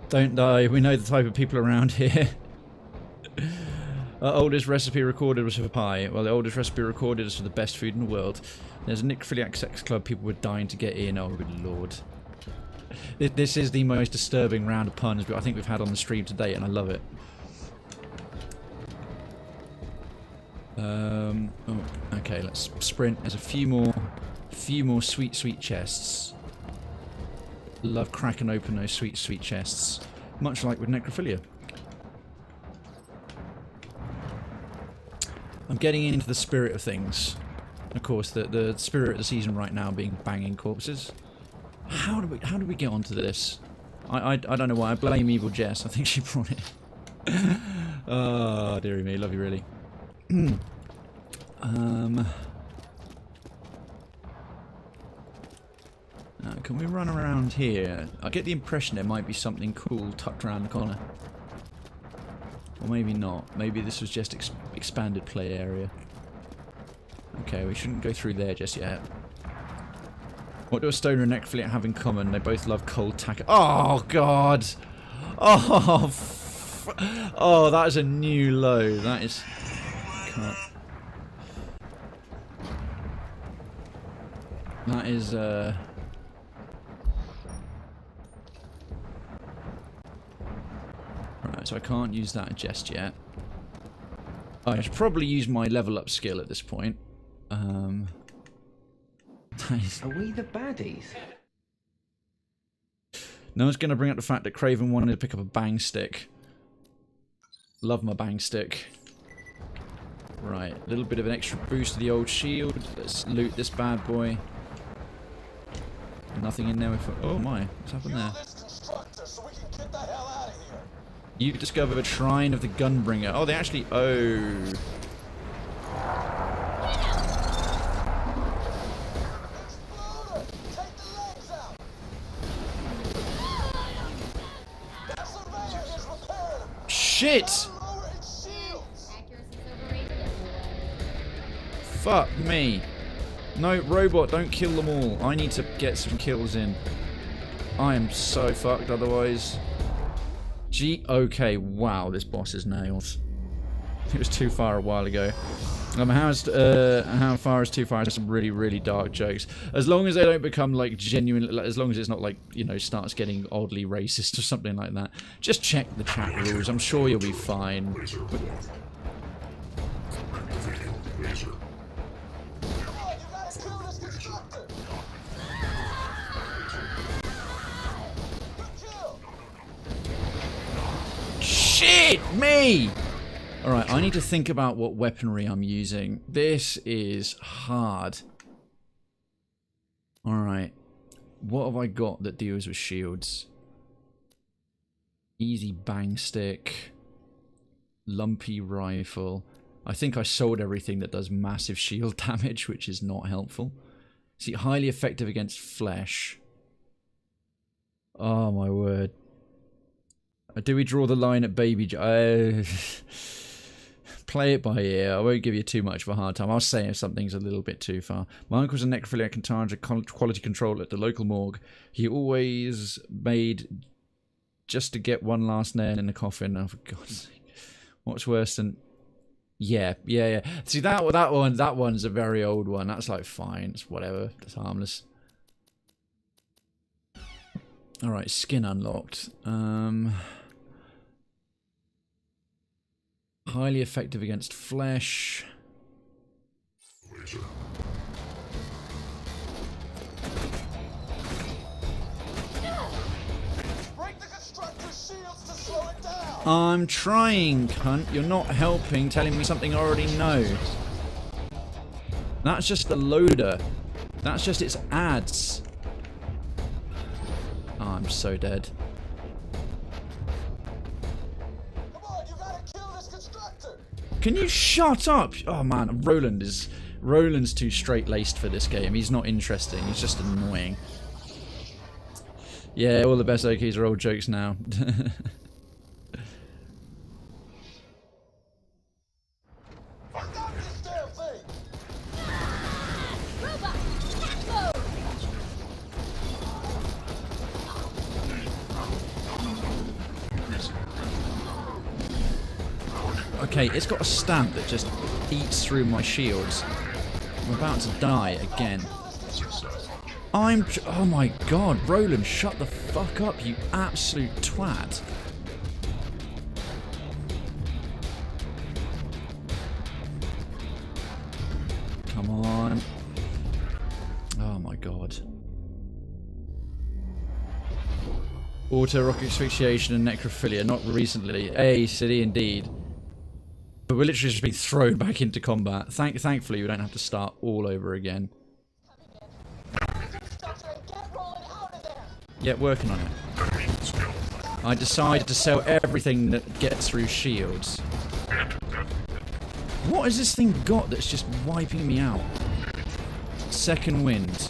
Don't die, we know the type of people around here. Our oldest recipe recorded was for pie. Well, the oldest recipe recorded is for the best food in the world. There's a necrophiliac sex club, people were dying to get in. Oh, good lord. This is the most disturbing round of puns I think we've had on the stream today, and I love it. Oh, okay, let's sprint. There's a few more sweet, sweet chests. Love cracking open those sweet, sweet chests. Much like with necrophilia. I'm getting into the spirit of things. Of course, the spirit of the season right now being banging corpses. How do we get onto this? I don't know why. I blame Evil Jess. I think she brought it. Oh, dearie me. Love you, really. Can we run around here? I get the impression there might be something cool tucked around the corner. Or maybe not. Maybe this was just expanded play area. Okay, we shouldn't go through there just yet. What do a stoner and necrophiliac have in common? They both love cold tack. Oh, God. Oh, oh, that is a new low. That is... Cut. That is, Right, so I can't use that just yet. I should probably use my level up skill at this point. Nice. Are we the baddies? No one's going to bring up the fact that Krayven wanted to pick up a bang stick. Love my bang stick. Right, a little bit of an extra boost to the old shield. Let's loot this bad boy. Nothing in there. Oh my, what's happened there? You've discovered a shrine of the Gunbringer. Oh, they actually... Oh. Shit! Fuck me. No, robot, don't kill them all. I need to get some kills in. I am so fucked otherwise. Okay, wow, this boss is nails. It was too far a while ago. How far is too far? Some really, really dark jokes. As long as they don't become like genuine, as long as it's not like, you know, starts getting oddly racist or something like that. Just check the chat rules. I'm sure you'll be fine. Shit, me! Alright, I need to think about what weaponry I'm using. This is hard. Alright. What have I got that deals with shields? Easy bang stick. Lumpy rifle. I think I sold everything that does massive shield damage, which is not helpful. See, highly effective against flesh. Oh my word. Do we draw the line at baby? Play it by ear. I won't give you too much of a hard time. I'll say if something's a little bit too far. My uncle's a necrophiliac in charge of quality control at the local morgue. He always made just to get one last nail in the coffin. Oh, for God's sake. What's worse than... Yeah. See, that one's a very old one. That's like fine. It's whatever. It's harmless. Alright, skin unlocked. Highly effective against flesh. I'm trying, cunt. You're not helping, telling me something I already know. That's just the loader. That's just its ads. Oh, I'm so dead. Can you shut up? Oh man, Roland's too straight-laced for this game. He's not interesting. He's just annoying. Yeah, all the best OKs are old jokes now. Okay, it's got a stamp that just eats through my shields. I'm about to die again. Oh my god, Roland, shut the fuck up, you absolute twat. Come on. Oh my god. Auto-rock asphyxiation and necrophilia, not recently. Hey, city indeed. But we're literally just being thrown back into combat. Thankfully, we don't have to start all over again. Yeah, working on it. I decided to sell everything that gets through shields. What has this thing got that's just wiping me out? Second wind.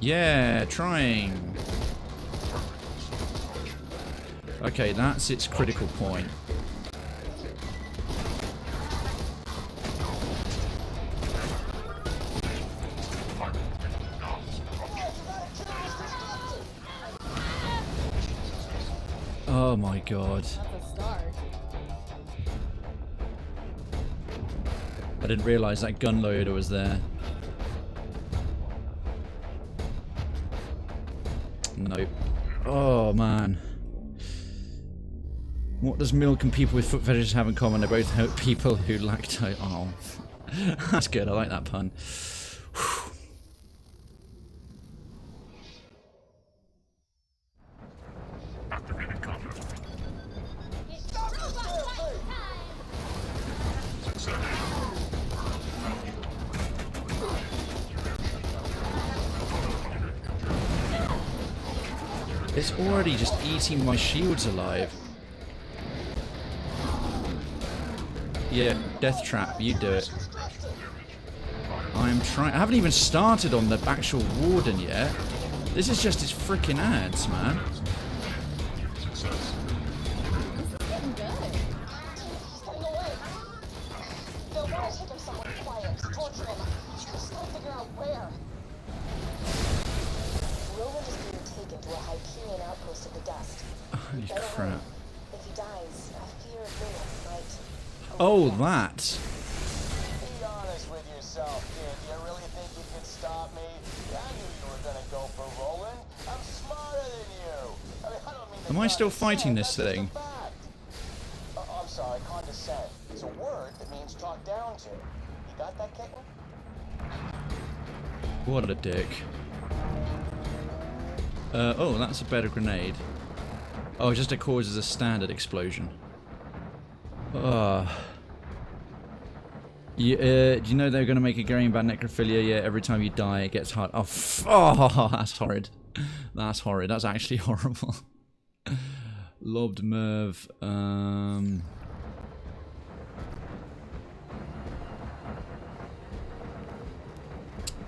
Yeah, trying. Okay, that's its critical point. Oh my god. That's a start. I didn't realise that gun loader was there. Nope. Oh man. What does milk and people with foot fetishes have in common? They both hurt people who lactose. Oh. That's good, I like that pun. Whew. It's already just eating my shields alive. Yeah, death trap, you do it. I'm trying. I haven't even started on the actual warden yet. This is just his freaking ads, man. This is getting good. He's getting away. They'll want to take him somewhere quiet, torture him. Just gotta figure out where. Roland is being taken to a Hyperion outpost of the dust. Holy Better crap. hurry. If he dies, I fear Venus might. Oh, that. Be honest with yourself, kid. You really think you could stop me? I knew you were gonna go for Roland. I'm smarter than you. I mean, I don't mean to Am I still condescend, fighting this that's just a thing? fact. I'm sorry, condescend. It's a word that means talk down to. You got that, kitten? What a dick. Oh, that's a better grenade. Oh, just it causes a standard explosion. Do you know they're going to make a game about necrophilia? Yeah, every time you die it gets hard. Oh, that's horrid. That's horrid. That's actually horrible. Lobbed Merv.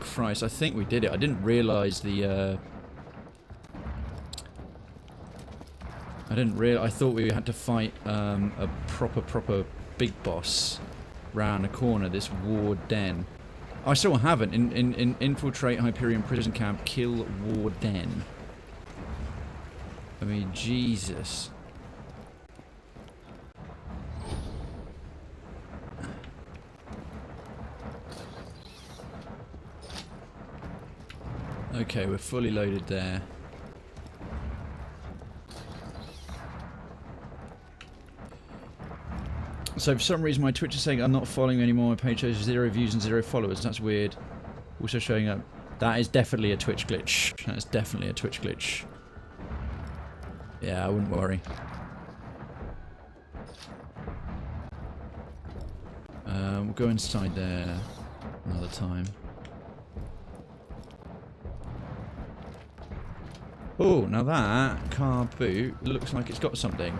Christ, I think we did it. I didn't realise the... I thought we had to fight a proper big boss round the corner, this ward den. I still haven't. In infiltrate Hyperion prison camp, kill warden. I mean, Jesus. Okay, we're fully loaded there. So for some reason my Twitch is saying I'm not following you anymore. My page shows 0 views and 0 followers. That's weird. Also showing up. That is definitely a Twitch glitch. That is definitely a Twitch glitch. Yeah, I wouldn't worry. We'll go inside there another time. Oh, now that car boot looks like it's got something.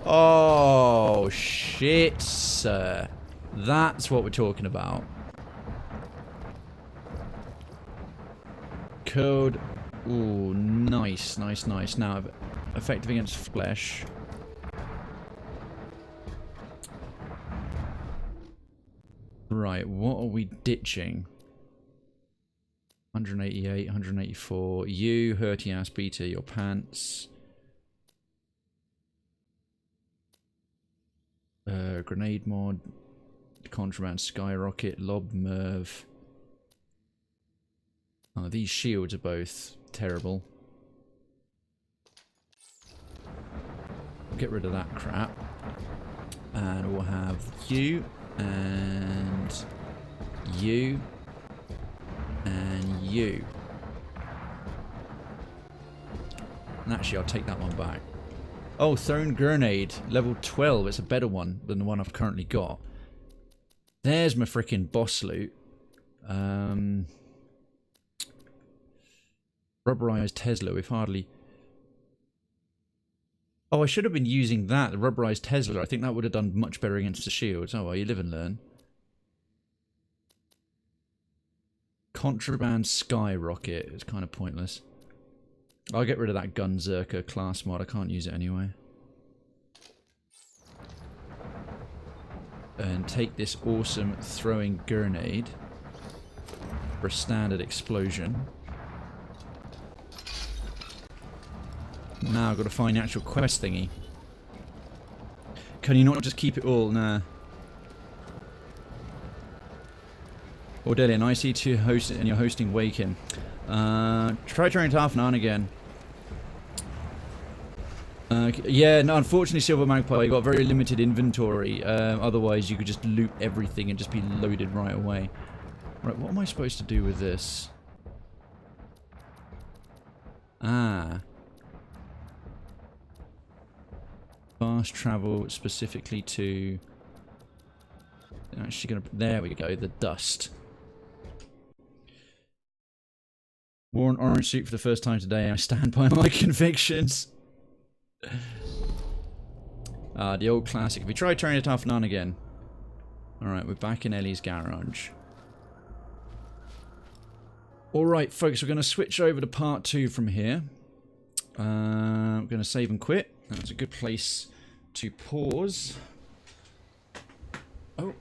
Oh, shit, sir. That's what we're talking about. Code. Ooh, nice, nice, nice. Now, effective against flesh. Right, what are we ditching? 188, 184. You, hurty ass beater, your pants. Grenade mod, contraband skyrocket, lob merv. Oh, these shields are both terrible. We'll get rid of that crap. And we'll have you, and you, and you. And actually, I'll take that one back. Oh, thrown grenade, level 12. It's a better one than the one I've currently got. There's my freaking boss loot. Rubberized Tesla. We've hardly... Oh, I should have been using that, the rubberized Tesla. I think that would have done much better against the shields. Oh, well, you live and learn. Contraband skyrocket. It's kind of pointless. I'll get rid of that Gunzerker class mod. I can't use it anyway. and take this awesome throwing grenade for a standard explosion. Now I've got to find the actual quest thingy. Can you not just keep it all? Nah. Ordelian, I see you host and you're hosting Waken. Try turning it off now and again. Yeah, no, unfortunately, Silver Magpie, you got very limited inventory. Otherwise, you could just loot everything and just be loaded right away. Right, what am I supposed to do with this? Ah. Fast travel specifically to... Actually gonna... There we go, the dust. Wore an orange suit for the first time today. I stand by my convictions. The old classic. If we try turning it off now and again. Alright, we're back in Ellie's garage. Alright, folks, we're going to switch over to part 2 from here. We're going to save and quit. That's a good place to pause. Oh.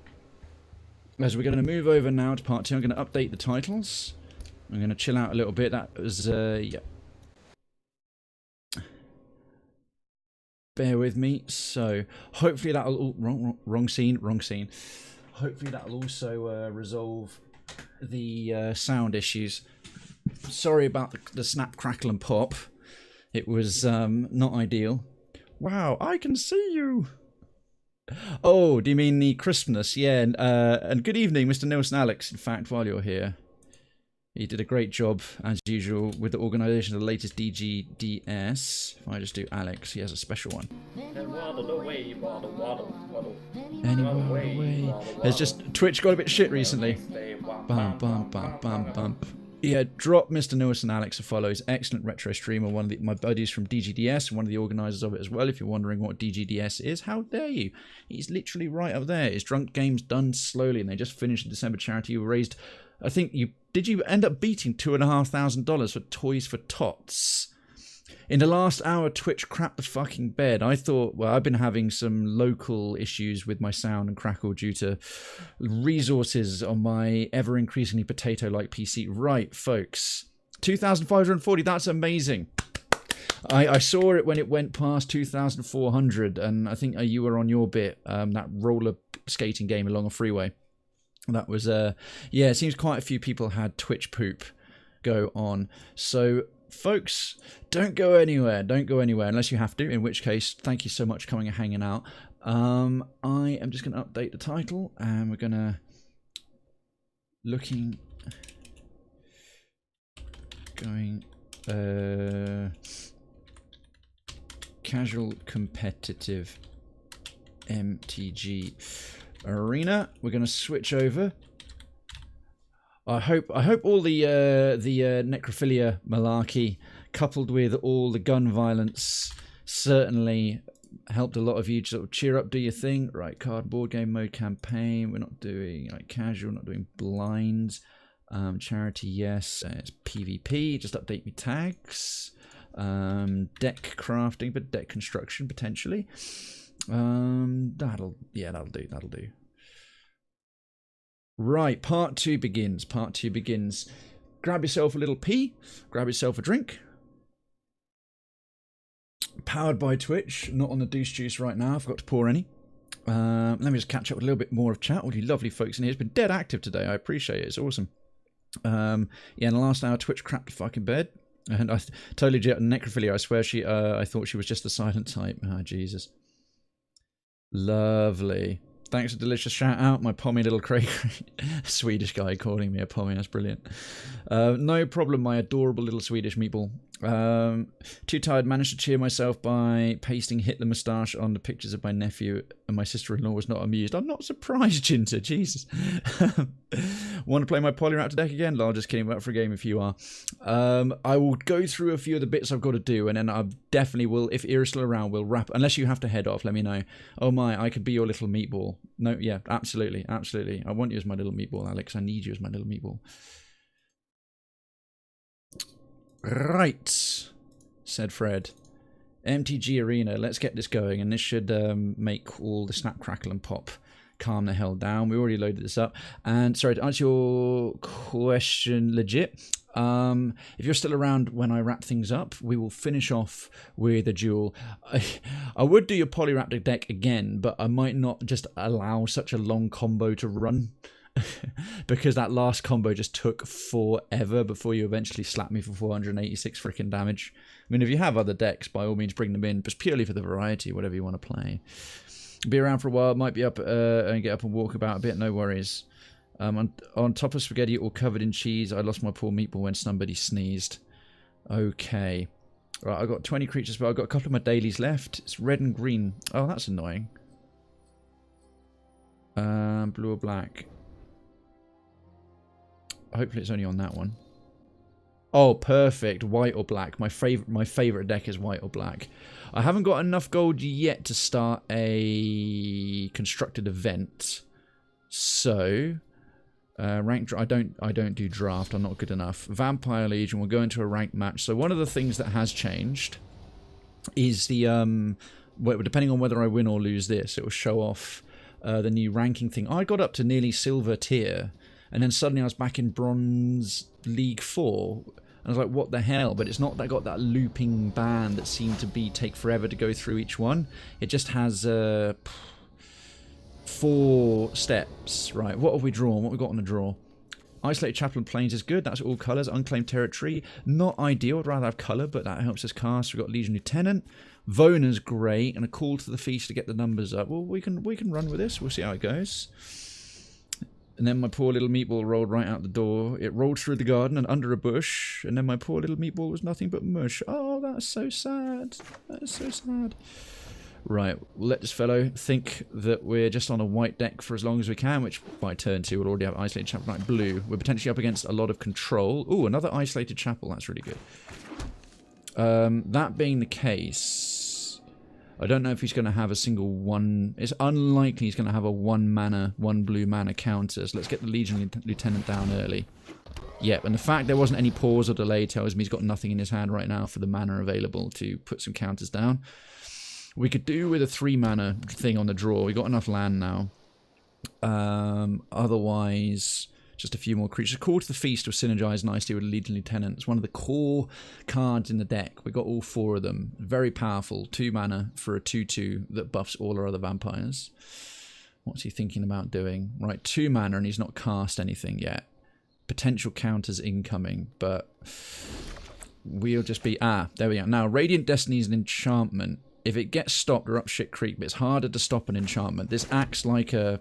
As we're going to move over now to part 2, I'm going to update the titles. I'm going to chill out a little bit. That was, yeah. Bear with me. So, hopefully that'll all... Wrong scene. Hopefully that'll also resolve the sound issues. Sorry about the snap, crackle and pop. It was not ideal. Wow, I can see you! Oh, do you mean the crispness? Yeah, and good evening, Mr. Nelson Alex, in fact, while you're here. He did a great job, as usual, with the organisation of the latest DGDS. If I just do Alex, he has a special one. And waddle away, waddle, waddle, waddle. And waddle away. There's just... Twitch got a bit shit recently. Bum, bum, bum, bum, bum. Yeah, drop Mr. Nelson Alex a follow. He's an excellent retro streamer, one of my buddies from DGDS, and one of the organisers of it as well. If you're wondering what DGDS is, how dare you? He's literally right up there. His Drunk Games Done Slowly, and they just finished the December charity. You raised... I think did you end up beating $2,500 for Toys for Tots? In the last hour, Twitch crapped the fucking bed. I thought, well, I've been having some local issues with my sound and crackle due to resources on my ever increasingly potato-like PC. Right, folks, 2,540. That's amazing. I saw it when it went past 2,400, and I think you were on your bit, that roller skating game along a freeway. That was, yeah, it seems quite a few people had Twitch poop go on. So, folks, don't go anywhere. Don't go anywhere unless you have to, in which case, thank you so much for coming and hanging out. I am just going to update the title, and we're going to... Casual competitive MTG arena. We're going to switch over. I hope all the necrophilia malarkey coupled with all the gun violence certainly helped a lot of you sort of cheer up, do your thing. Right, cardboard game mode campaign. We're not doing like casual, not doing blinds. Charity, yes. It's PvP. Just update me tags. Deck crafting, but deck construction potentially. That'll do. Right, part 2 begins. Grab yourself a little pee, grab yourself a drink. Powered by Twitch, not on the Deuce Juice right now, I forgot to pour any. Let me just catch up with a little bit more of chat. All you lovely folks in here. It's been dead active today, I appreciate it, it's awesome. Yeah, in the last hour, Twitch crapped the fucking bed. And I totally necrophilia, I swear I thought she was just the silent type. Ah, Jesus. Lovely. Thanks for the delicious shout out, my pommy little Craig. Swedish guy calling me a pommy, that's brilliant. No problem, my adorable little Swedish meatball. Too tired, managed to cheer myself by pasting Hitler moustache on the pictures of my nephew, and my sister-in-law was not amused. I'm not surprised, Jinter, Jesus. Want to play my Polyraptor deck again? Lol, just kidding, about for a game if you are. I will go through a few of the bits I've got to do, and then I definitely will, if Ira's still around, we'll wrap, unless you have to head off, let me know. Oh my, I could be your little meatball. No, yeah, absolutely. I want you as my little meatball, Alex. I need you as my little meatball. Right, said Fred. MTG Arena, let's get this going, and this should make all the snap, crackle, and pop calm the hell down. We already loaded this up. And sorry, to answer your question legit, if you're still around when I wrap things up, we will finish off with a duel. I would do your Polyraptor deck again, but I might not just allow such a long combo to run. Because that last combo just took forever before you eventually slap me for 486 freaking damage. I mean, if you have other decks, by all means bring them in, just purely for the variety, whatever you want to play. Be around for a while, might be up and get up and walk about a bit, no worries. On top of spaghetti all covered in cheese, I lost my poor meatball when somebody sneezed. Okay. Right, I've got 20 creatures, but I've got a couple of my dailies left. It's red and green. Oh, that's annoying. Blue or black. Hopefully it's only on that one. Oh, perfect. White or black. My favorite deck is white or black. I haven't got enough gold yet to start a constructed event. So, ranked. I don't do draft. I'm not good enough. Vampire Legion. We'll go into a ranked match. So one of the things that has changed is the depending on whether I win or lose this, it will show off the new ranking thing. I got up to nearly silver tier. And then suddenly I was back in Bronze League 4. And I was like, what the hell? But it's not that got that looping band that seemed to take forever to go through each one. It just has 4 steps. Right, what have we drawn? What have we got on the draw? Isolated Chapel and Plains is good. That's all colours. Unclaimed Territory. Not ideal. I'd rather have colour, but that helps us cast. We've got Legion Lieutenant. Vona's great. And a Call to the Feast to get the numbers up. Well, we can run with this. We'll see how it goes. And then my poor little meatball rolled right out the door. It rolled through the garden and under a bush. And then my poor little meatball was nothing but mush. Oh, that's so sad. That is so sad. Right, we'll let this fellow think that we're just on a white deck for as long as we can, which by turn 2 we'll already have Isolated Chapel like blue. We're potentially up against a lot of control. Ooh, another Isolated Chapel. That's really good. That being the case, I don't know if he's going to have a single one. It's unlikely he's going to have a 1 blue mana counter. So let's get the Legion Lieutenant down early. Yep, and the fact there wasn't any pause or delay tells me he's got nothing in his hand right now for the mana available to put some counters down. We could do with a 3 mana thing on the draw. We got enough land now. Otherwise, just a few more creatures. Call to the Feast will synergize nicely with Legion Lieutenant. It's one of the core cards in the deck. We got all 4 of them. Very powerful. 2 mana for a 2/2 that buffs all our other vampires. What's he thinking about doing? Right, 2 mana and he's not cast anything yet. Potential counters incoming, but we'll just be... Ah, there we go. Now, Radiant Destiny is an enchantment. If it gets stopped, we're up shit creek, but it's harder to stop an enchantment. This acts like a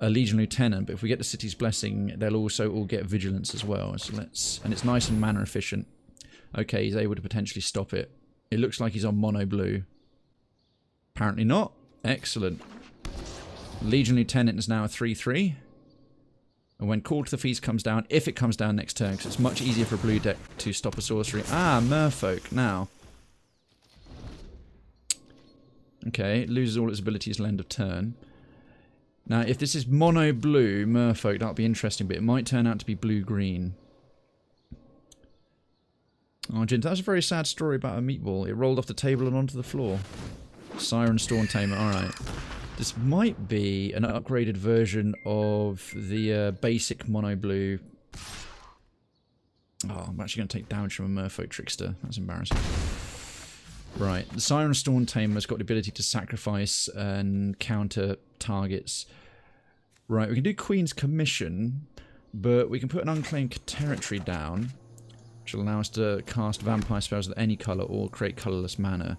Legion Lieutenant, but if we get the City's Blessing, they'll also all get Vigilance as well. So and it's nice and mana efficient. Okay, he's able to potentially stop it. It looks like he's on mono blue. Apparently not. Excellent. Legion Lieutenant is now a 3/3. And when Call to the Feast comes down, if it comes down next turn, because it's much easier for a blue deck to stop a sorcery. Ah, Merfolk. Now. Okay, it loses all its abilities till end of turn. Now, if this is mono blue Merfolk, that'll be interesting, but it might turn out to be blue-green. Oh, Jin, that's a very sad story about a meatball. It rolled off the table and onto the floor. Siren Storm Tamer, alright. This might be an upgraded version of the basic mono blue. Oh, I'm actually going to take damage from a Merfolk Trickster. That's embarrassing. Right, the Siren Storm Tamer's got the ability to sacrifice and counter targets. Right, we can do Queen's Commission, but we can put an Unclaimed Territory down, which will allow us to cast vampire spells with any colour or create colourless mana.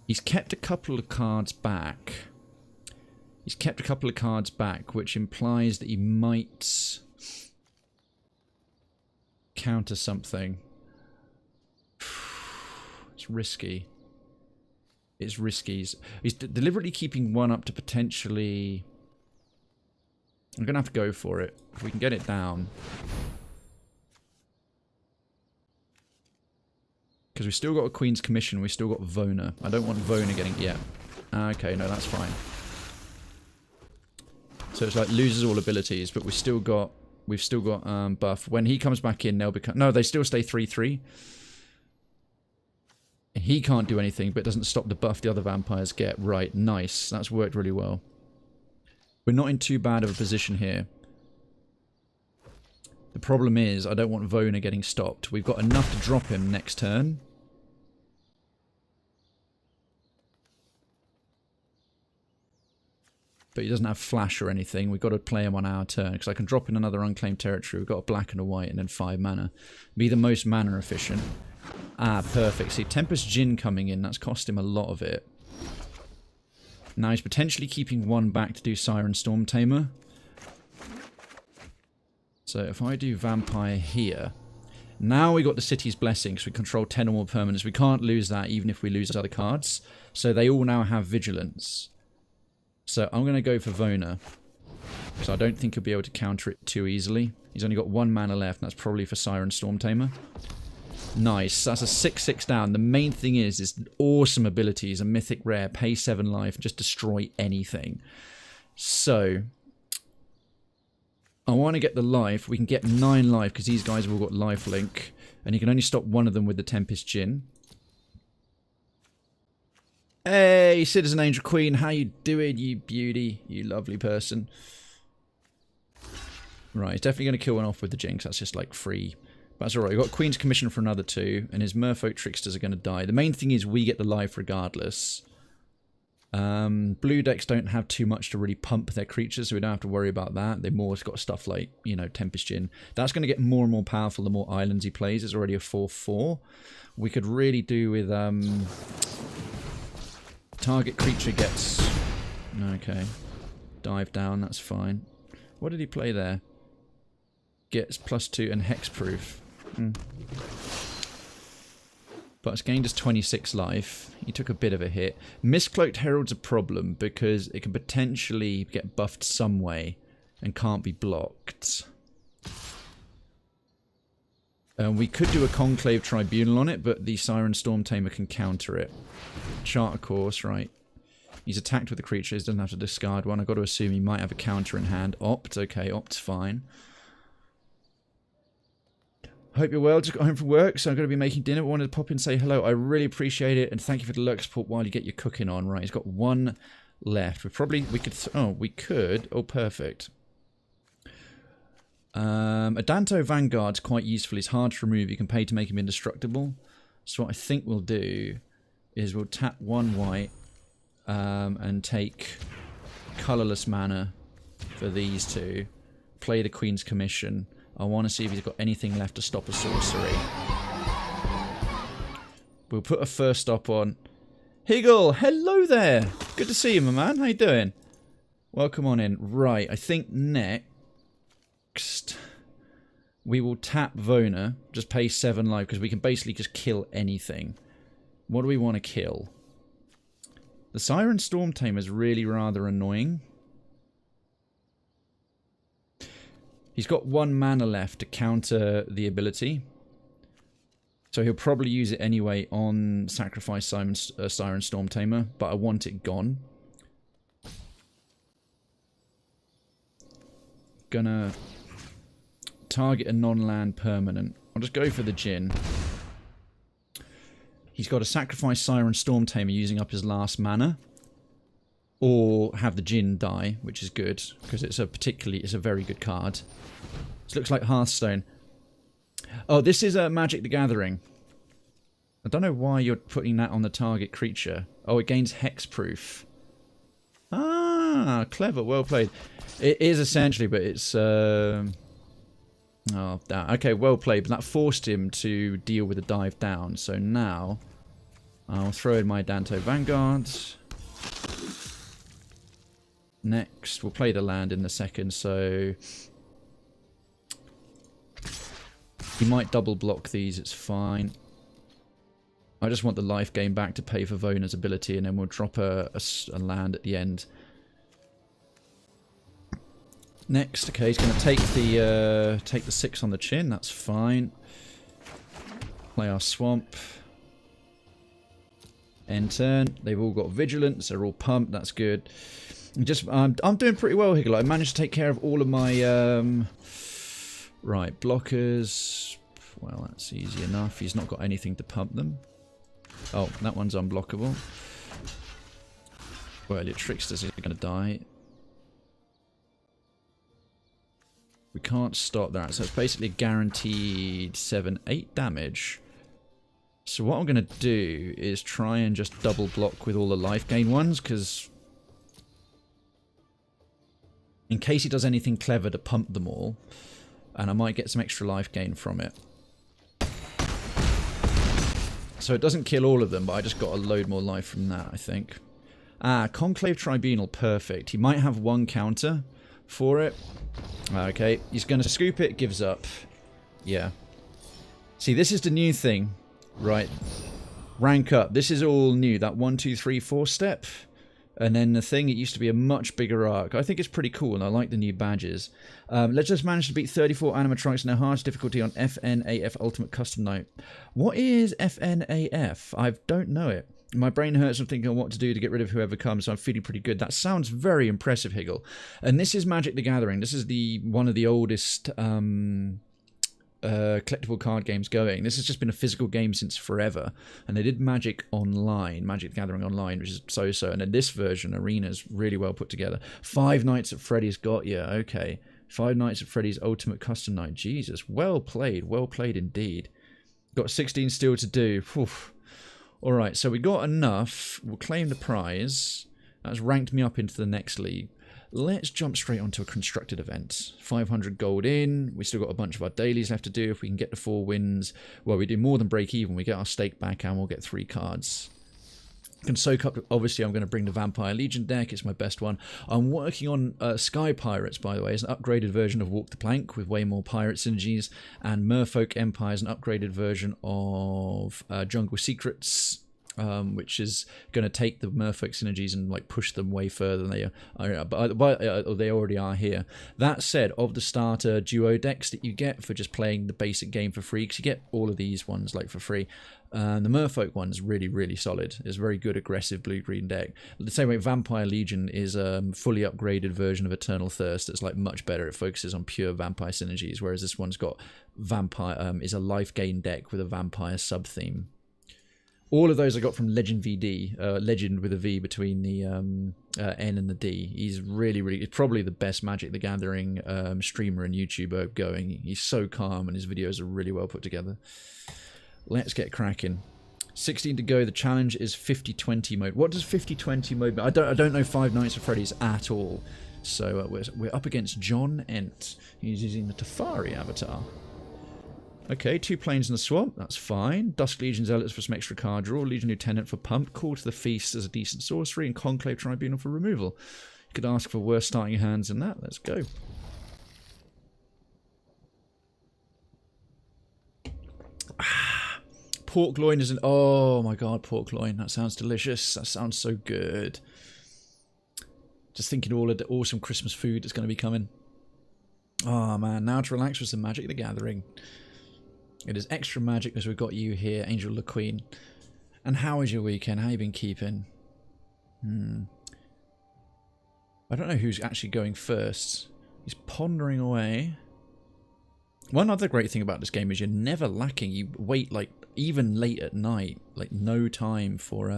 He's kept a couple of cards back. Which implies that he might counter something. It's risky. It's risky. He's deliberately keeping one up to potentially... I'm going to have to go for it. If we can get it down. Because we've still got a Queen's Commission. We've still got Vona. I don't want Vona getting... Yeah. Okay, no, that's fine. So it's like loses all abilities, but we've still got buff. When he comes back in, they'll become... No, they still stay 3/3. He can't do anything, but it doesn't stop the buff the other vampires get. Right, nice. That's worked really well. We're not in too bad of a position here. The problem is, I don't want Vona getting stopped. We've got enough to drop him next turn. But he doesn't have flash or anything. We've got to play him on our turn. Because I can drop in another unclaimed territory. We've got a black and a white and then 5 mana. Be the most mana efficient. Ah, perfect. See, Tempest Djinn coming in. That's cost him a lot of it. Now he's potentially keeping 1 back to do Siren Storm Tamer. So if I do Vampire here... Now we got the City's Blessing, so we control 10 or more permanents. We can't lose that even if we lose other cards. So they all now have Vigilance. So I'm going to go for Vona. Because I don't think he'll be able to counter it too easily. He's only got 1 mana left, and that's probably for Siren Storm Tamer. Nice. That's a 6/6 down. The main thing is awesome abilities. A mythic rare, pay 7 life, just destroy anything. So... I want to get the life. We can get 9 life because these guys have all got lifelink. And you can only stop one of them with the Tempest Djinn. Hey, Citizen Angel Queen. How you doing, you beauty? You lovely person. Right, he's definitely going to kill one off with the Jinx. That's just like free. But that's alright. We've got Queen's Commission for another 2. And his Merfolk Tricksters are going to die. The main thing is we get the life regardless. Blue decks don't have too much to really pump their creatures, so we don't have to worry about that. They've more got stuff like, you know, Tempest Djinn. That's going to get more and more powerful the more islands he plays. It's already a 4/4. We could really do with target creature gets... Okay. Dive down, that's fine. What did he play there? Gets +2 and hexproof. But it's gained us 26 life. He took a bit of a hit. Mistcloaked Herald's a problem because it can potentially get buffed some way and can't be blocked. We could do a Conclave Tribunal on it, but the Siren Storm Tamer can counter it. Charter Course, right. He's attacked with the creatures, doesn't have to discard one. I've got to assume he might have a counter in hand. Opt, okay, Opt's fine. Hope you're well. Just got home from work, so I'm going to be making dinner. But wanted to pop in and say hello. I really appreciate it, and thank you for the lurk support while you get your cooking on. Right, he's got 1 left. We could. Oh, perfect. Adanto Vanguard's quite useful. He's hard to remove. You can pay to make him indestructible. So what I think we'll do is we'll tap 1 white and take colourless mana for these 2. Play the Queen's Commission. I want to see if he's got anything left to stop a sorcery. We'll put a first stop on. Higgle, hello there. Good to see you, my man. How you doing? Welcome on in. Right, I think next we will tap Vona. Just pay 7 life because we can basically just kill anything. What do we want to kill? The Siren Storm Tamer is really rather annoying. He's got 1 mana left to counter the ability. So he'll probably use it anyway on Sacrifice Siren Storm Tamer, but I want it gone. Gonna target a non-land permanent. I'll just go for the Djinn. He's got to sacrifice Siren Storm Tamer using up his last mana. Or have the Djinn die, which is good, because it's a very good card. This looks like Hearthstone. Oh, this is Magic the Gathering. I don't know why you're putting that on the target creature. Oh, it gains hexproof. Ah, clever, well played. It is essentially, but it's... Oh, damn. Okay, well played, but that forced him to deal with a dive down. So now, I'll throw in my Danto Vanguards. Next, we'll play the land in a second, so... He might double block these, it's fine. I just want the life gain back to pay for Vona's ability, and then we'll drop a land at the end. Next, okay, he's going to take the 6 on the chin, that's fine. Play our swamp. End turn, they've all got vigilance, they're all pumped, that's good. Just, I'm doing pretty well, Higgle. I managed to take care of all of my, right, blockers. Well, that's easy enough. He's not got anything to pump them. Oh, that one's unblockable. Well, your Tricksters are going to die. We can't stop that. So it's basically guaranteed 7-8 damage. So what I'm going to do is try and just double block with all the life gain ones, because in case he does anything clever to pump them all, and I might get some extra life gain from it. So it doesn't kill all of them, but I just got a load more life from that, I think. Ah, Conclave Tribunal, perfect. He might have one counter for it. Okay, he's going to scoop it, gives up. Yeah. See, this is the new thing, right? Rank up. This is all new, that 1, 2, 3, 4 step. And then the thing, it used to be a much bigger arc. I think it's pretty cool, and I like the new badges. Let's just manage to beat 34 animatronics in their hardest difficulty on FNAF Ultimate Custom Night. What is FNAF? I don't know it. My brain hurts from thinking on what to do to get rid of whoever comes, so I'm feeling pretty good. That sounds very impressive, Higgle. And this is Magic the Gathering. This is one of the oldest collectible card games going. This has just been a physical game since forever. And they did Magic Online, Magic the Gathering Online, which is so-so. And then this version, Arena's really well put together. 5 Nights at Freddy's got you. Okay. 5 Nights at Freddy's Ultimate Custom Night. Jesus. Well played indeed. Got 16 still to do. Oof. Alright, so we got enough. We'll claim the prize. That's ranked me up into the next league. Let's jump straight onto a constructed event. 500 gold in. We still got a bunch of our dailies left to do. If we can get the 4 wins, well, we do more than break even. We get our stake back and we'll get 3 cards. Can soak up, obviously I'm going to bring the Vampire Legion deck, it's my best one. I'm working on Sky Pirates, by the way, it's an upgraded version of Walk the Plank with way more pirate synergies, and Merfolk Empire is an upgraded version of Jungle Secrets, which is going to take the Merfolk synergies and like push them way further than they are, but they already are here. That said, of the starter duo decks that you get for just playing the basic game for free, because you get all of these ones like for free, the Merfolk one's really solid. It's a very good aggressive blue-green deck. The same way Vampire Legion is a fully upgraded version of Eternal Thirst that's like much better. It focuses on pure vampire synergies, whereas this one's got vampire, is a life gain deck with a vampire sub-theme. All of those I got from Legend VD, Legend with a V between the N and the D. He's he's probably the best Magic the Gathering streamer and YouTuber going. He's so calm and his videos are really well put together. Let's get cracking. 16 to go. The challenge is 50-20 mode. What does 50-20 mode mean? I don't know 5 Nights at Freddy's at all. So we're up against John Ent. He's using the Tefari avatar. Okay, 2 planes in the swamp, that's fine. Dusk Legion Zealots for some extra card draw. Legion Lieutenant for pump. Call to the Feast as a decent sorcery. And Conclave Tribunal for removal. You could ask for worse starting hands than that. Let's go. Pork loin isn't... Oh my god, pork loin. That sounds delicious. That sounds so good. Just thinking all of the awesome Christmas food that's going to be coming. Oh man, now to relax with some Magic the Gathering. It is extra magic as we've got you here, Angel the Queen. And how was your weekend? How you been keeping? I don't know who's actually going first. He's pondering away. One other great thing about this game is you're never lacking. You wait, like, even late at night, like, no time for,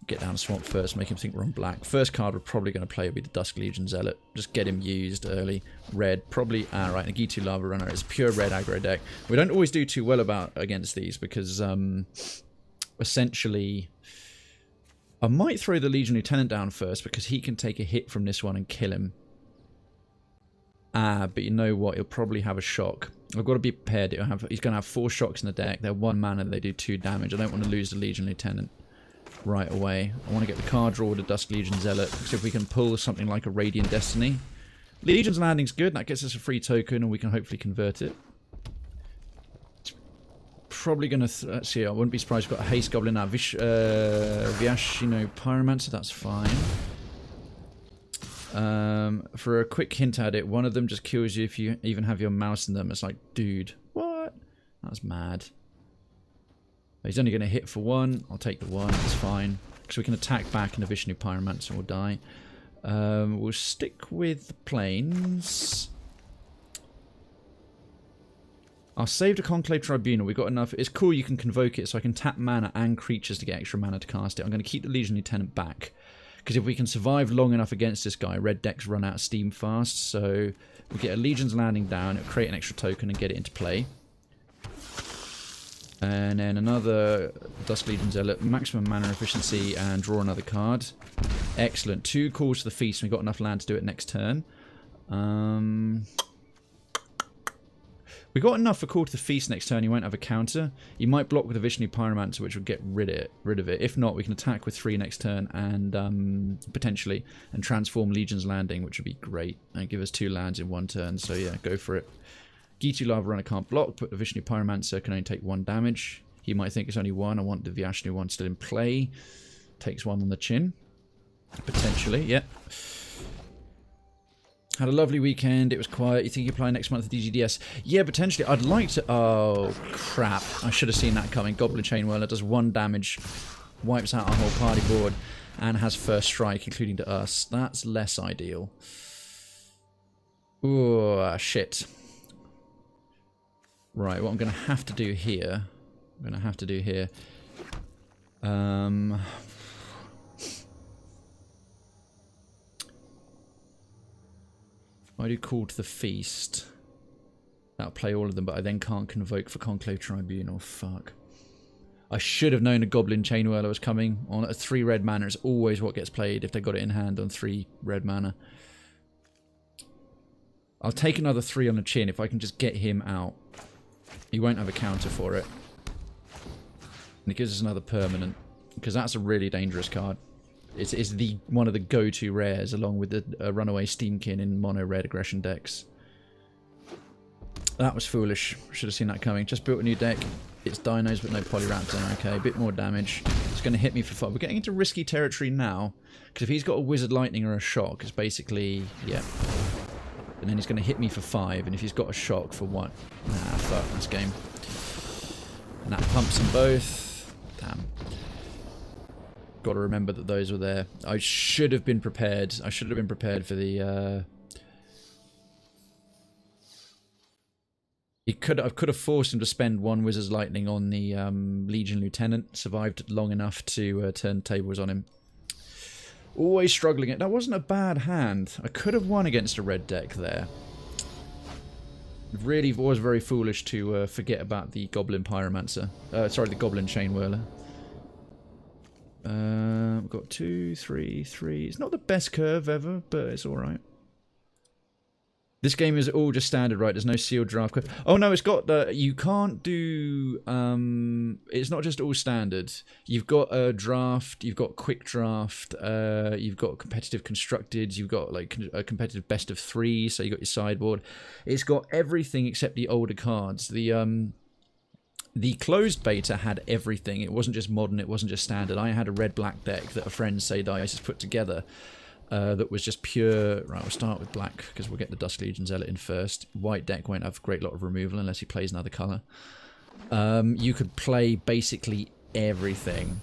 get down Swamp first, make him think we're on black. First card we're probably going to play will be the Dusk Legion Zealot. Just get him used early. Red, probably, right, Nagitu Lava Runner is a pure red aggro deck. We don't always do too well against these because, essentially, I might throw the Legion Lieutenant down first because he can take a hit from this one and kill him. But you know what? He'll probably have a shock. I've got to be prepared. He's going to have 4 shocks in the deck. They're 1 mana, they do 2 damage. I don't want to lose the Legion Lieutenant right away. I want to get the card draw with the Dusk Legion Zealot. Because if we can pull something like a Radiant Destiny. Legion's Landing's good. That gets us a free token and we can hopefully convert it. It's probably going to... let's see, I wouldn't be surprised if we've got a Haste Goblin now. Vyashino Pyromancer, that's fine. For a quick hint at it, one of them just kills you if you even have your mouse in them. It's like, dude, what? That's mad. He's only going to hit for 1. I'll take the 1. It's fine. Because we can attack back and the Vishnu Pyromancer will die. We'll stick with the planes. I'll save the Conclave Tribunal. We've got enough. It's cool you can convoke it so I can tap mana and creatures to get extra mana to cast it. I'm going to keep the Legion Lieutenant back. Because if we can survive long enough against this guy, red decks run out of steam fast. So we get a Legion's Landing down, it'll create an extra token and get it into play. And then another Dusk Legion Zealot, maximum mana efficiency, and draw another card. Excellent. 2 calls to the feast, and we've got enough land to do it next turn. We got enough for call to the feast next turn. He won't have a counter. He might block with a Visionary Pyromancer, which would get rid of it. If not, we can attack with 3 next turn and potentially transform Legion's Landing, which would be great and give us 2 lands in 1 turn. So yeah, go for it. Gitu Lava Runner can't block, but the Visionary Pyromancer can only take 1 damage. He might think it's only 1. I want the Vyashnu one still in play. Takes 1 on the chin. Potentially, yeah. Had a lovely weekend. It was quiet. You think you play next month at DGDS? Yeah, potentially. I'd like to... Oh, crap. I should have seen that coming. Goblin Chain Whirler does 1 damage, wipes out our whole party board, and has first strike, including to us. That's less ideal. Ooh, shit. Right, what I'm going to have to do here... I do Call to the Feast. That'll play all of them, but I then can't convoke for Conclave Tribunal. Fuck. I should have known a Goblin Chain Whirler was coming. On a 3 red mana, it's always what gets played if they got it in hand on 3 red mana. I'll take another 3 on the chin if I can just get him out. He won't have a counter for it. And it gives us another permanent, because that's a really dangerous card. It's one of the go-to rares, along with the Runaway Steamkin in mono red aggression decks. That was foolish. Should have seen that coming. Just built a new deck. It's Dinos but no Polyraptor. Okay, a bit more damage. It's going to hit me for 5. We're getting into risky territory now, because if he's got a Wizard Lightning or a Shock, it's basically... yeah. And then he's going to hit me for 5, and if he's got a Shock for 1... Nah, fuck, that's game. And that pumps them both. Damn. Got to remember that those were there. I should have been prepared. I should have been prepared for the... I could have forced him to spend 1 Wizard's Lightning on the Legion Lieutenant. Survived long enough to turn tables on him. Always struggling it. That wasn't a bad hand. I could have won against a red deck there. It really was very foolish to forget about the Goblin Pyromancer. Sorry, the Goblin Chain Whirler. We've got 2, 3, 3. It's not the best curve ever, but it's alright. This game is all just standard, right? There's no sealed draft. Oh no, it's got... you can't do... it's not just all standard. You've got a draft, you've got quick draft, you've got competitive constructed, you've got like a competitive best of 3, so you've got your sideboard. It's got everything except the older cards. The closed beta had everything. It wasn't just modern, it wasn't just standard. I had a red-black deck that a friend, Say Dice, has put together. That was just pure... Right, we'll start with black, because we'll get the Dusk Legion Zealot in first. White deck won't have a great lot of removal unless he plays another colour. You could play basically everything.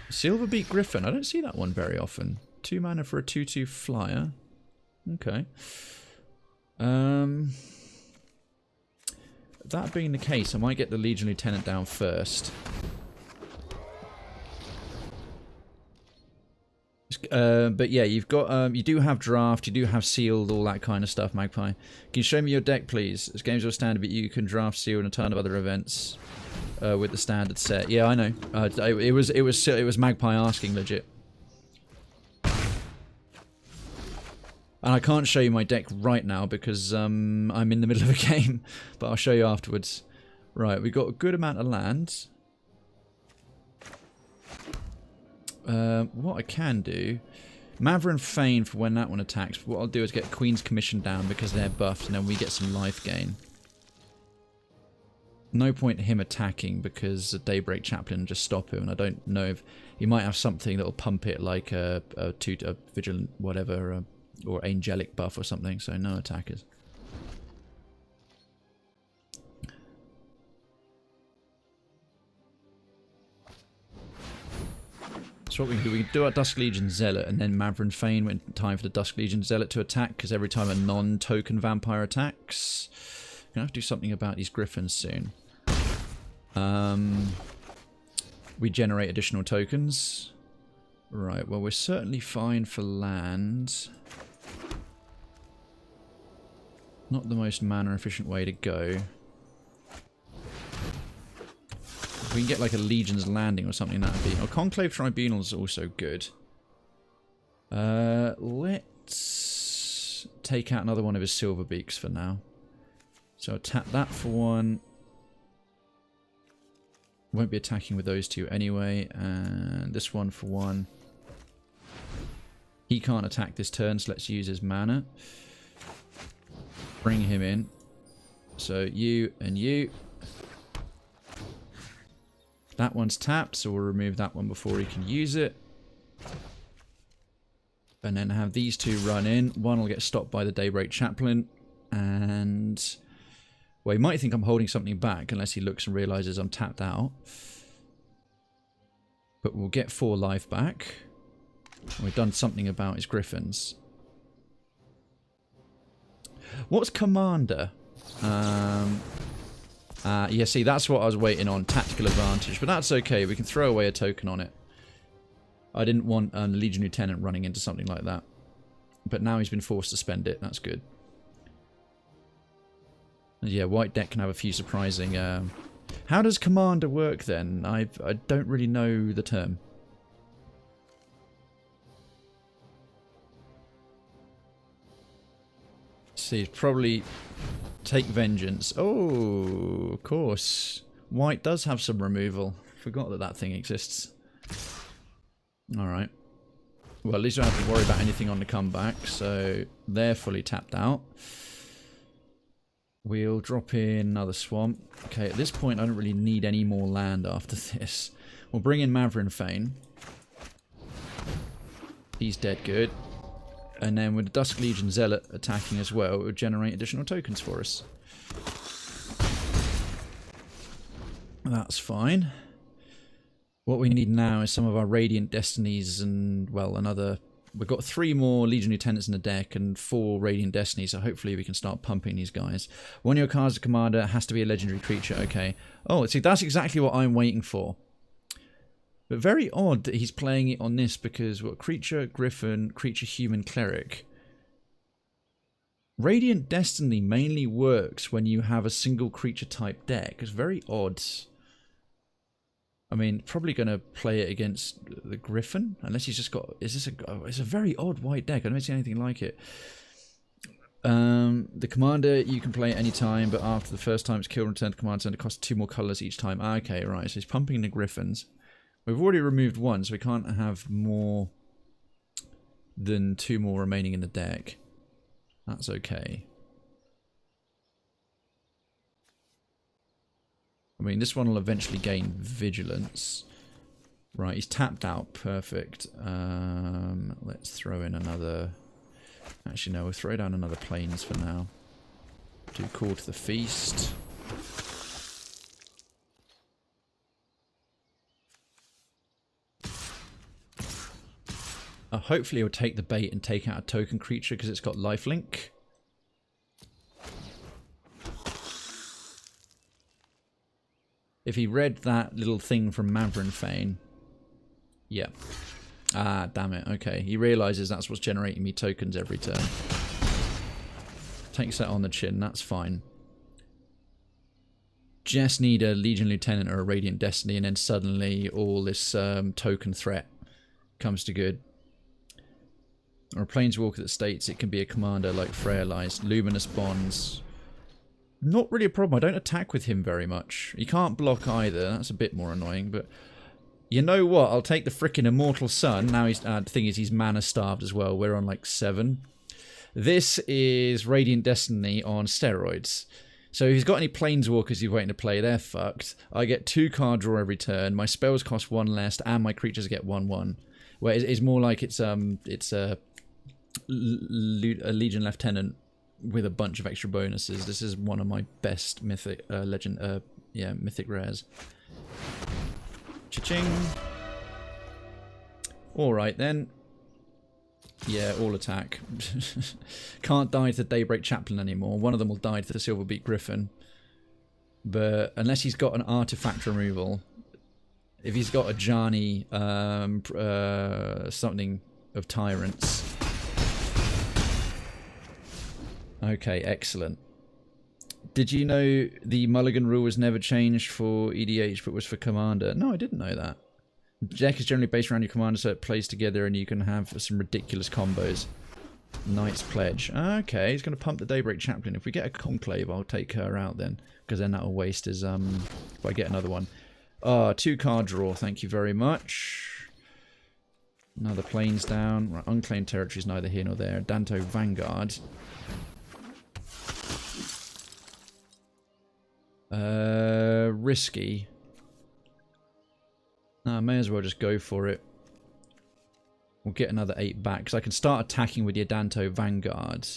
Silverbeak Griffin. I don't see that one very often. 2 mana for a 2/2 flyer. Okay. That being the case, I might get the Legion Lieutenant down first. But yeah, you've got you do have draft, you do have sealed, all that kind of stuff. Magpie, can you show me your deck, please? This game's all standard, but you can draft, seal, and a ton of other events with the standard set. Yeah, I know. It was Magpie asking, legit. And I can't show you my deck right now because I'm in the middle of a game, but I'll show you afterwards. Right, we've got a good amount of land. What I can do... Maverick Fane for when that one attacks. What I'll do is get Queen's Commission down because they're buffed, and then we get some life gain. No point in him attacking because a Daybreak Chaplain will just stop him, and I don't know if... He might have something that'll pump it like a Vigilant whatever, or Angelic buff or something, so no attackers. So what we can do, we can do our Dusk Legion Zealot and then Maverick Fane when time for the Dusk Legion Zealot to attack, because every time a non-token vampire attacks... I'm going to have to do something about these griffins soon. We generate additional tokens. Right, well, we're certainly fine for land. Not the most mana efficient way to go. If we can get like a Legion's Landing or something, that'd be... Oh, Conclave Tribunal's also good. Let's take out another one of his Silver Beaks for now. So I'll tap that for one. Won't be attacking with those two anyway. And this one for one. He can't attack this turn, so let's use his mana. Bring him in. So you and you. That one's tapped, so we'll remove that one before he can use it. And then have these two run in. One will get stopped by the Daybreak Chaplain. And... well, he might think I'm holding something back unless he looks and realises I'm tapped out. But we'll get 4 life back. We've done something about his Griffins. What's Commander? Yeah, see, that's what I was waiting on. Tactical advantage. But that's okay. We can throw away a token on it. I didn't want a Legion Lieutenant running into something like that. But now he's been forced to spend it. That's good. Yeah, white deck can have a few surprising... How does Commander work then? I don't really know the term. See, probably take Vengeance. Oh, of course. White does have some removal. Forgot that that thing exists. Alright. Well, at least I don't have to worry about anything on the comeback, so they're fully tapped out. We'll drop in another swamp. Okay, at this point I don't really need any more land after this. We'll bring in Mavrin Fane. He's dead good. And then with the Dusk Legion Zealot attacking as well, it would generate additional tokens for us. That's fine. What we need now is some of our Radiant Destinies and, well, another... We've got 3 more Legion Lieutenants in the deck and 4 Radiant Destinies, so hopefully we can start pumping these guys. One of your cards as a commander has to be a legendary creature, okay. Oh, see, that's exactly what I'm waiting for. But very odd that he's playing it on this because, what, creature, Griffin, creature, human, cleric. Radiant Destiny mainly works when you have a single creature type deck. It's very odd. I mean, probably going to play it against the Griffin, unless he's just got... Is this a... Oh, it's a very odd white deck. I don't see anything like it. The commander, you can play at any time, but after the first time it's killed and returned to command center, it costs 2 more colours each time. Okay, right, so he's pumping the Griffins. We've already removed 1, so we can't have more than 2 more remaining in the deck. That's okay. I mean, this one will eventually gain Vigilance. Right, he's tapped out. Perfect. Let's throw in another... Actually, no, we'll throw down another Plains for now. Do Call to the Feast. Hopefully he'll take the bait and take out a token creature because it's got lifelink. If he read that little thing from Mavrin Fane... Yeah. Ah, damn it. Okay. He realises that's what's generating me tokens every turn. Takes that on the chin. That's fine. Just need a Legion Lieutenant or a Radiant Destiny and then suddenly all this token threat comes to good. Or a Planeswalker that states it can be a commander like Freya Lies. Luminous Bonds... Not really a problem. I don't attack with him very much. He can't block either. That's a bit more annoying, but... You know what? I'll take the frickin' Immortal Sun. Now he's... the thing is, he's mana starved as well. We're on like 7. This is Radiant Destiny on steroids. So if he's got any Planeswalkers he's waiting to play, they're fucked. I get 2 card draw every turn. My spells cost 1 less, and my creatures get 1/1. Where it's more like it's a Legion Lieutenant with a bunch of extra bonuses. This is one of my best mythic mythic rares. Cha-ching. Alright then. Yeah, all attack. Can't die to the Daybreak Chaplain anymore. One of them will die to the Silverbeak Griffin. But unless he's got an artifact removal, If he's got a Johnny, something of tyrants. Okay, excellent. Did you know the Mulligan rule was never changed for EDH, but was for Commander? No, I didn't know that. Deck is generally based around your Commander, so it plays together and you can have some ridiculous combos. Knight's Pledge. Okay, he's going to pump the Daybreak Chaplain. If we get a Conclave, I'll take her out then. Because then that'll waste his, if I get another one. 2-card draw, thank you very much. Another Plains down. Right, unclaimed territories neither here nor there. Danto Vanguard. Risky. No, I may as well just go for it. We'll get another 8 back, because I can start attacking with the Adanto Vanguard.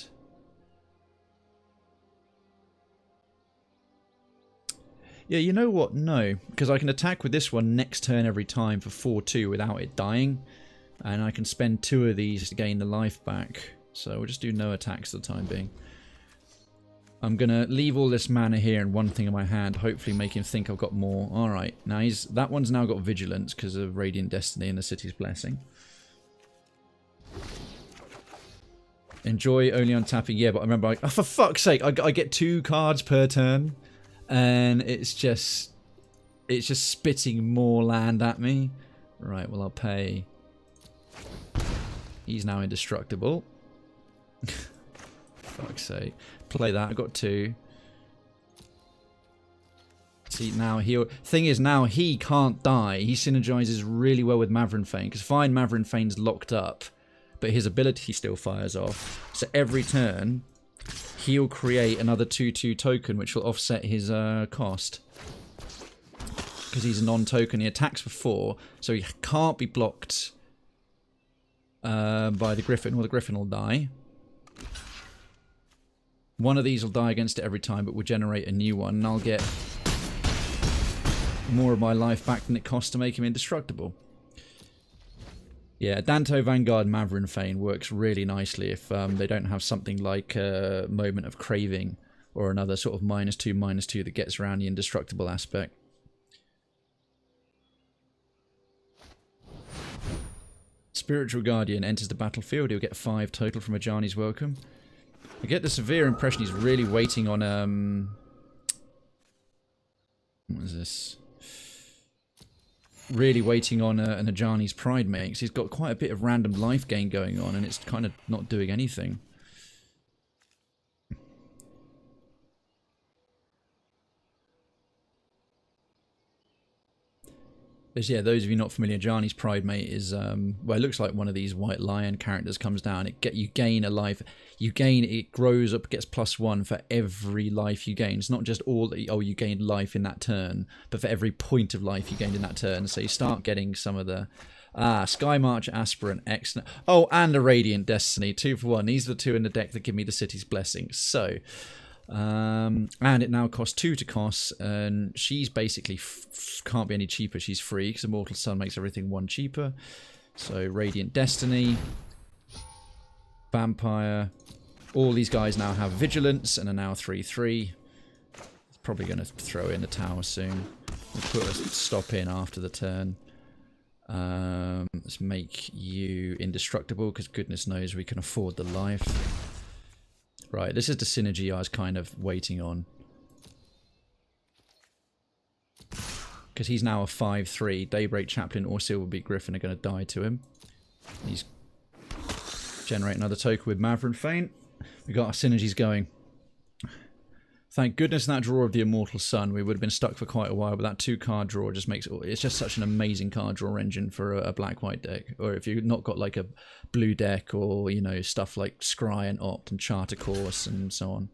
Yeah, you know what? No, because I can attack with this one next turn every time for 4-2 without it dying. And I can spend 2 of these to gain the life back. So we'll just do no attacks for the time being. I'm going to leave all this mana here and one thing in my hand, hopefully make him think I've got more. Alright, now that one's now got Vigilance because of Radiant Destiny and the City's Blessing. Enjoy only untapping, yeah, but I remember, oh, for fuck's sake, I get 2 cards per turn, and it's just spitting more land at me. Right, well, I'll pay. He's now indestructible. Fuck's sake. Play that, I got 2. See, now thing is, now he can't die. He synergizes really well with Maverick Fane, because fine, Maverick Fane's locked up, but his ability still fires off. So every turn, he'll create another 2/2 token, which will offset his cost. Because he's a non-token, he attacks for 4, so he can't be blocked by the Griffin, or the Griffin will die. One of these will die against it every time, but will generate a new one, and I'll get more of my life back than it costs to make him indestructible. Yeah, Danto Vanguard Maverick Fane works really nicely if they don't have something like a Moment of Craving or another sort of -2/-2 that gets around the indestructible aspect. Spiritual Guardian enters the battlefield. He'll get 5 total from Ajani's Welcome. I get the severe impression he's really waiting on what is this? Really waiting on an Ajani's Pride Mate, because he's got quite a bit of random life gain going on, and it's kind of not doing anything. But yeah, those of you not familiar, Ajani's Pride Mate is well, it looks like one of these White Lion characters comes down. You gain a life. It grows up, gets +1 for every life you gain. It's not just you gained life in that turn, but for every point of life you gained in that turn. So you start getting some of the Sky March, Aspirant, excellent. Oh, and a Radiant Destiny, 2 for 1. These are the 2 in the deck that give me the City's Blessing. So, and it now costs 2 to cost, and she's basically can't be any cheaper. She's free because Immortal Sun makes everything 1 cheaper. So Radiant Destiny, Vampire. All these guys now have Vigilance and are now 3/3. Probably going to throw in the tower soon. We'll put a stop in after the turn. Let's make you indestructible, because goodness knows we can afford the life. Right, this is the synergy I was kind of waiting on. Because he's now a 5/3. Daybreak Chaplain or Silverbeak Griffin are going to die to him. He's generate another token with Maverick Fane. We got our synergies going. Thank goodness that draw of the Immortal Sun. We would have been stuck for quite a while, but that 2-card draw just makes it's just such an amazing card draw engine for a black-white deck. Or if you've not got like a blue deck, or you know, stuff like Scry and Opt and Charter Course and so on.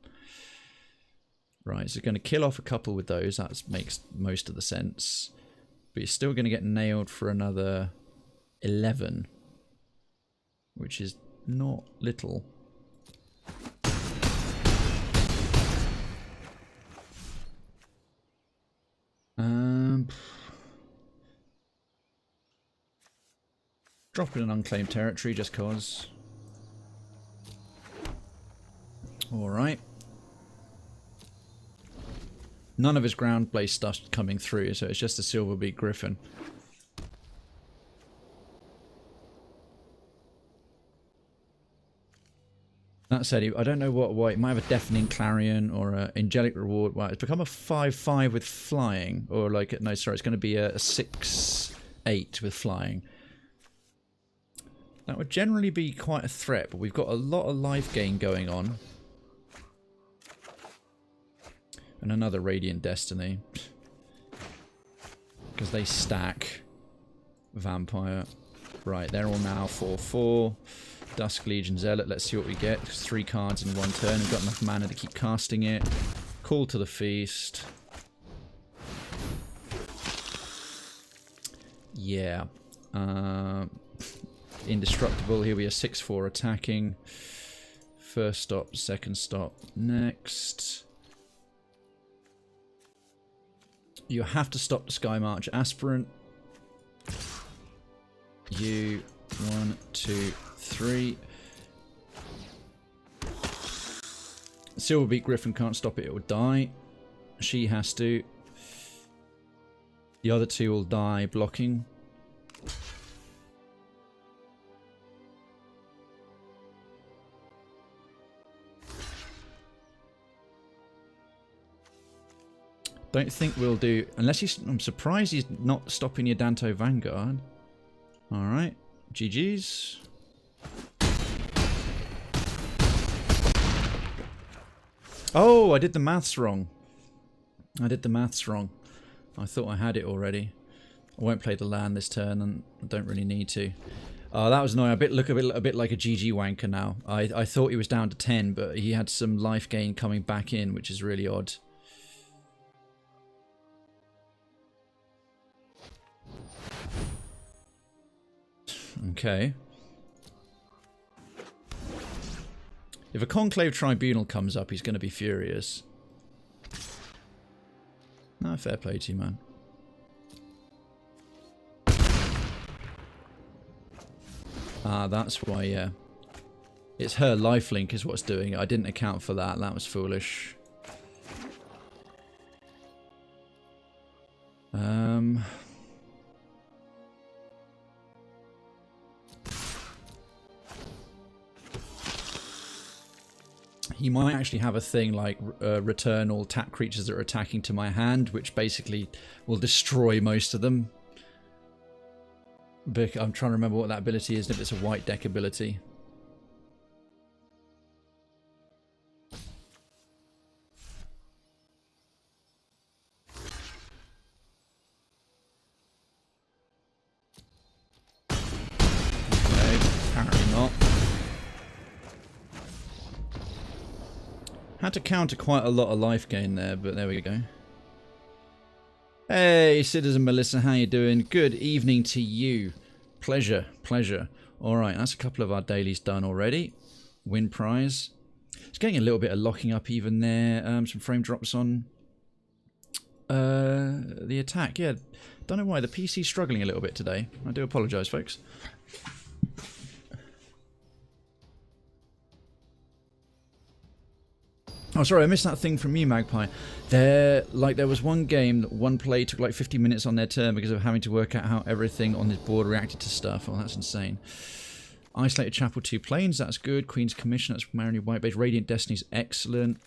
Right, so going to kill off a couple with those. That makes most of the sense. But you're still going to get nailed for another 11, which is not little. Drop in an unclaimed territory just cause. Alright. None of his ground-based stuff coming through, so it's just a Silverbeak Griffin. That said, I don't know what it might have a deafening clarion or an angelic reward. Well, it's become a 5/5 with flying, or like no, sorry, it's going to be a 6/8 with flying. That would generally be quite a threat, but we've got a lot of life gain going on, and another Radiant Destiny because they stack. Vampire, right? They're all now 4/4. Dusk Legion Zealot, let's see what we get. 3 cards in 1 turn. We've got enough mana to keep casting it. Call to the Feast. Yeah. Indestructible, here we are 6/4 attacking. First stop, second stop, next. You have to stop the Sky March Aspirant. You, 1, 2, 3. Silverbeak Griffin can't stop it, it will die. She has to. The other 2 will die blocking. Don't think we'll do, unless he's, I'm surprised he's not stopping your Danto Vanguard. Alright, GG's. Oh, I did the maths wrong. I thought I had it already. I won't play the land this turn, and I don't really need to. Oh, that was annoying. Look a bit like a GG wanker now. I thought he was down to 10, but he had some life gain coming back in, which is really odd. Okay. If a Conclave Tribunal comes up, he's going to be furious. No, fair play to you, man. Ah, that's why, yeah. It's her lifelink is what's doing it. I didn't account for that. That was foolish. He might actually have a thing like return all tap creatures that are attacking to my hand, which basically will destroy most of them. But I'm trying to remember what that ability is, and if it's a white deck ability. Okay, apparently not. Had to counter quite a lot of life gain there, but there we go. Hey, Citizen Melissa, how you doing? Good evening to you. Pleasure, pleasure. Alright, that's a couple of our dailies done already. Win prize. It's getting a little bit of locking up even there. Some frame drops on the attack. Yeah, don't know why. The PC's struggling a little bit today. I do apologise, folks. Oh, sorry, I missed that thing from you, Magpie. There was one game that one play took like 50 minutes on their turn because of having to work out how everything on this board reacted to stuff. Oh, that's insane. Isolated Chapel 2 Planes, that's good. Queen's Commission, that's primarily white base. Radiant Destiny's excellent.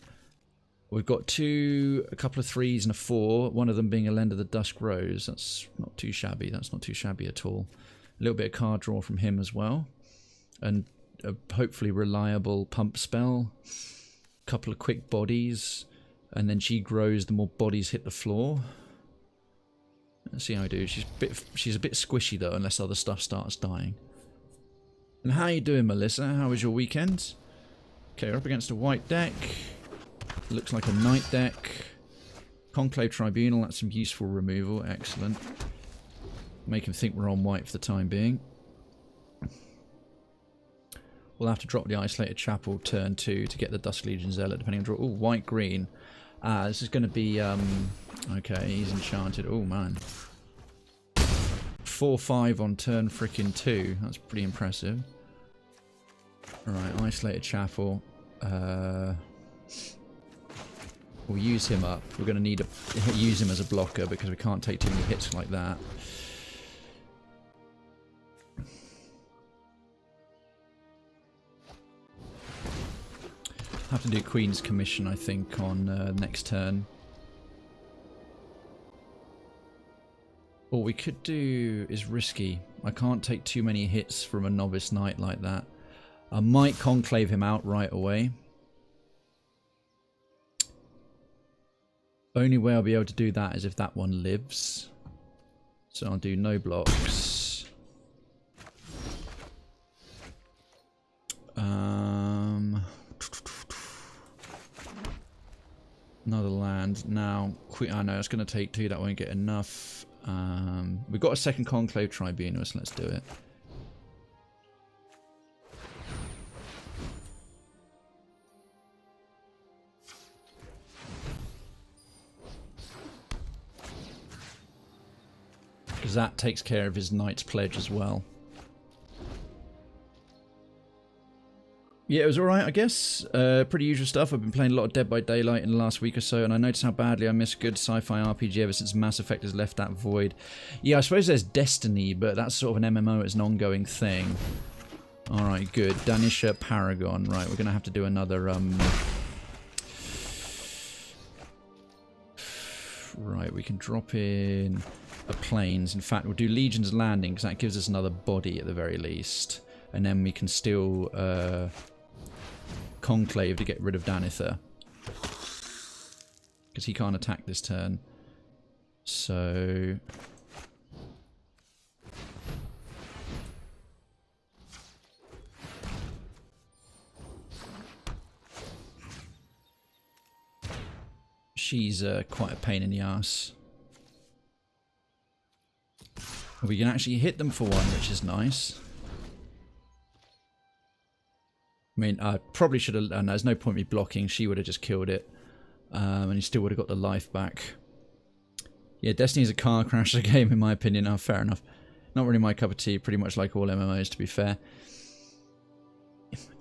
We've got a couple of 3s and a 4, one of them being a Lend of the Dusk Rose. That's not too shabby. That's not too shabby at all. A little bit of card draw from him as well. And a hopefully reliable pump spell. Couple of quick bodies, and then she grows the more bodies hit the floor. Let's see how I do. She's a bit squishy though, unless other stuff starts dying. And how you doing, Melissa? How was your weekend? Okay, we're up against a white deck. Looks like a night deck. Conclave Tribunal, that's some useful removal. Excellent. Make him think we're on white for the time being. We'll have to drop the Isolated Chapel turn 2 to get the Dusk Legion Zealot, depending on draw. Oh, white-green. This is going to be... okay, he's enchanted. Oh, man. 4/5 on turn frickin' 2. That's pretty impressive. Alright, Isolated Chapel. We'll use him up. We're going to need to use him as a blocker because we can't take too many hits like that. Have to do Queen's Commission, I think, on next turn. What we could do is risky. I can't take too many hits from a novice knight like that. I might conclave him out right away. Only way I'll be able to do that is if that one lives. So I'll do no blocks. Another land. Now, I know it's going to take 2. That won't get enough. We've got a second Conclave Tribunal, so let's do it. Because that takes care of his Knight's Pledge as well. Yeah, it was alright, I guess. Pretty usual stuff. I've been playing a lot of Dead by Daylight in the last week or so, and I noticed how badly I miss good sci-fi RPG ever since Mass Effect has left that void. Yeah, I suppose there's Destiny, but that's sort of an MMO. It's an ongoing thing. Alright, good. Danisha Paragon. Right, we're going to have to do another... Right, we can drop in a Plains. In fact, we'll do Legion's Landing, because that gives us another body at the very least. And then we can still... Conclave to get rid of Danitha, because he can't attack this turn. So she's quite a pain in the ass. We can actually hit them for one, which is nice. I mean, I probably should have... And there's no point me blocking. She would have just killed it. And he still would have got the life back. Yeah, Destiny's a car crash of a game, in my opinion. Oh, fair enough. Not really my cup of tea. Pretty much like all MMOs, to be fair.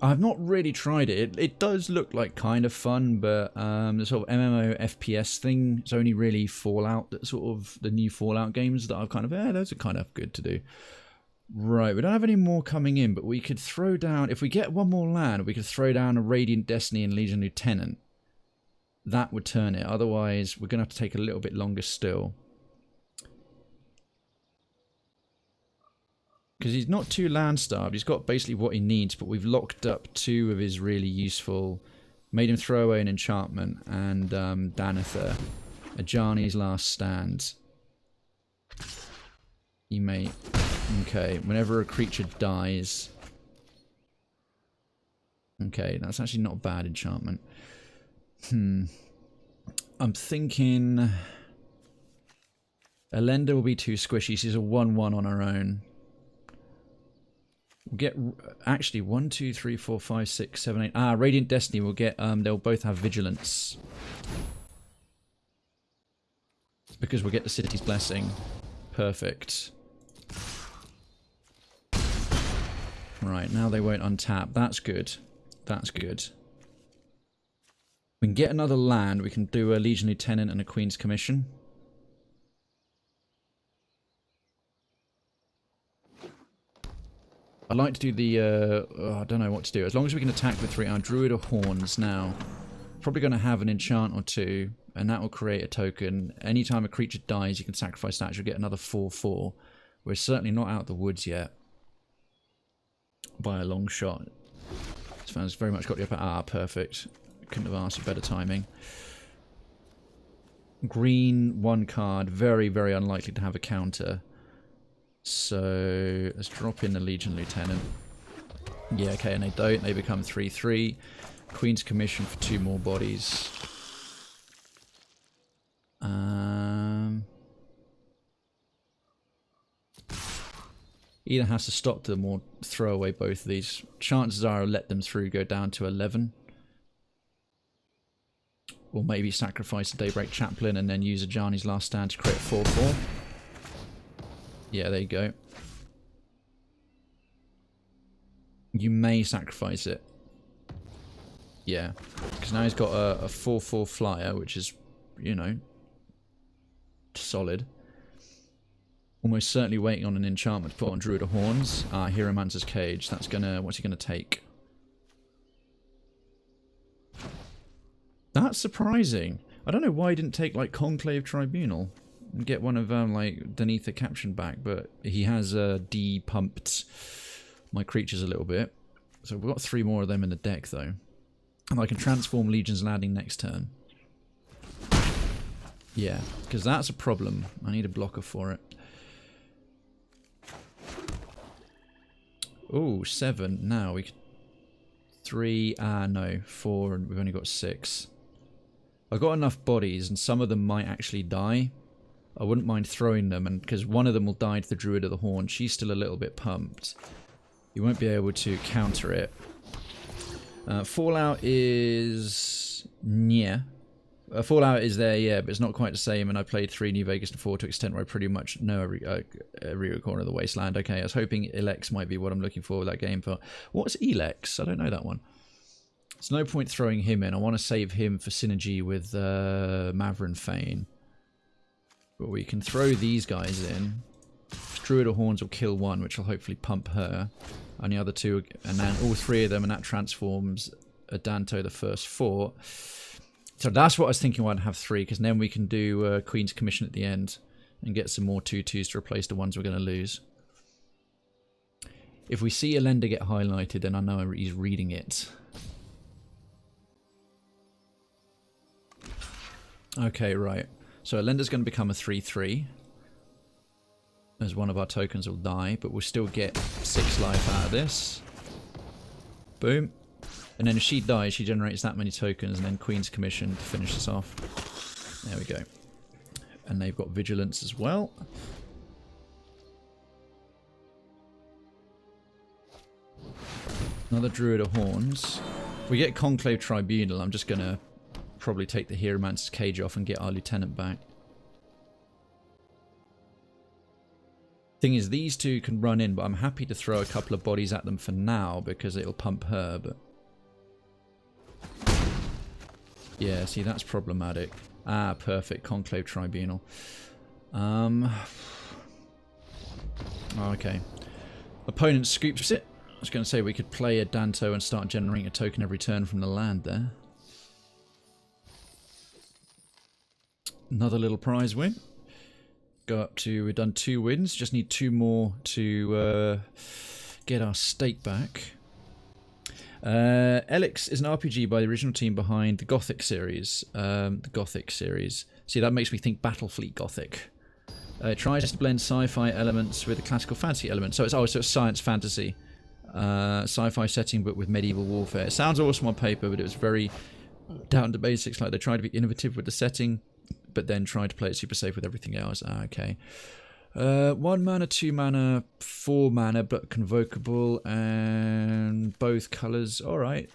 I've not really tried it. It does look like kind of fun, but the sort of MMO FPS thing is only really Fallout, that sort of the new Fallout games that I've kind of... those are kind of good to do. Right, we don't have any more coming in, but we could throw down... If we get one more land, we could throw down a Radiant Destiny and Legion Lieutenant. That would turn it. Otherwise, we're going to have to take a little bit longer still. Because he's not too land-starved. He's got basically what he needs, but we've locked up 2 of his really useful... Made him throw away an enchantment and Danitha. Ajani's Last Stand. He may... Okay, whenever a creature dies... Okay, that's actually not a bad enchantment. I'm thinking... Elenda will be too squishy. She's a 1-1 on her own. We'll get... Actually, 1, 2, 3, 4, 5, 6, 7, 8... Ah, Radiant Destiny will get... they'll both have Vigilance. Because we'll get the City's Blessing. Perfect. Right, now they won't untap. That's good. That's good. We can get another land. We can do a Legion Lieutenant and a Queen's Commission. I'd like to do the... I don't know what to do. As long as we can attack with 3... Our Druid of Horns now. Probably going to have an enchant or 2, and that will create a token. Anytime a creature dies, you can sacrifice that. You'll get another 4/4. We're certainly not out the woods yet. By a long shot. This fan's very much got the upper... Ah, perfect. Couldn't have asked for better timing. Green, 1 card. Very, very unlikely to have a counter. So, let's drop in the Legion Lieutenant. Yeah, okay, and they don't. They become 3/3. Queen's Commission for 2 more bodies. Either has to stop them or throw away both of these. Chances are I'll let them through, go down to 11. Or maybe sacrifice a Daybreak Chaplain and then use a Ajani's Last Stand to create 4/4. Yeah, there you go. You may sacrifice it. Yeah. Because now he's got a 4/4 flyer, which is, you know, solid. Almost certainly waiting on an enchantment to put on Druid of Horns. Ah, Hieromancer's Cage. That's gonna... What's he gonna take? That's surprising. I don't know why he didn't take, like, Conclave Tribunal and get one of, like, Denetha Caption back, but he has de-pumped my creatures a little bit. So we've got 3 more of them in the deck, though. And I can transform Legion's Landing next turn. Yeah, because that's a problem. I need a blocker for it. Oh, 7. Now we can... 3, no, 4, and we've only got 6. I've got enough bodies, and some of them might actually die. I wouldn't mind throwing them, and because one of them will die to the Druid of the Horn. She's still a little bit pumped. You won't be able to counter it. Fallout is... yeah. Fallout is there, yeah, but it's not quite the same, and I played 3 New Vegas and 4 to extent where I pretty much know every corner of the wasteland. Okay, I was hoping Elex might be what I'm looking for with that game. For what's Elex? I don't know that one. There's no point throwing him in. I want to save him for synergy with Mavrin Fane. But we can throw these guys in. Druid of Horns will kill 1, which will hopefully pump her. And the other 2, and then all 3 of them, and that transforms Adanto the first 4. So that's what I was thinking. I'd have 3, because then we can do Queen's Commission at the end and get some more 2/2s to replace the ones we're going to lose. If we see a lender get highlighted, then I know he's reading it. Okay, right. So a lender's going to become a 3/3. As one of our tokens will die, but we'll still get 6 life out of this. Boom. And then if she dies, she generates that many tokens, and then Queen's Commission to finish us off. There we go. And they've got Vigilance as well. Another Druid of Horns. If we get Conclave Tribunal, I'm just going to probably take the Hieromancer's Cage off and get our Lieutenant back. Thing is, these 2 can run in, but I'm happy to throw a couple of bodies at them for now because it'll pump her, but... yeah, see, that's problematic. Ah, perfect. Conclave Tribunal. Okay. Opponent scoops it. I was going to say we could play a Danto and start generating a token every turn from the land there. Another little prize win. Go up to, we've done 2 wins, just need 2 more to get our stake back. Elix is an RPG by the original team behind the Gothic series. See, that makes me think Battlefleet Gothic. It tries to blend sci-fi elements with a classical fantasy element. So it's science fantasy. Sci-fi setting, but with medieval warfare. It sounds awesome on paper, but it was very down to basics. Like, they tried to be innovative with the setting, but then tried to play it super safe with everything else. Okay. 1 mana, 2 mana, 4 mana, but convocable, and both colours. Alright.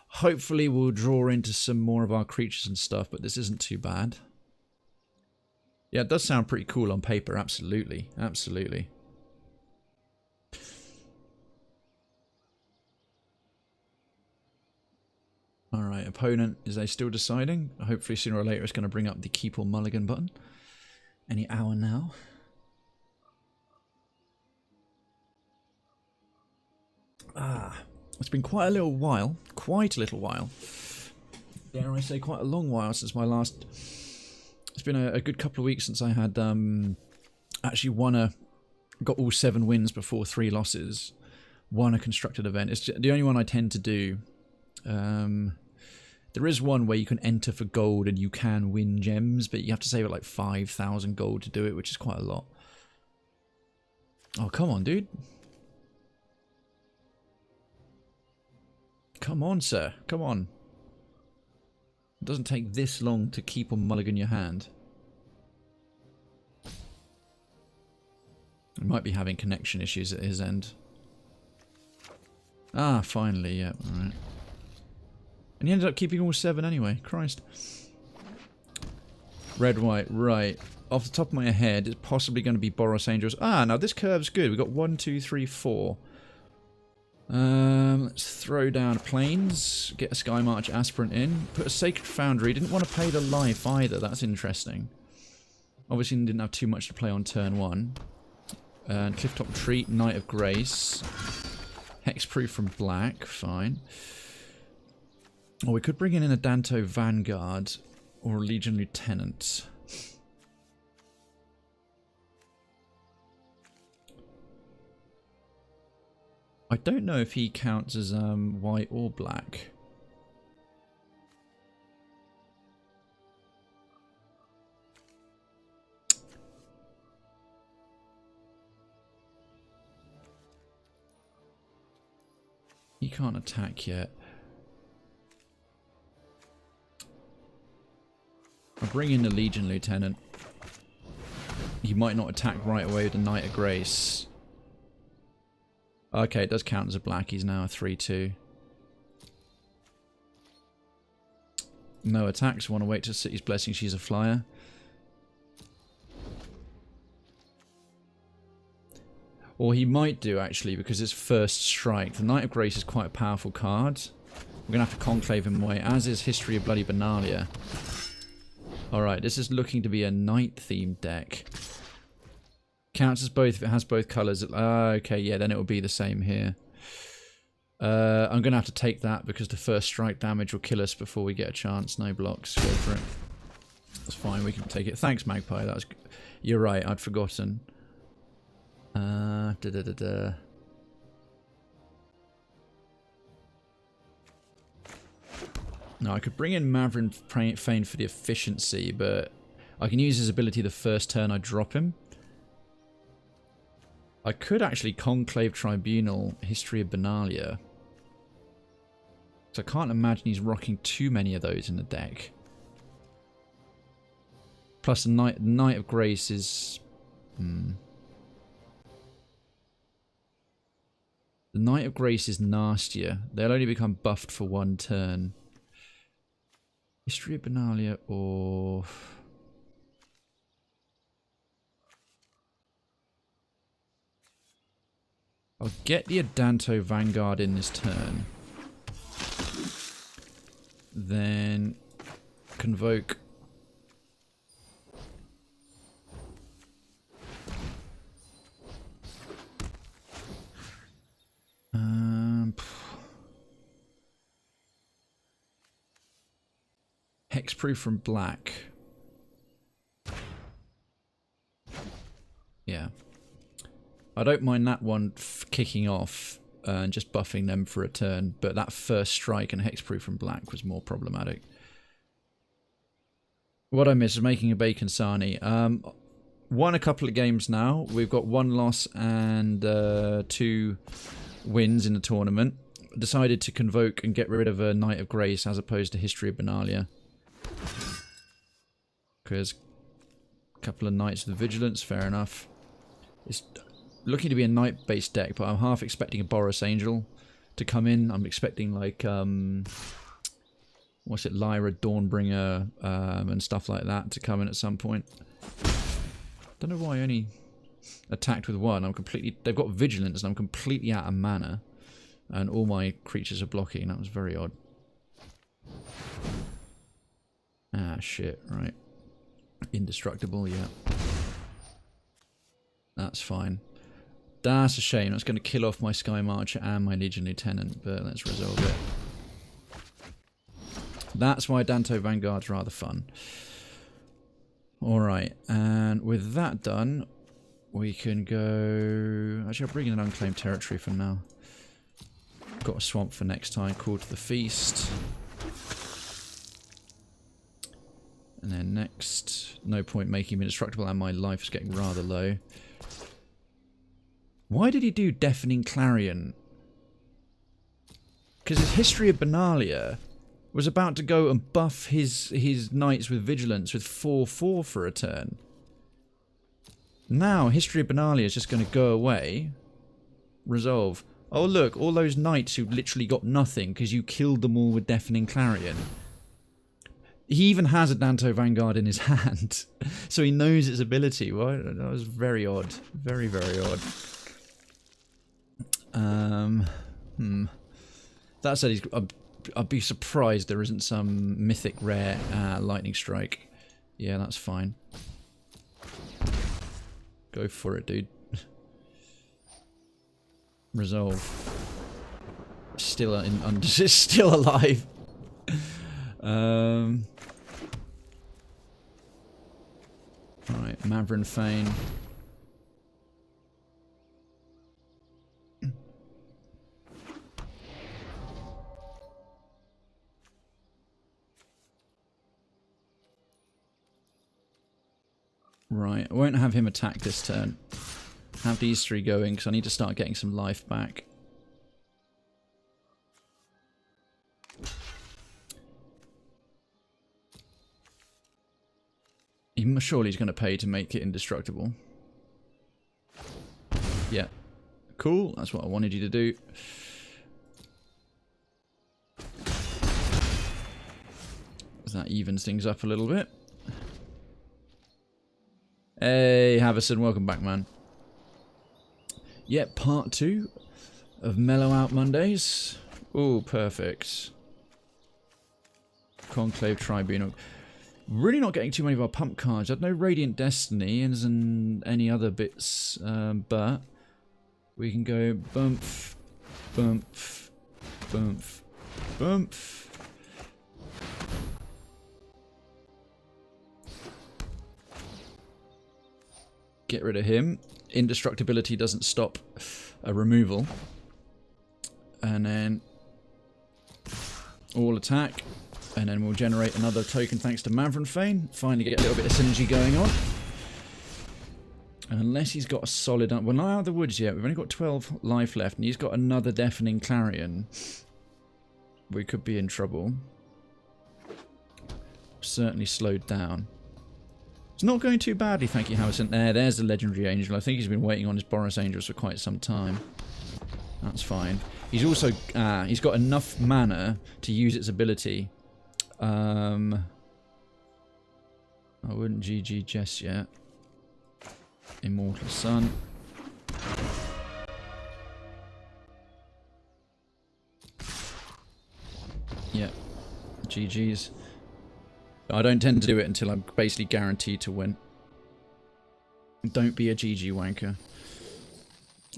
Hopefully we'll draw into some more of our creatures and stuff, but this isn't too bad. Yeah, it does sound pretty cool on paper, absolutely. Absolutely. Alright, opponent, is they still deciding? Hopefully sooner or later it's going to bring up the keep or mulligan button. Any hour now. It's been quite a little while. Dare I say quite a long while since my last... It's been a good couple of weeks since I had actually got all 7 wins before 3 losses. Won a constructed event. It's the only one I tend to do. There is one where you can enter for gold and you can win gems, but you have to save like 5,000 gold to do it, which is quite a lot. Oh, come on, dude. Come on, sir. Come on. It doesn't take this long to keep or mulligan your hand. He might be having connection issues at his end. Ah, finally, yeah, alright. And he ended up keeping all 7 anyway. Christ. Red, white, right. Off the top of my head, it's possibly going to be Boros Angels. Ah, now this curve's good. We've got 1, 2, 3, 4. Let's throw down Plains. Get a Sky March Aspirant in. Put a Sacred Foundry. Didn't want to pay the life either. That's interesting. Obviously didn't have too much to play on turn 1. And Clifftop Retreat, Knight of Grace. Hexproof from black, fine. Or we could bring in a Danto Vanguard or a Legion Lieutenant. I don't know if he counts as white or black. He can't attack yet. I'll bring in the Legion Lieutenant. He might not attack right away with the Knight of Grace. Okay, it does count as a black. He's now a 3-2. No attacks. Want to wait to City's Blessing. She's a flyer. Or he might do, actually, because it's first strike. The Knight of Grace is quite a powerful card. We're going to have to conclave him away, as is History of Bloody Benalia. Alright, this is looking to be a Knight-themed deck. Counts as both if it has both colours. Okay, yeah, then it will be the same here. I'm going to have to take that because the first strike damage will kill us before we get a chance. No blocks. Go for it. That's fine, we can take it. Thanks, Magpie. That was... You're right, I'd forgotten. No, I could bring in Mavrin Fane for the efficiency, but I can use his ability the first turn I drop him. I could actually Conclave Tribunal History of Benalia. So I can't imagine he's rocking too many of those in the deck. Plus the Knight of Grace is... The Knight of Grace is nastier. They'll only become buffed for one turn. History of Benalia or... I'll get the Adanto Vanguard in this turn. Then convoke... Hexproof from black. Yeah. I don't mind that one kicking off and just buffing them for a turn, but that first strike and hexproof from black was more problematic. What I miss is making a Bacon Sani. Won a couple of games now. We've got 1 loss and 2 wins in the tournament. Decided to convoke and get rid of a Knight of Grace as opposed to History of Benalia. Because a couple of Knights with Vigilance, fair enough. It's looking to be a Knight-based deck, but I'm half expecting a Boros Angel to come in. I'm expecting like, what's it, Lyra, Dawnbringer, and stuff like that to come in at some point. Don't know why I only attacked with 1. I'm completely... They've got Vigilance and I'm completely out of mana. And all my creatures are blocking. That was very odd. Ah, shit, right. Indestructible, yeah. That's fine. That's a shame. That's going to kill off my Sky Marcher and my Legion Lieutenant, but let's resolve it. That's why Danto Vanguard's rather fun. Alright, and with that done, we can go... Actually, I'll bring in an Unclaimed Territory for now. Got a Swamp for next time. Call to the Feast. And then next, no point making me indestructible, and my life is getting rather low. Why did he do Deafening Clarion? Because his History of Benalia was about to go and buff his knights with Vigilance with 4/4 for a turn. Now, History of Benalia is just going to go away. Resolve. Oh look, all those knights who literally got nothing because you killed them all with Deafening Clarion. He even has a Danto Vanguard in his hand, so he knows its ability. Well, that was very odd. Very, very odd. That said, I'd be surprised there isn't some mythic rare lightning strike. Yeah, that's fine. Go for it, dude. Resolve. Still still alive. Alright, Mavrin Fane. Right, I won't have him attack this turn. Have these three going because I need to start getting some life back. Surely he's going to pay to make it indestructible. Yeah. Cool, that's what I wanted you to do. That evens things up a little bit. Hey, Havison, welcome back, man. Yep, part 2 of Mellow-Out Mondays. Oh, perfect. Conclave Tribunal. Really not getting too many of our pump cards. I had no Radiant Destiny and any other bits, but we can go bump, bump, bump, bump. Get rid of him. Indestructibility doesn't stop a removal. And then all attack. And then we'll generate another token thanks to Mavrin Fane. Finally get a little bit of synergy going on. Unless he's got a solid... We're not out of the woods yet. We've only got 12 life left. And he's got another Deafening Clarion. We could be in trouble. Certainly slowed down. It's not going too badly, thank you, Harrison. There's the Legendary Angel. I think he's been waiting on his Boros Angels for quite some time. That's fine. He's also... he's got enough mana to use its ability. I wouldn't GG just yet. Immortal Sun. Yeah. GG's. I don't tend to do it until I'm basically guaranteed to win. Don't be a GG wanker.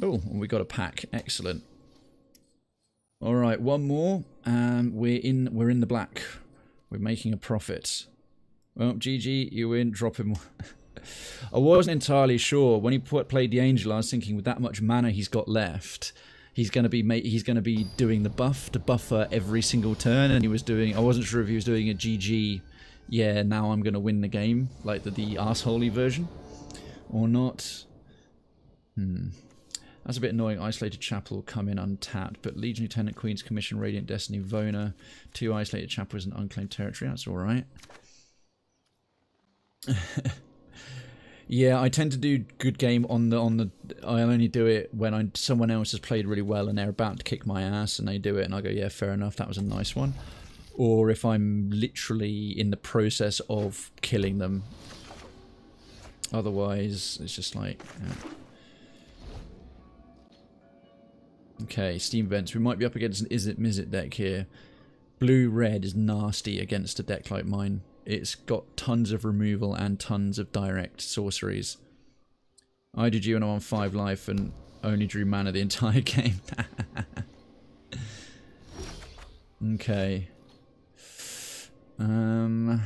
Oh, we got a pack. Excellent. Alright, one more and we're in the black. We're making a profit. Well, GG, you win. Drop him. I wasn't entirely sure. When he played the Angel, I was thinking with that much mana he's got left, he's going to be doing the buff to buffer every single turn, and he was doing... I wasn't sure if he was doing a GG, yeah, now I'm going to win the game, like the arseholey version, or not. That's a bit annoying. Isolated Chapel come in untapped, but Legion Lieutenant, Queen's Commission, Radiant Destiny, Vona, 2 Isolated Chapels and unclaimed territory. That's all right. Yeah, I tend to do good game on the. I only do it when someone else has played really well and they're about to kick my ass, and they do it, and I go, yeah, fair enough, that was a nice one. Or if I'm literally in the process of killing them. Otherwise, it's just like. Yeah. Okay, Steam Events. We might be up against an Izzet Mizzet deck here. Blue-red is nasty against a deck like mine. It's got tons of removal and tons of direct sorceries. I did you and I'm on 5 life and only drew mana the entire game. Okay. We'll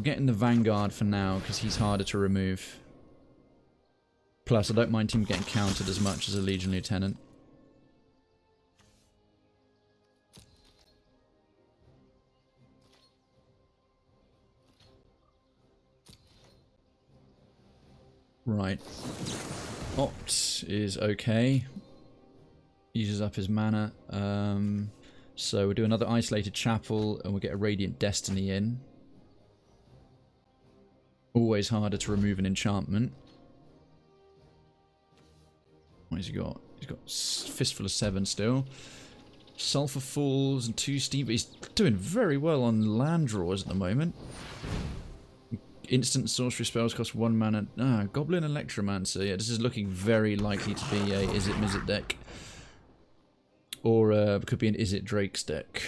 get in the Vanguard for now because he's harder to remove. Plus, I don't mind him getting countered as much as a Legion Lieutenant. Right. Opt is okay. Uses up his mana. So we'll do another Isolated Chapel and we'll get a Radiant Destiny in. Always harder to remove an enchantment. What has he got? He's got Fistful of 7 still. Sulphur Falls and 2 Steam, but he's doing very well on land draws at the moment. Instant sorcery spells cost 1 mana. Goblin Electromancer. Yeah, this is looking very likely to be a Izzet Mizzet deck. Or it could be an Izzet Drake's deck.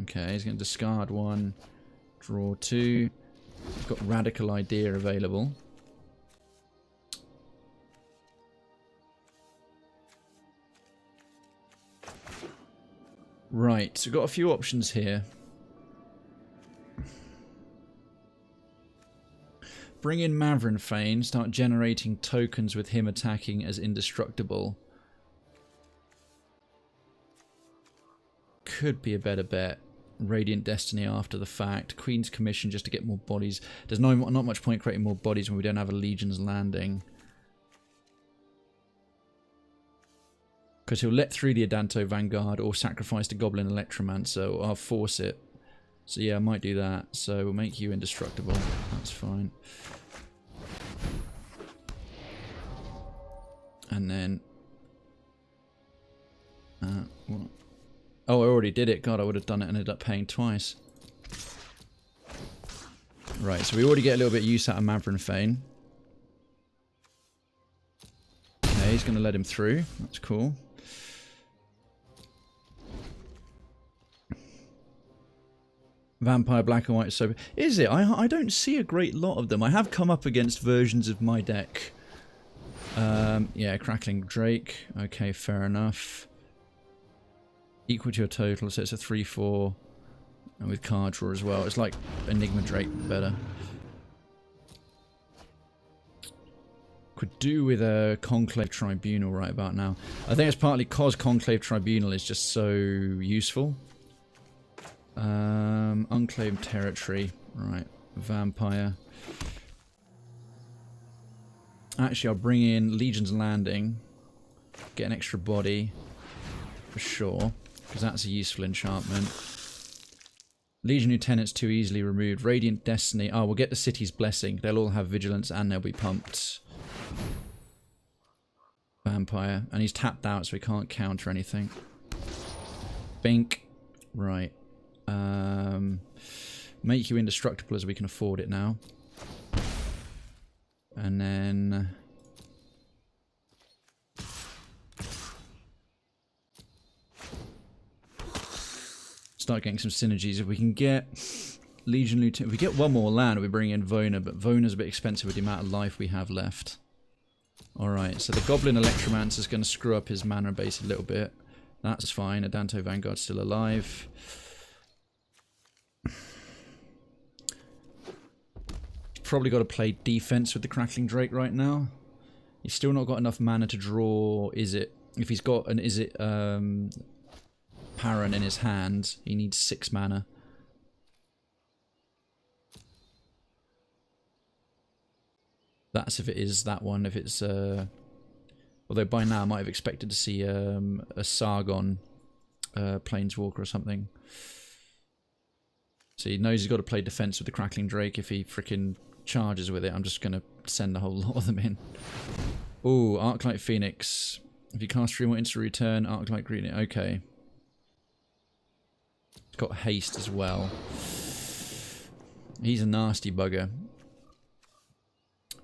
Okay, he's going to discard 1, draw 2. got Radical Idea available. Right, so we've got a few options here. Bring in Mavrin Fane, start generating tokens with him attacking as indestructible. Could be a better bet. Radiant Destiny after the fact. Queen's Commission just to get more bodies. There's not much point creating more bodies when we don't have a Legion's Landing. Because he'll let through the Adanto Vanguard or sacrifice the Goblin Electromancer, or I'll force it. So yeah, I might do that. So we'll make you indestructible. That's fine. And then... what? Oh, I already did it. God, I would have done it and ended up paying twice. Right, so we already get a little bit of use out of Mavrin Fane. Okay, he's going to let him through. That's cool. Vampire, Black and White, so... Is it? I don't see a great lot of them. I have come up against versions of my deck. Yeah, Crackling Drake. Okay, fair enough. Equal to your total, so it's a 3-4. And with card draw as well. It's like Enigma Drake, better. Could do with a Conclave Tribunal right about now. I think it's partly because Conclave Tribunal is just so useful. Unclaimed Territory. Right. Vampire. Actually, I'll bring in Legion's Landing. Get an extra body. For sure. Because that's a useful enchantment. Legion Lieutenant's too easily removed. Radiant Destiny. Oh, we'll get the City's Blessing. They'll all have Vigilance and they'll be pumped. Vampire. And he's tapped out so he can't counter anything. Bink. Right. Make you indestructible as we can afford it now. And then... start getting some synergies. If we can get Legion Lieutenant... If we get one more land, we bring in Vona, but Vona's a bit expensive with the amount of life we have left. Alright, so the Goblin Electromancer is going to screw up his mana base a little bit. That's fine. Adanto Vanguard's still alive. Probably got to play defense with the Crackling Drake right now. He's still not got enough mana to draw. Is it? If he's got an Paran in his hand, he needs 6 mana. That's if it is that one. If it's although by now I might have expected to see a Sargon Planeswalker or something. So he knows he's got to play defense with the Crackling Drake. If he freaking charges with it, I'm just going to send the whole lot of them in. Ooh, Arclight Phoenix. If you cast 3 more instant return, Arclight Green. Okay. It's got haste as well. He's a nasty bugger.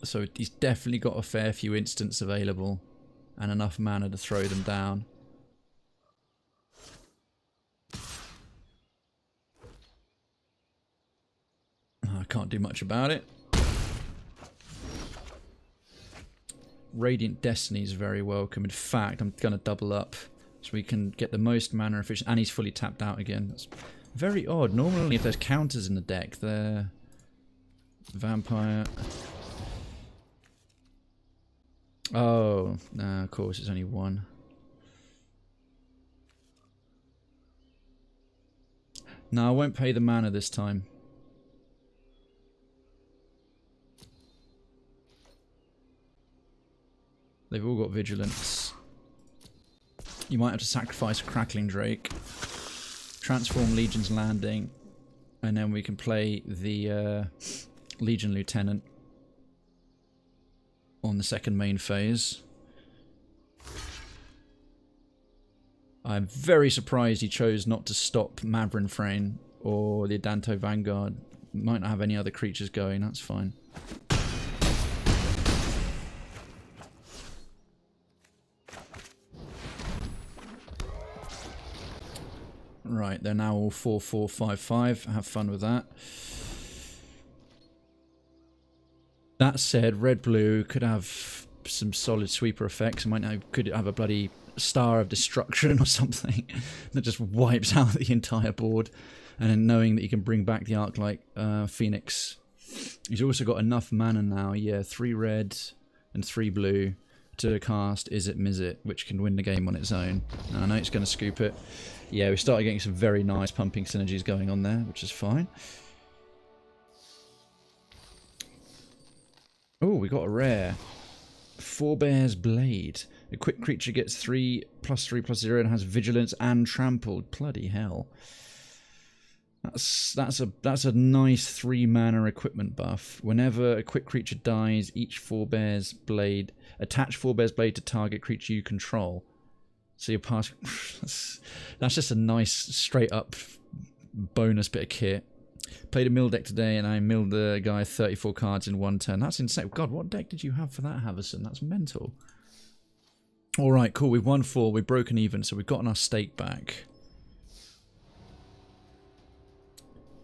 So he's definitely got a fair few instants available. And enough mana to throw them down. I can't do much about it. Radiant Destiny is very welcome. In fact, I'm going to double up so we can get the most mana efficient. And he's fully tapped out again. That's very odd. Normally, if there's counters in the deck, they're Vampire. Oh, no, of course, it's only one. No, I won't pay the mana this time. They've all got Vigilance. You might have to sacrifice a Crackling Drake. Transform Legion's Landing. And then we can play the Legion Lieutenant on the second main phase. I'm very surprised he chose not to stop Mavrin Fane or the Adanto Vanguard. Might not have any other creatures going, that's fine. Right, they're now all 4-4-5-5. Have fun with that. That said, red-blue could have some solid sweeper effects. It might now could have a bloody Star of Destruction or something that just wipes out the entire board. And then knowing that you can bring back the Arc-like Phoenix. He's also got enough mana now, yeah, 3 red and 3 blue to cast Is It Mizzit, which can win the game on its own. And I know it's going to scoop it. Yeah, we started getting some very nice pumping synergies going on there, which is fine. Oh, we got a rare. Forebear's Blade. A quick creature gets 3/3/0 and has vigilance and trampled. Bloody hell. That's a nice 3 mana equipment buff. Whenever a quick creature dies, each Forebear's Blade attach Forebear's Blade to target creature you control. So you're passing. That's just a nice straight up bonus bit of kit. Played a mill deck today and I milled the guy 34 cards in 1 turn. That's insane. God, what deck did you have for that, Haverson? That's mental. Alright, cool. We've won 4. We've broken even, so we've gotten our stake back.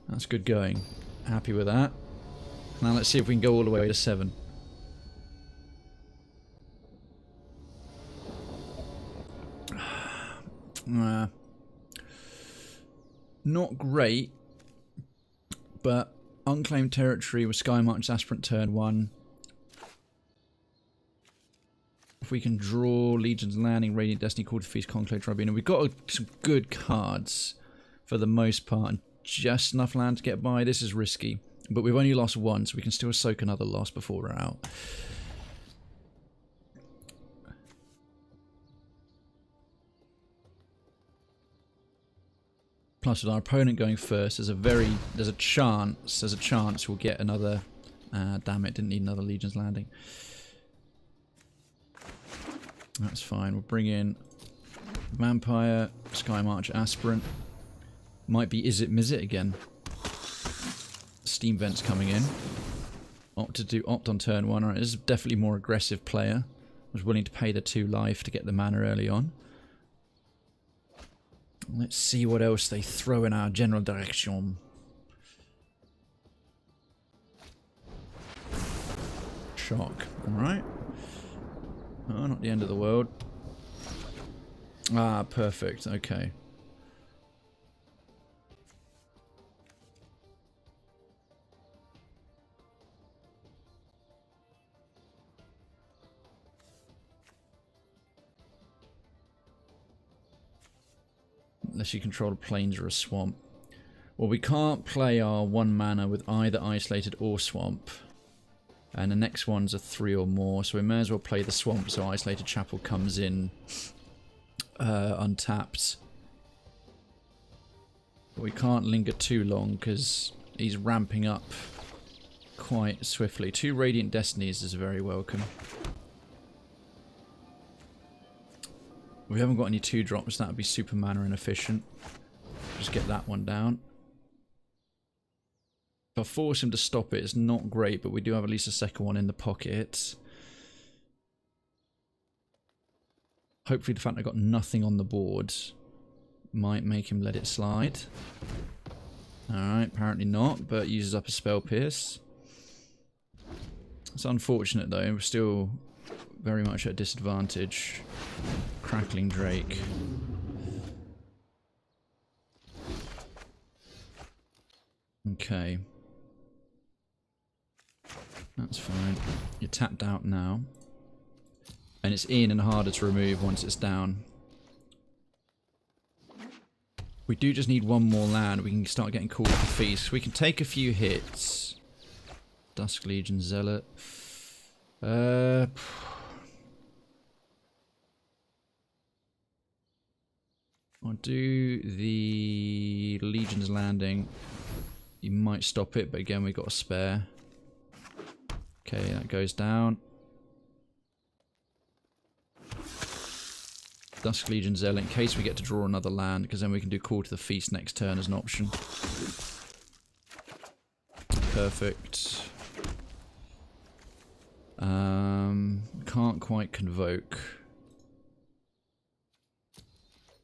That's good going. Happy with that. Now let's see if we can go all the way to 7. Not great, but unclaimed territory with Sky March Aspirant turn 1. If we can draw Legion's Landing, Radiant Destiny, Call to Feast, Conclave Tribunal, we've got some good cards for the most part, and just enough land to get by. This is risky, but we've only lost 1, so we can still soak another loss before we're out. Plus, with our opponent going first, there's a chance we'll get another. Damn it! Didn't need another Legion's Landing. That's fine. We'll bring in Vampire, Sky March, Aspirant. Might be Is It Mizzit again. Steam Vent's coming in. Opt on turn 1. Alright, this is definitely more aggressive player. Was willing to pay the 2 life to get the mana early on. Let's see what else they throw in our general direction. Shock. Alright. Oh, not the end of the world. Ah, perfect. Okay. Unless you control a plains or a swamp. Well, we can't play our 1 mana with either Isolated or Swamp. And the next one's a 3 or more, so we may as well play the Swamp so Isolated Chapel comes in untapped. But we can't linger too long because he's ramping up quite swiftly. 2 Radiant Destinies is very welcome. We haven't got any 2-drops, that would be super mana inefficient. Just get that one down. If I force him to stop it, it's not great, but we do have at least a second one in the pocket. Hopefully the fact I got nothing on the board might make him let it slide. Alright, apparently not, but uses up a Spell Pierce. It's unfortunate though, we're still very much at a disadvantage. Crackling Drake. Okay. That's fine. You're tapped out now. And it's in and harder to remove once it's down. We do just need 1 more land. We can start getting Call to Feast. We can take a few hits. Dusk Legion Zealot. I'll do the Legion's Landing. You might stop it, but again, we've got a spare. Okay, that goes down. Dusk Legion Zealot in case we get to draw another land, because then we can do Call to the Feast next turn as an option. Perfect. Can't quite Convoke.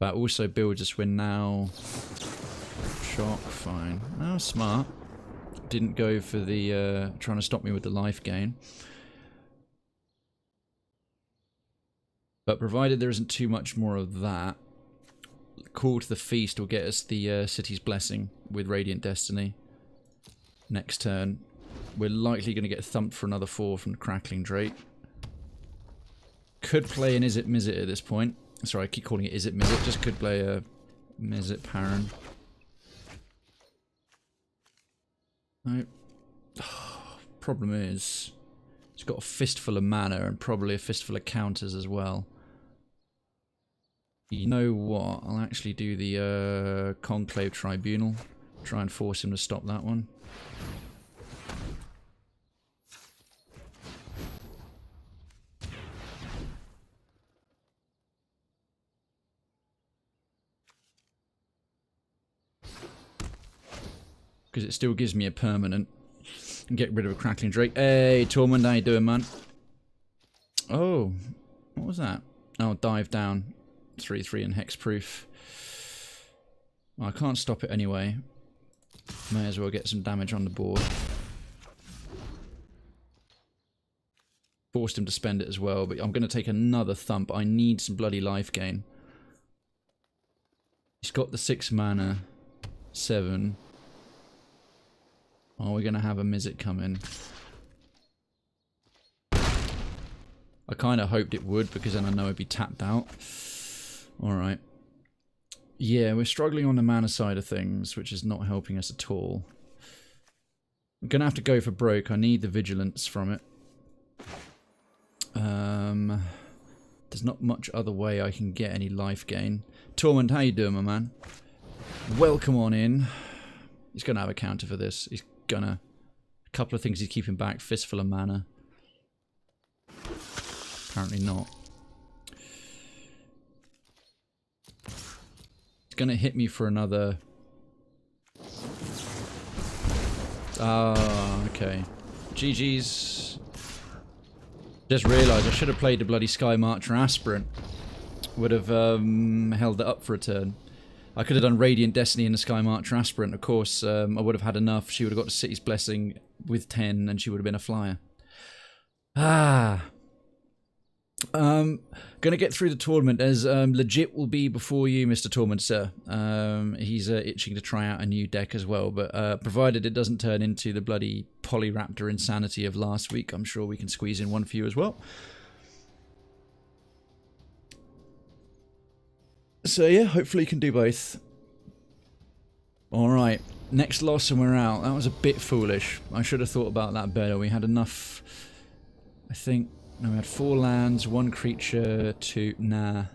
That also builds us win now. Shock, fine. Oh, smart. didn't go for the trying to stop me with the life gain. But provided there isn't too much more of that, Call to the Feast will get us the City's Blessing with Radiant Destiny. Next turn. We're likely going to get thumped for another 4 from the Crackling Drake. Could play an Is It Mizzet at this point. Sorry, I keep calling it Is It Mizzet. Just could play a Mizzet Paran. No. Problem is, it's got a fistful of mana and probably a fistful of counters as well. You know what? I'll actually do the Conclave Tribunal. Try and force him to stop that one. Because it still gives me a permanent. And get rid of a Crackling Drake. Hey, Tormund, how you doing, man? Oh, what was that? Oh, dive down. 3/3 and hexproof. Well, I can't stop it anyway. May as well get some damage on the board. Forced him to spend it as well, but I'm going to take another thump. I need some bloody life gain. He's got the 6 mana. 7. Oh, we're going to have a Mizzet come in. I kind of hoped it would, because then I know it'd be tapped out. Alright. Yeah, we're struggling on the mana side of things, which is not helping us at all. I'm going to have to go for broke. I need the vigilance from it. There's not much other way I can get any life gain. Tormund, how you doing, my man? Welcome on in. He's going to have a counter for this. He's going to... A couple of things he's keeping back. Fistful of mana. Apparently not. He's going to hit me for another... Ah, okay. GG's. Just realised I should have played the bloody Sky Marcher Aspirant. Would have held it up for a turn. I could have done Radiant Destiny in the Sky Marcher Aspirant. Of course, I would have had enough. She would have got the City's Blessing with 10 and she would have been a flyer. Ah. Gonna get through the tournament as legit will be before you, Mr. Tormund, sir. He's itching to try out a new deck as well, but provided it doesn't turn into the bloody Polyraptor insanity of last week, I'm sure we can squeeze in one for you as well. So yeah, hopefully you can do both. Alright, next loss and we're out. That was a bit foolish. I should have thought about that better. We had enough, I think. No, we had 4 lands, 1 creature, 2... Nah.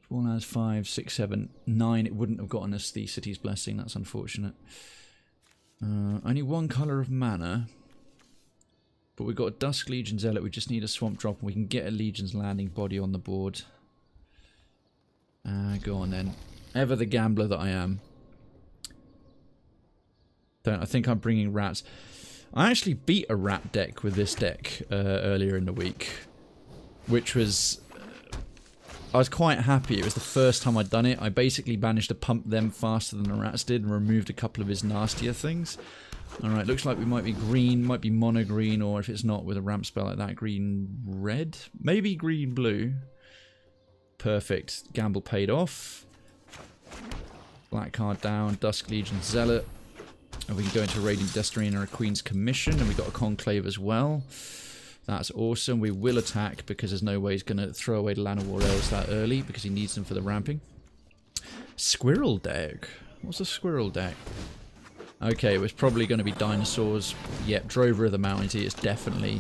4 lands, 5, 6, 7, 9. It wouldn't have gotten us the City's Blessing. That's unfortunate. Only 1 colour of mana. But we've got a Dusk Legion Zealot. We just need a Swamp Drop and we can get a Legion's Landing body on the board. Go on then. Ever the gambler that I am. I think I'm bringing rats. I actually beat a rat deck with this deck earlier in the week, which was... I was quite happy. It was the first time I'd done it. I basically managed to pump them faster than the rats did and removed a couple of his nastier things. Alright, looks like we might be green, might be mono green, or if it's not with a ramp spell like that, green red? Maybe green blue. Perfect. Gamble paid off. Black card down, Dusk Legion Zealot. And we can go into Radiant Destiny and a Queen's Commission, and we got a Conclave as well. That's awesome. We will attack because there's no way he's going to throw away the Land of War Elves that early because he needs them for the ramping. Squirrel deck. What's a squirrel deck? Okay, it was probably going to be dinosaurs. Yep, Drover of the Mountains. It's definitely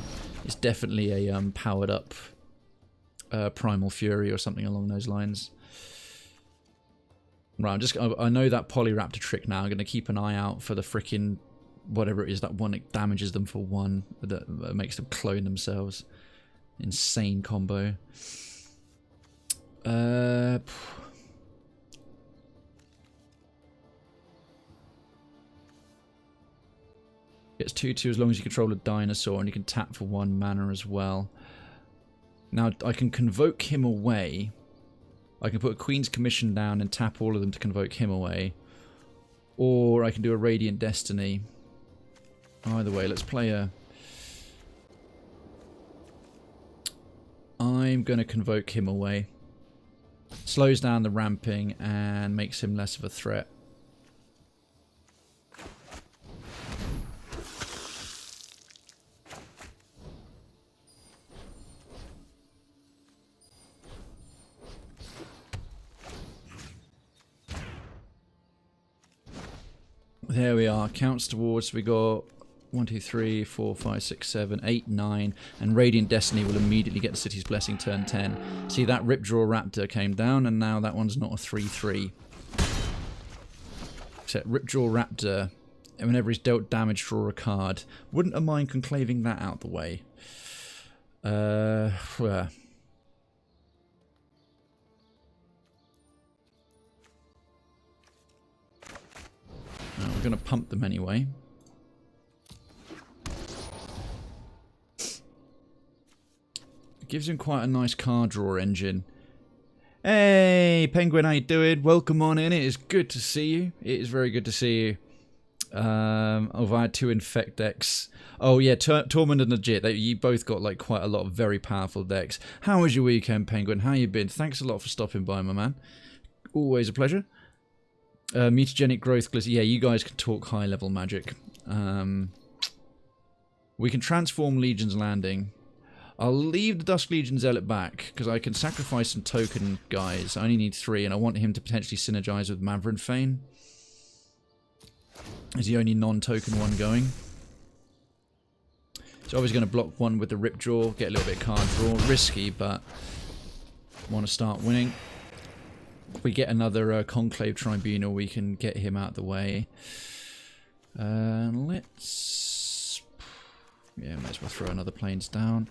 a powered up Primal Fury or something along those lines. Right, I know that Polyraptor trick now. I'm going to keep an eye out for the frickin' whatever it is, that one that damages them for 1, that makes them clone themselves. Insane combo. Gets 2/2 as long as you control a dinosaur, and you can tap for 1 mana as well. Now, I can convoke him away. I can put a Queen's Commission down and tap all of them to convoke him away. Or I can do a Radiant Destiny. Either way, let's play a... I'm going to convoke him away. Slows down the ramping and makes him less of a threat. There we are. Counts towards. We got 1, 2, 3, 4, 5, 6, 7, 8, 9. And Radiant Destiny will immediately get the City's Blessing turn 10. See, that Ripjaw Raptor came down, and now that one's not a 3-3. Except Ripjaw Raptor, and whenever he's dealt damage, draw a card. Wouldn't have mind conclaving that out the way. Well. We're going to pump them anyway. It gives him quite a nice card draw engine. Hey, Penguin, how you doing? Welcome on in. It is good to see you. It is very good to see you. I had 2 Infect decks. Oh yeah, Tormund and Legit. You both got like quite a lot of very powerful decks. How was your weekend, Penguin? How you been? Thanks a lot for stopping by, my man. Always a pleasure. Mutagenic growth glitter. Yeah, you guys can talk high level magic. We can transform Legion's Landing. I'll leave the Dusk Legion Zealot back because I can sacrifice some token guys. I only need 3, and I want him to potentially synergize with Maverick Fane. Is the only non-token one going. So obviously going to block one with the Ripjaw, get a little bit of card draw. Risky, but want to start winning. If we get another Conclave Tribunal, we can get him out of the way. Let's... Yeah, might as well throw another Plains down.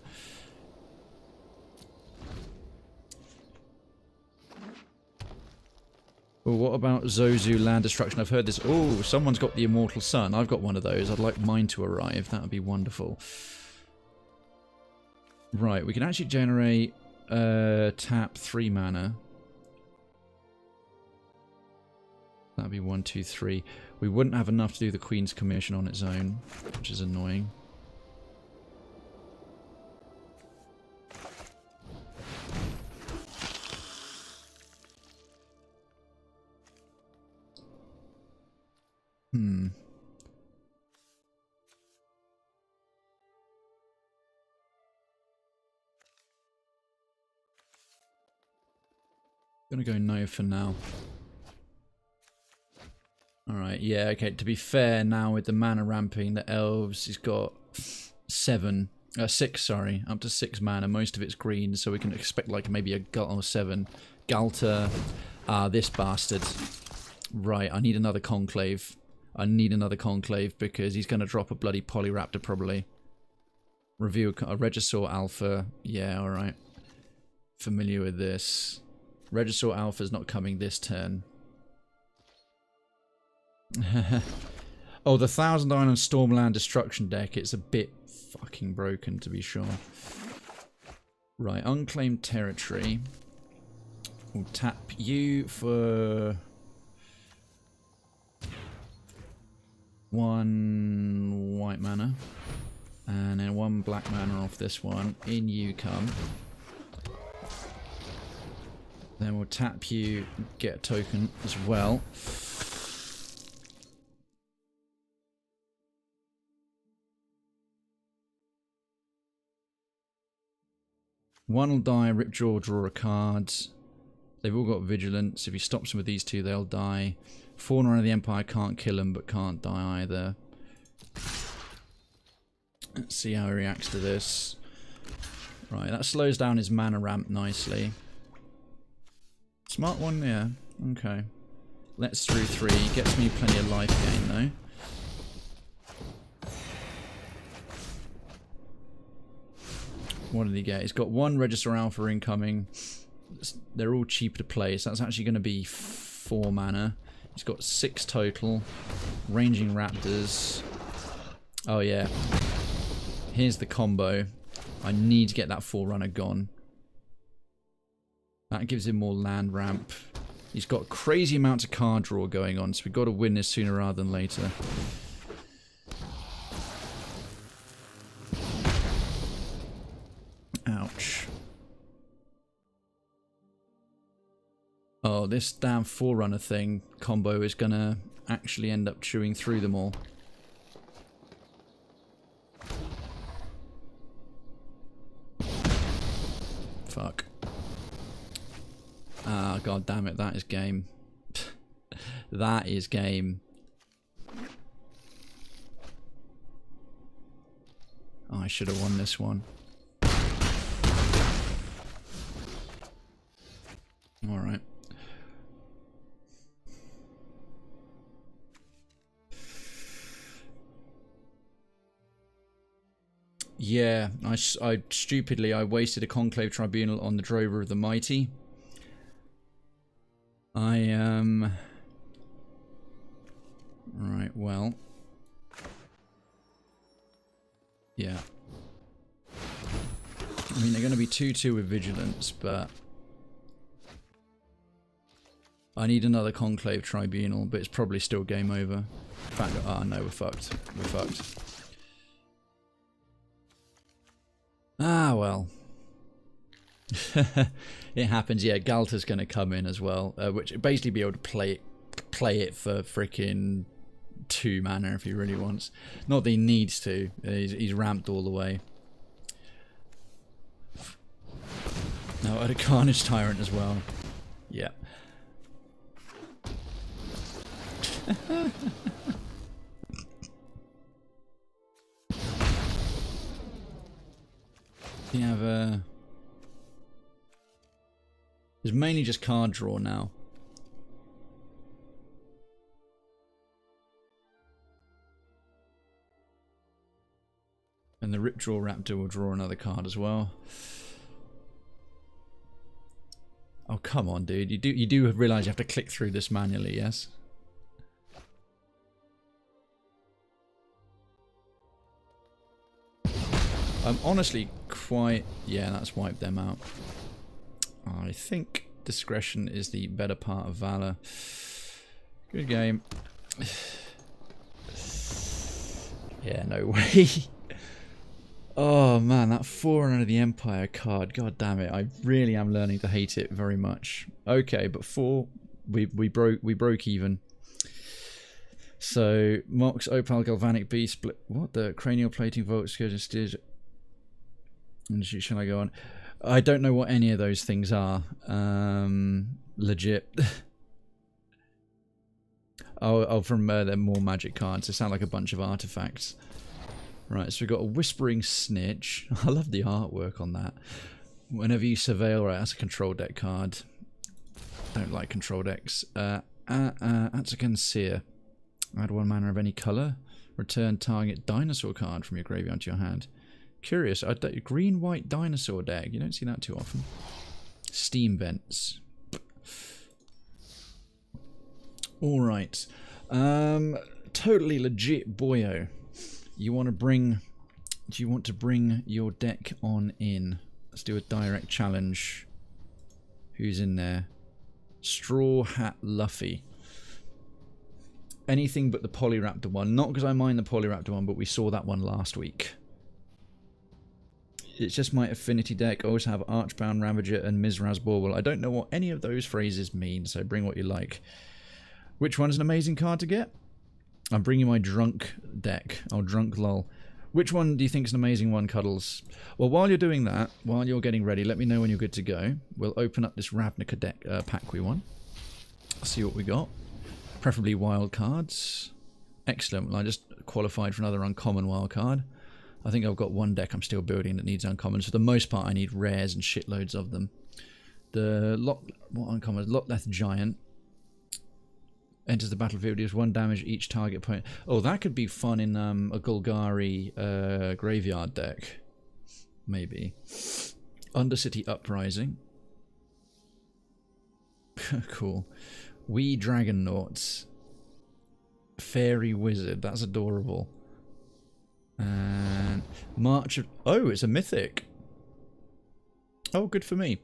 Well, what about Zozu Land Destruction? I've heard this. Oh, someone's got the Immortal Sun. I've got one of those. I'd like mine to arrive. That would be wonderful. Right, we can actually generate tap 3 mana. That'd be 1, 2, 3. We wouldn't have enough to do the Queen's Commission on its own, which is annoying. Gonna go no for now. Alright, yeah, okay, to be fair, now with the mana ramping, the elves, he's got 6, sorry, up to 6 mana, most of it's green, so we can expect like maybe a Gult or 7. Galter, this bastard. Right, I need another Conclave. I need another Conclave because he's going to drop a bloody Polyraptor probably. Review a Regisaur Alpha, yeah, alright. Familiar with this. Regisaur Alpha's not coming this turn. Oh, the Thousand Island Stormland Destruction deck. It's a bit fucking broken, to be sure. Right, Unclaimed Territory. We'll tap you for 1 white mana. And then 1 black mana off this one. In you come. Then we'll tap you, get a token as well. One will die, Ripjaw, draw a card. They've all got vigilance. If he stops them with these 2, they'll die. Forerunner of the Empire can't kill him, but can't die either. Let's see how he reacts to this. Right, that slows down his mana ramp nicely. Smart one, yeah. Okay. Let's through 3. Gets me plenty of life gain, though. What did he get? He's got 1 Regisaur Alpha incoming. They're all cheap to play, so that's actually going to be 4 mana. He's got 6 total. Ranging Raptors. Oh, yeah. Here's the combo. I need to get that Forerunner gone. That gives him more land ramp. He's got crazy amounts of card draw going on, so we've got to win this sooner rather than later. Ouch. Oh, this damn Forerunner thing combo is gonna actually end up chewing through them all. Fuck. Ah, god damn it, that is game. That is game. Oh, I should have won this one. Alright. Yeah, I stupidly, I wasted a Conclave Tribunal on the Drover of the Mighty. Right, well. Yeah. I mean, they're going to be 2-2 with Vigilance, but... I need another Conclave Tribunal, but it's probably still game over. In fact, oh no, we're fucked. We're fucked. Ah, well. It happens, yeah. Galta's going to come in as well, which basically be able to play it for freaking 2 mana if he really wants. Not that he needs to. He's ramped all the way. No, I had a Carnage Tyrant as well. Yeah. You have a... It's mainly just card draw now. And the Ripjaw Raptor will draw another card as well. Oh, come on, dude. You do realise you have to click through this manually, yes? I'm honestly quite... Yeah, that's wiped them out. I think discretion is the better part of valor. Good game. Yeah, no way. Oh man, that Forerunner of the Empire card. God damn it. I really am learning to hate it very much. Okay, but 4 we broke even. So Mox, Opal, Galvanic Beast, what the Cranial Plating, Volt, Scourge, Stitch. Shall I go on? I don't know what any of those things are. Legit. Oh, from they're more magic cards. They sound like a bunch of artifacts. Right, so we've got a Whispering Snitch. I love the artwork on that. Whenever you surveil, right, that's a control deck card. Don't like control decks. Atsukan Seer. Add 1 mana of any colour. Return target dinosaur card from your graveyard to your hand. Curious, a green-white dinosaur deck. You don't see that too often. Steam Vents. Alright. Totally legit boyo. You want to bring... Do you want to bring your deck on in? Let's do a direct challenge. Who's in there? Straw Hat Luffy. Anything but the Polyraptor one. Not because I mind the Polyraptor one, but we saw that one last week. It's just my affinity deck. I always have Archbound Ravager and Mizraz Borwell. I don't know what any of those phrases mean, so bring what you like. Which one's an amazing card to get? I'm bringing my drunk deck. Oh, drunk lol. Which one do you think is an amazing one, Cuddles? Well, while you're doing that, while you're getting ready, let me know when you're good to go. We'll open up this Ravnica deck pack we won. See what we got. Preferably wild cards. Excellent. Well, I just qualified for another uncommon wild card. I think I've got one deck I'm still building that needs uncommons. For the most part, I need rares and shitloads of them. The what uncommons? Lotleth Giant enters the battlefield, deals 1 damage each target point. Oh, that could be fun in a Golgari graveyard deck. Maybe. Undercity Uprising. Cool. Wee Dragonauts. Fairy Wizard. That's adorable. And March of... Oh, it's a mythic. Oh, good for me.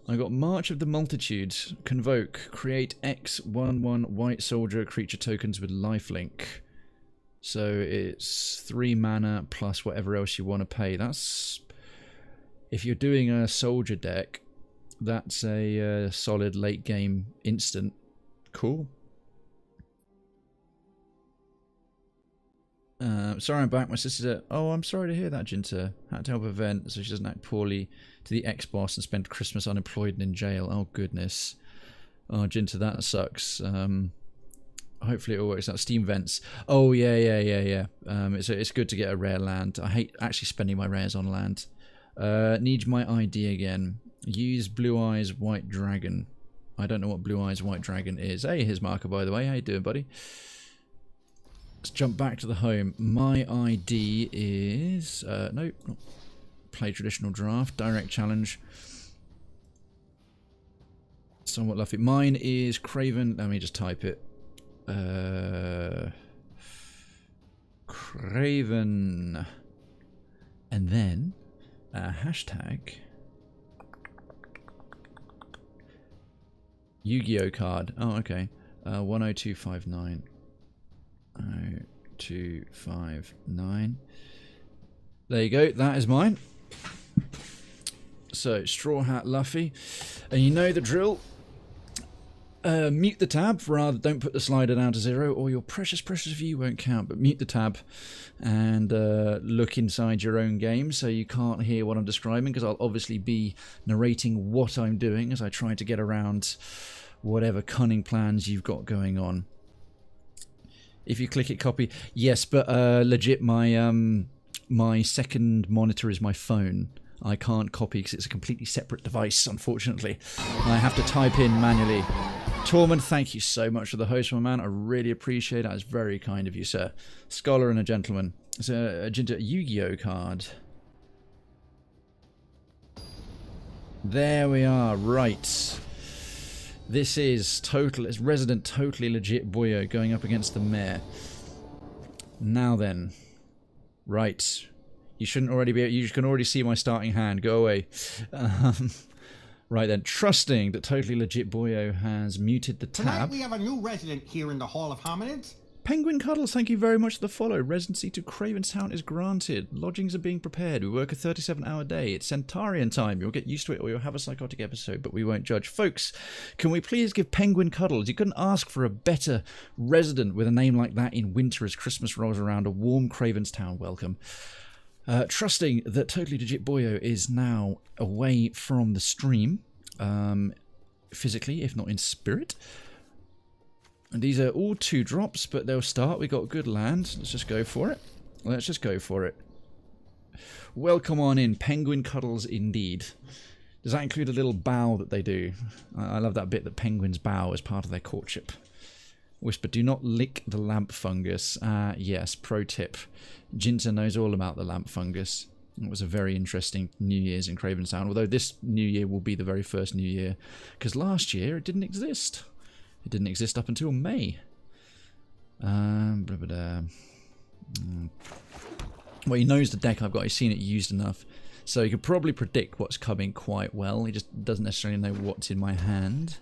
I got March of the Multitudes. Convoke. Create X 1/1 white soldier creature tokens with lifelink. So it's 3 mana plus whatever else you want to pay. That's... if you're doing a soldier deck, that's a solid late game instant. Cool. Sorry I'm back. My sister's oh, I'm sorry to hear that, Jinta. Had to help a vent so she doesn't act poorly to the ex-boss and spend Christmas unemployed and in jail. Oh, goodness. Oh, Jinta, that sucks. Hopefully it all works out. Steam vents. Oh, yeah. It's good to get a rare land. I hate actually spending my rares on land. Need my ID again. Use Blue Eyes White Dragon. I don't know what Blue Eyes White Dragon is. Hey, here's Marker, by the way. How you doing, buddy? Let's jump back to the home. My ID is... nope. Not play traditional draft. Direct challenge. Somewhat luffy. Mine is Krayven. Let me just type it. Krayven. And then... hashtag... Yu-Gi-Oh card. Oh, okay. 10259. 0259. There you go. That is mine. So, Straw Hat Luffy. And you know the drill. Mute the tab. Rather, don't put the slider down to 0 or your precious view won't count. But mute the tab and look inside your own game so you can't hear what I'm describing, because I'll obviously be narrating what I'm doing as I try to get around whatever cunning plans you've got going on. If you click it, copy. Yes, but legit, my second monitor is my phone. I can't copy because it's a completely separate device, unfortunately. I have to type in manually. Tormund, thank you so much for the host, my man. I really appreciate it. It's very kind of you, sir. Scholar and a gentleman. It's a Yu-Gi-Oh card. There we are. Right. This is it's resident, totally legit Boyo going up against the mayor. Now then. Right. You shouldn't already be... You can already see my starting hand. Go away. Right then. Trusting that totally legit Boyo has muted the tab. Tonight we have a new resident here in the Hall of Hominids. Penguin Cuddles, thank you very much for the follow. Residency to Cravenstown is granted. Lodgings are being prepared. We work a 37-hour day. It's Centaurian time. You'll get used to it or you'll have a psychotic episode, but we won't judge. Folks, can we please give Penguin Cuddles? You couldn't ask for a better resident with a name like that in winter as Christmas rolls around. A warm Cravenstown welcome. Trusting that Totally Legit Boyo is now away from the stream, physically, if not in spirit. And these are all 2 drops, but they'll start. We got good land. Let's just go for it. Let's just go for it. Welcome on in, Penguin Cuddles indeed. Does that include a little bow that they do? I love that bit that penguins bow as part of their courtship. Whisper, do not lick the lamp fungus. Yes, pro tip. Jinta knows all about the lamp fungus. It was a very interesting New Year's in Cravenstown, although this New Year will be the very first New Year, because last year it didn't exist. It didn't exist up until May. Well, he knows the deck I've got. He's seen it used enough. So he could probably predict what's coming quite well. He just doesn't necessarily know what's in my hand.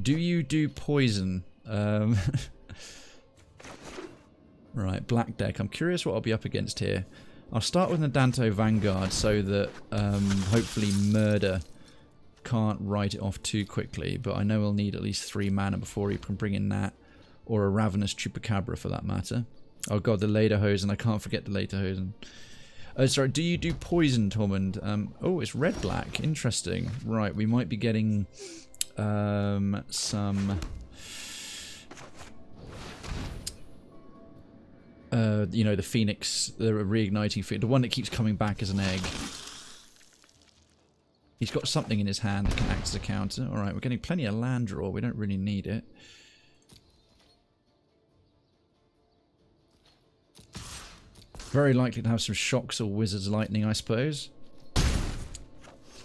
Do you do poison? Right, black deck. I'm curious what I'll be up against here. I'll start with Nadanto Vanguard so that hopefully Murder can't write it off too quickly, but I know he'll need at least 3 mana before he can bring in that, or a Ravenous Chupacabra for that matter. Oh god, the Lederhosen, I can't forget the Lederhosen. Sorry, do you do poison, Tormund? Oh, it's red-black, interesting. Right, we might be getting some... you know, the Phoenix, the reigniting Phoenix, the one that keeps coming back as an egg. He's got something in his hand that can act as a counter. Alright, we're getting plenty of land draw. We don't really need it. Very likely to have some shocks or wizard's lightning, I suppose.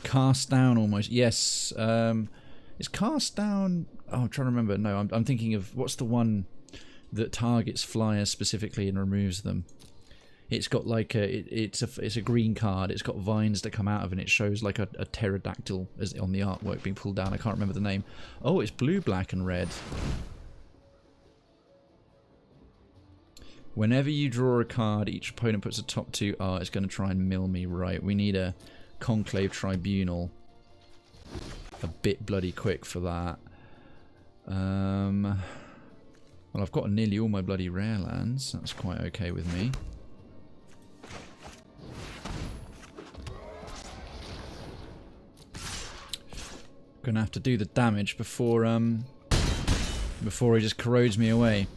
Cast down almost. Yes. Is cast down... Oh, I'm trying to remember. No, I'm thinking of... What's the one that targets flyers specifically and removes them? It's got like a, it's a green card. It's got vines that come out of it. And it shows like a pterodactyl as on the artwork being pulled down. I can't remember the name. Oh, it's blue, black, and red. Whenever you draw a card, each opponent puts a top 2 art. It's going to try and mill me. Right, we need a Conclave Tribunal. A bit bloody quick for that. Well, I've got nearly all my bloody rare lands. That's quite okay with me. Gonna have to do the damage before he just corrodes me away.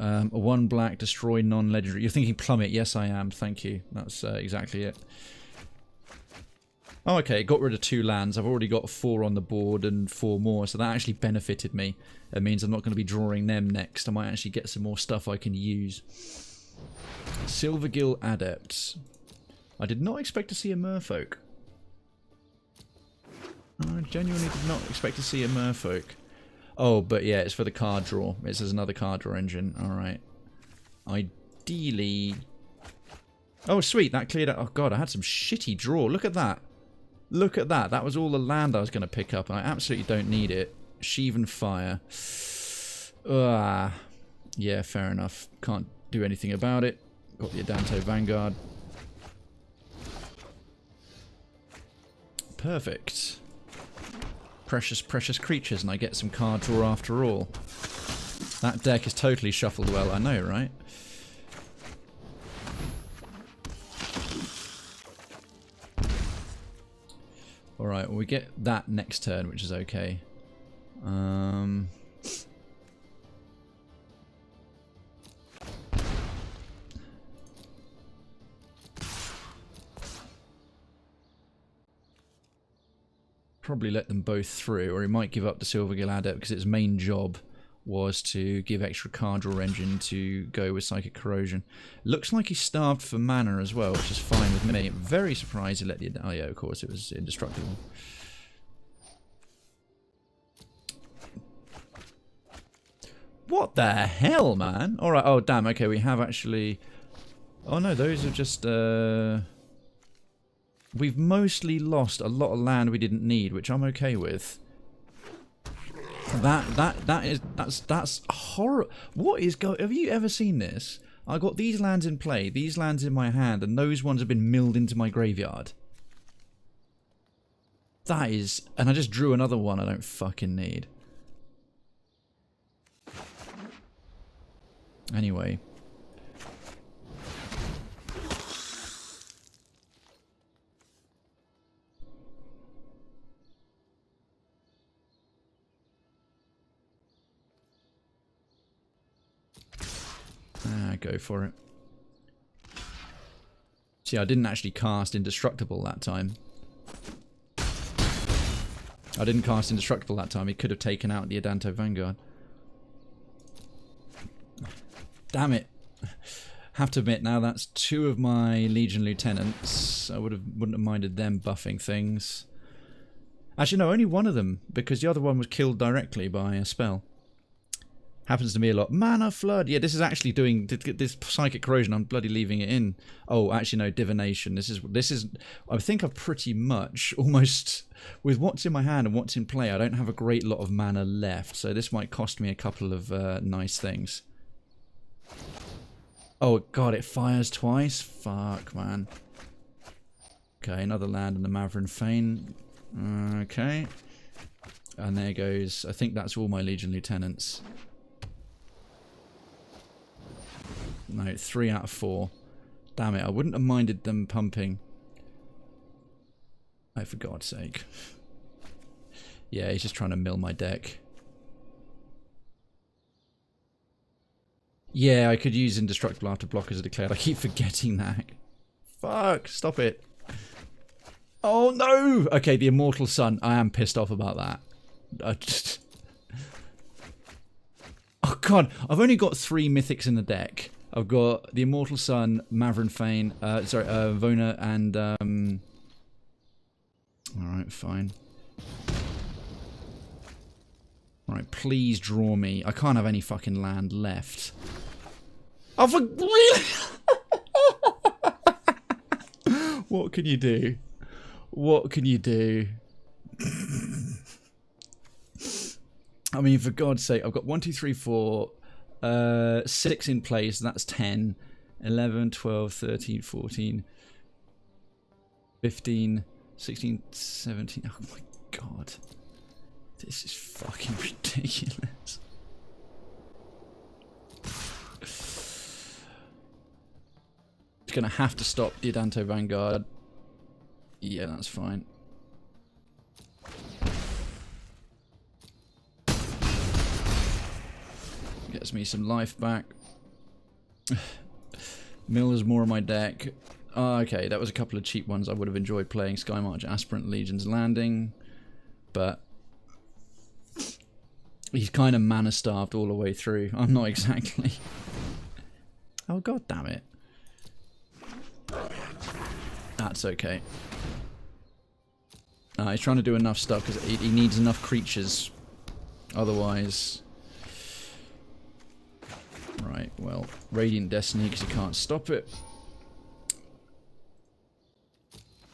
A 1 black, destroy non-legendary. You're thinking plummet? Yes, I am. Thank you. That's exactly it. Oh, okay. Got rid of 2 lands. I've already got 4 on the board and 4 more, so that actually benefited me. It means I'm not going to be drawing them next. I might actually get some more stuff I can use. Silvergill Adepts. I did not expect to see a Merfolk. I genuinely did not expect to see a Merfolk. Oh, but yeah, it's for the card draw. It says another card draw engine. Alright. Ideally... Oh, sweet. That cleared out... Oh, God, I had some shitty draw. Look at that. Look at that. That was all the land I was going to pick up. I absolutely don't need it. Sheevan Fire. Yeah, fair enough. Can't do anything about it. Got the Adante Vanguard. Perfect. Precious, precious creatures, and I get some card draw after all. That deck is totally shuffled well, I know, right? Alright, well, we get that next turn, which is okay. Probably let them both through, or he might give up the Silvergill Adept because its main job was to give extra card draw engine to go with Psychic Corrosion. Looks like he's starved for mana as well, which is fine with me. Very surprised he let the... Oh yeah, of course, it was indestructible. What the hell, man? Alright, oh damn, okay, we have actually... Oh no, those are just... We've mostly lost a lot of land we didn't need, which I'm okay with. That's horrible. What is going? Have you ever seen this? I got these lands in play, these lands in my hand, and those ones have been milled into my graveyard. That is, and I just drew another one I don't fucking need. Anyway. Go for it. See, I didn't actually cast Indestructible that time. I didn't cast Indestructible that time. He could have taken out the Adante Vanguard. Damn it. Have to admit, now that's 2 of my Legion Lieutenants. I wouldn't have minded them buffing things. Actually, no, only one of them, because the other one was killed directly by a spell. Happens to me a lot. Mana Flood. Yeah, this is actually doing this Psychic Corrosion. I'm bloody leaving it in. Oh, actually no, Divination. This is. I think I've pretty much almost, with what's in my hand and what's in play, I don't have a great lot of mana left. So this might cost me a couple of nice things. Oh god, it fires twice. Fuck, man. Okay, another land in the Mavrin Fane. Okay, and there goes. I think that's all my Legion Lieutenants. No, 3 out of 4. Damn it, I wouldn't have minded them pumping. Oh, for God's sake. Yeah, he's just trying to mill my deck. Yeah, I could use Indestructible after blockers are declared. I keep forgetting that. Fuck, stop it. Oh no! Okay, the Immortal Sun. I am pissed off about that. I just... Oh god, I've only got 3 mythics in the deck. I've got the Immortal Sun, Mavrin Fane, Vona, and alright, fine. Alright, please draw me. I can't have any fucking land left. Oh, for really? What can you do? What can you do? I mean, for God's sake, I've got 1, 2, 3, 4... 6 in place, that's 10, 11, 12, 13, 14, 15, 16, 17. Oh my god. This is fucking ridiculous. It's gonna have to stop the Adanto Vanguard. Yeah, that's fine. Gets me some life back. Miller's more on my deck. Oh, okay, that was a couple of cheap ones I would have enjoyed playing. Skymarch, Aspirant, Legion's Landing. But he's kind of mana starved all the way through. I'm not exactly. Oh, god damn it. That's okay. He's trying to do enough stuff because he needs enough creatures. Otherwise... Right, well, Radiant Destiny because he can't stop it.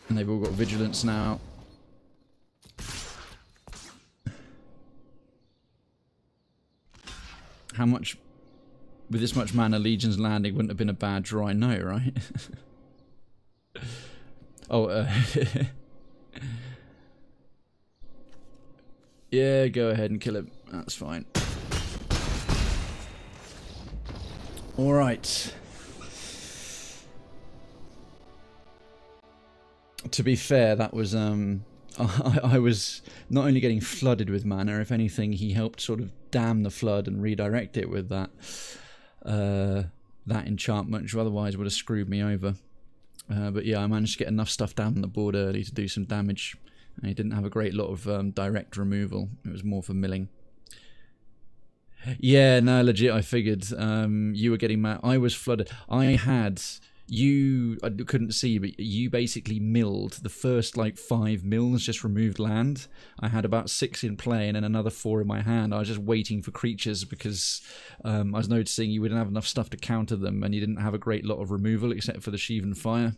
And they've all got Vigilance now. How much... With this much mana, Legion's Landing wouldn't have been a bad draw, I know, right? Oh, yeah, go ahead and kill him. That's fine. Alright. To be fair, that was, I was not only getting flooded with mana, if anything, he helped sort of dam the flood and redirect it with that, that enchantment, which otherwise would have screwed me over. But yeah, I managed to get enough stuff down on the board early to do some damage. And he didn't have a great lot of direct removal. It was more for milling. Yeah, no, legit, I figured you were getting mad. I was flooded. I had... I couldn't see, but you basically milled the first, like, 5 mills, just removed land. I had about 6 in play and then another 4 in my hand. I was just waiting for creatures because I was noticing you wouldn't have enough stuff to counter them and you didn't have a great lot of removal except for the Sheevan Fire.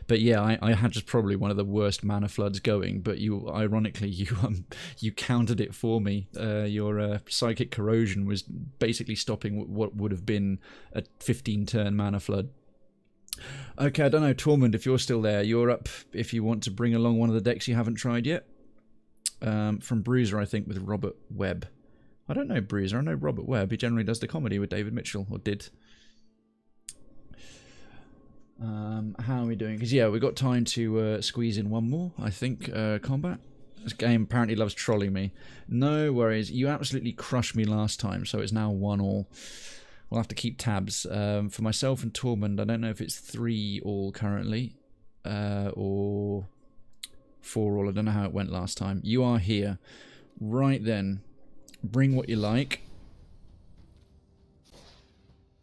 But yeah, I had just probably one of the worst mana floods going, but ironically, you countered it for me. Your Psychic Corrosion was basically stopping what would have been a 15-turn mana flood. Okay, I don't know, Tormund, if you're still there, you're up if you want to bring along one of the decks you haven't tried yet. From Bruiser, I think, with Robert Webb. I don't know Bruiser, I know Robert Webb. He generally does the comedy with David Mitchell, or did. How are we doing? Because yeah, we've got time to squeeze in one more, I think, combat. This game apparently loves trolling me. No worries, you absolutely crushed me last time, so it's now 1-1. We'll have to keep tabs. For myself and Tormund, I don't know if it's 3-3 currently, or 4-4. I don't know how it went last time. You are here. Right then, bring what you like.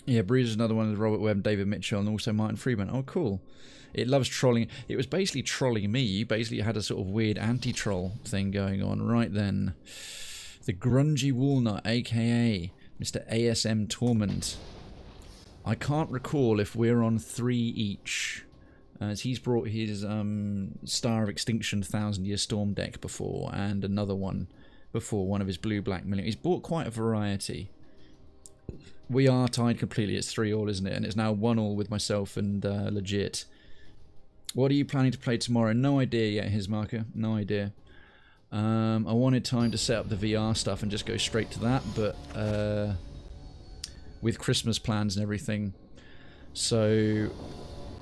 Yeah, Bruiser's another one of Robert Webb, David Mitchell, and also Martin Freeman. Oh, cool. It loves trolling. It was basically trolling me. You basically had a sort of weird anti-troll thing going on. Right then. The Grungy Walnut, a.k.a. Mr. ASM Tormund. I can't recall if we're on 3 each. As he's brought his Star of Extinction 1000-Year Storm deck before, and another one before, one of his blue-black million. He's bought quite a variety. We are tied completely. It's 3-3, isn't it? And it's now 1-1 with myself and Legit. What are you planning to play tomorrow? No idea yet, his marker. No idea. I wanted time to set up the VR stuff and just go straight to that, but with Christmas plans and everything. So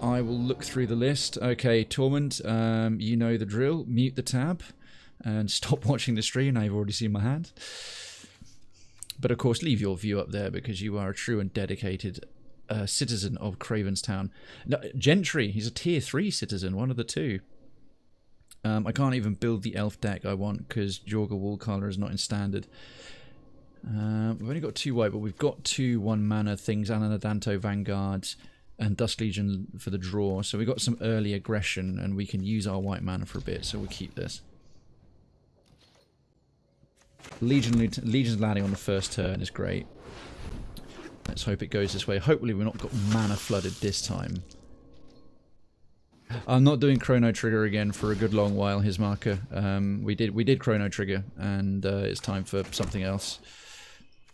I will look through the list. Okay, Tormund, you know the drill. Mute the tab and stop watching the stream. Now you've already seen my hand. But of course, leave your view up there because you are a true and dedicated citizen of Cravenstown. No, Gentry, he's a tier 3 citizen, one of the two. I can't even build the elf deck I want because Jorga Woolcaller is not in standard. We've only got 2 white, but we've got 2 1-mana things, and an Adanto Vanguard and Dusk Legion for the draw. So we've got some early aggression and we can use our white mana for a bit, so we'll keep this. Legion's Landing on the first turn is great. Let's hope it goes this way. Hopefully we've not got mana flooded this time. I'm not doing Chrono Trigger again for a good long while, his marker. We did Chrono Trigger, and it's time for something else.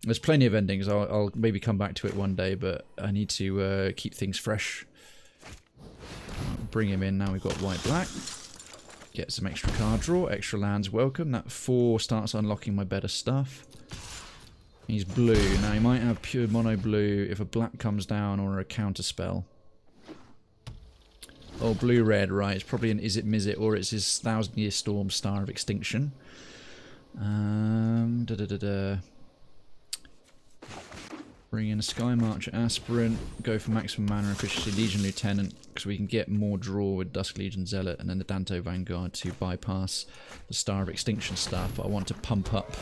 There's plenty of endings. I'll maybe come back to it one day, but I need to keep things fresh. Bring him in. Now we've got white-black. Get some extra card draw. Extra lands welcome. That 4 starts unlocking my better stuff. He's blue. Now he might have pure mono blue if a black comes down or a counter spell. Oh, blue-red, right. It's probably an Is It Miz It, or it's his 1000-Year Storm Star of Extinction. Bring in a Sky Marcher Aspirant. Go for maximum mana efficiency Legion Lieutenant, because we can get more draw with Dusk Legion Zealot, and then the Danto Vanguard to bypass the Star of Extinction stuff. But I want to pump up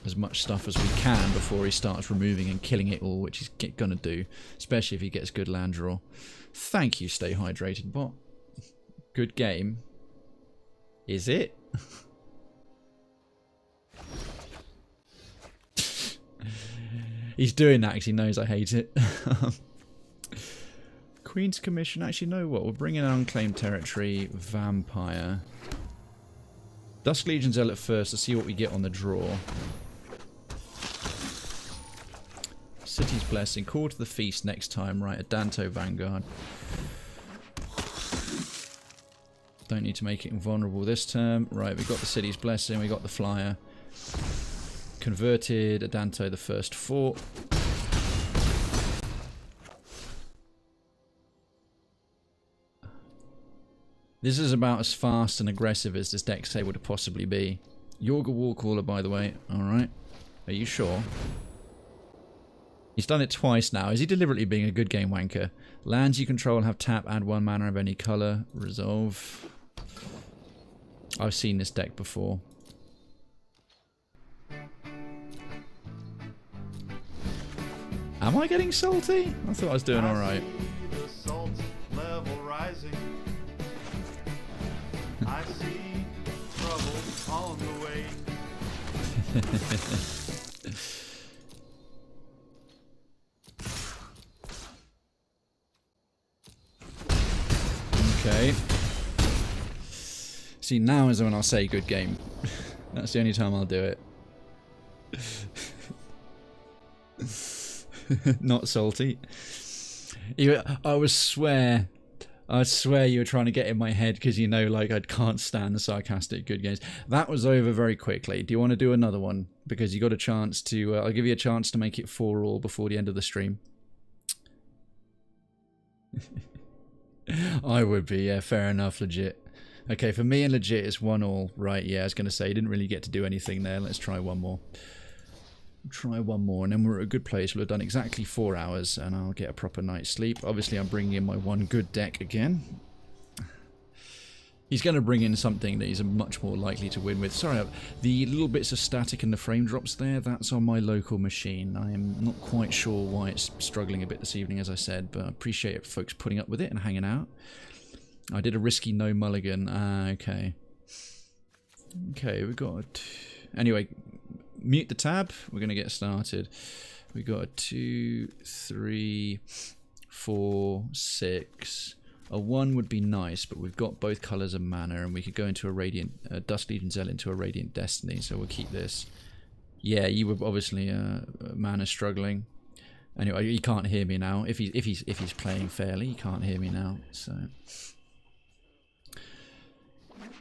as much stuff as we can before he starts removing and killing it all, which he's gonna do, especially if he gets good land draw. Thank you, Stay Hydrated Bot. Good game. Is it? He's doing that because he knows I hate it. Queen's Commission. Actually, know what? We'll bring in an Unclaimed Territory, Vampire. Dusk Legion Zealot first to see what we get on the draw. City's Blessing. Call to the Feast next time. Right, a Danto Vanguard. Don't need to make it invulnerable this term. Right, we got the City's Blessing. We got the Flyer. Converted a Danto the first 4. This is about as fast and aggressive as this deck's able to possibly be. Yorga Warcaller, by the way. Alright. Are you sure? He's done it twice now. Is he deliberately being a good game wanker? Lands you control have tap, add 1 mana of any colour. Resolve. I've seen this deck before. Am I getting salty? I thought I was doing alright. The salt level rising. I see trouble on the way. Okay. See, now is when I'll say good game. That's the only time I'll do it. Not salty. I swear you were trying to get in my head because you know, like, I can't stand the sarcastic good games. That was over very quickly. Do you want to do another one? Because you got a chance to. I'll give you a chance to make it 4-all before the end of the stream. I would be, yeah, fair enough, legit. Okay, for me and legit it's 1-all. Right, yeah, I was going to say, you didn't really get to do anything there. Let's try one more. Try one more, and then we're at a good place. We'll have done exactly 4 hours, and I'll get a proper night's sleep. Obviously, I'm bringing in my one good deck again. He's going to bring in something that he's much more likely to win with. Sorry, the little bits of static and the frame drops there, that's on my local machine. I am not quite sure why it's struggling a bit this evening, as I said, but I appreciate it, folks putting up with it and hanging out. I did a risky no mulligan. Okay. Okay, we got... Anyway, mute the tab. We're going to get started. We got a 2, 3, 4, 6... A 1 would be nice, but we've got both colours of mana, and we could go into a Radiant... Dusk Legion Zealot into a Radiant Destiny, so we'll keep this. Yeah, you were obviously mana struggling. Anyway, he can't hear me now. If he's playing fairly, he can't hear me now, so...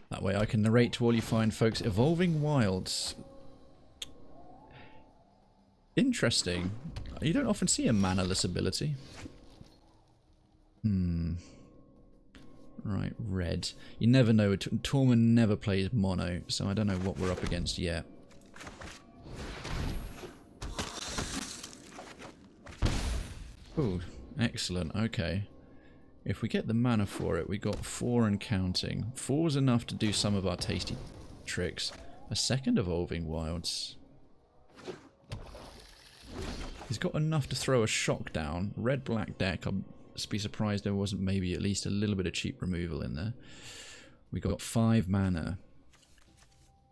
That way I can narrate to all you fine folks. Evolving Wilds. Interesting. You don't often see a manaless ability. Right, red. You never know. Tormund never plays mono, so I don't know what we're up against yet. Oh, excellent. Okay. If we get the mana for it, we got 4 and counting. 4's enough to do some of our tasty tricks. A second Evolving Wilds. He's got enough to throw a shock down. Red-black deck. I'll be surprised there wasn't maybe at least a little bit of cheap removal in there. We got 5 mana.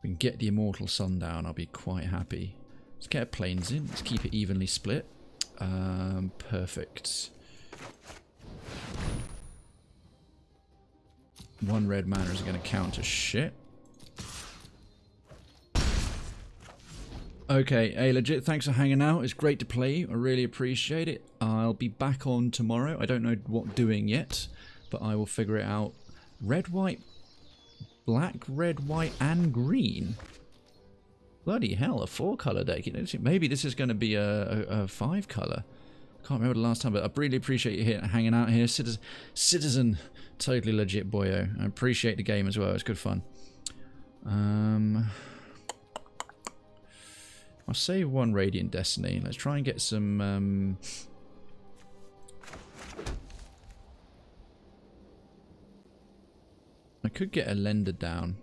We can get the Immortal Sun down. I'll be quite happy. Let's get a Plains in. Let's keep it evenly split. Perfect. 1 red mana is going to count as shit. Okay, hey, legit, thanks for hanging out. It's great to play you. I really appreciate it. I'll be back on tomorrow. I don't know what doing yet, but I will figure it out. Red, white, black, red, white, and green. Bloody hell, a 4-colour deck. Maybe this is going to be a 5-colour. Can't remember the last time, but I really appreciate you hanging out here. Citizen, totally legit boyo. I appreciate the game as well. It's good fun. I'll save one Radiant Destiny. Let's try and get some... I could get a Lender down.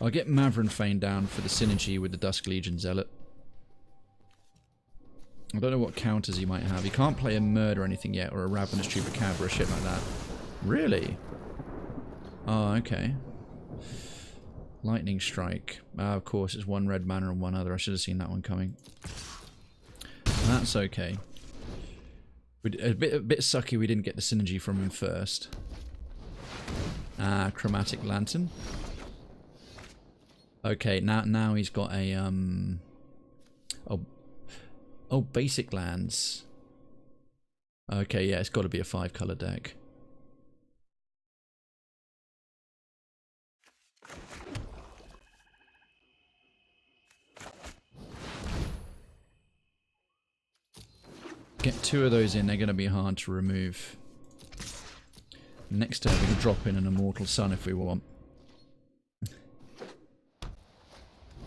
I'll get Maverick Fane down for the synergy with the Dusk Legion Zealot. I don't know what counters he might have. He can't play a Murder or anything yet, or a Ravenous Chupacabra or shit like that. Really? Oh, okay. Lightning Strike. Of course, it's 1 red mana and 1 other. I should have seen that one coming. That's okay. A bit sucky we didn't get the synergy from him first. Chromatic Lantern. Okay, now he's got a oh, basic lands. Okay, yeah, it's got to be a 5-colour deck. Get 2 of those in, they're going to be hard to remove. Next turn we can drop in an Immortal Sun if we want.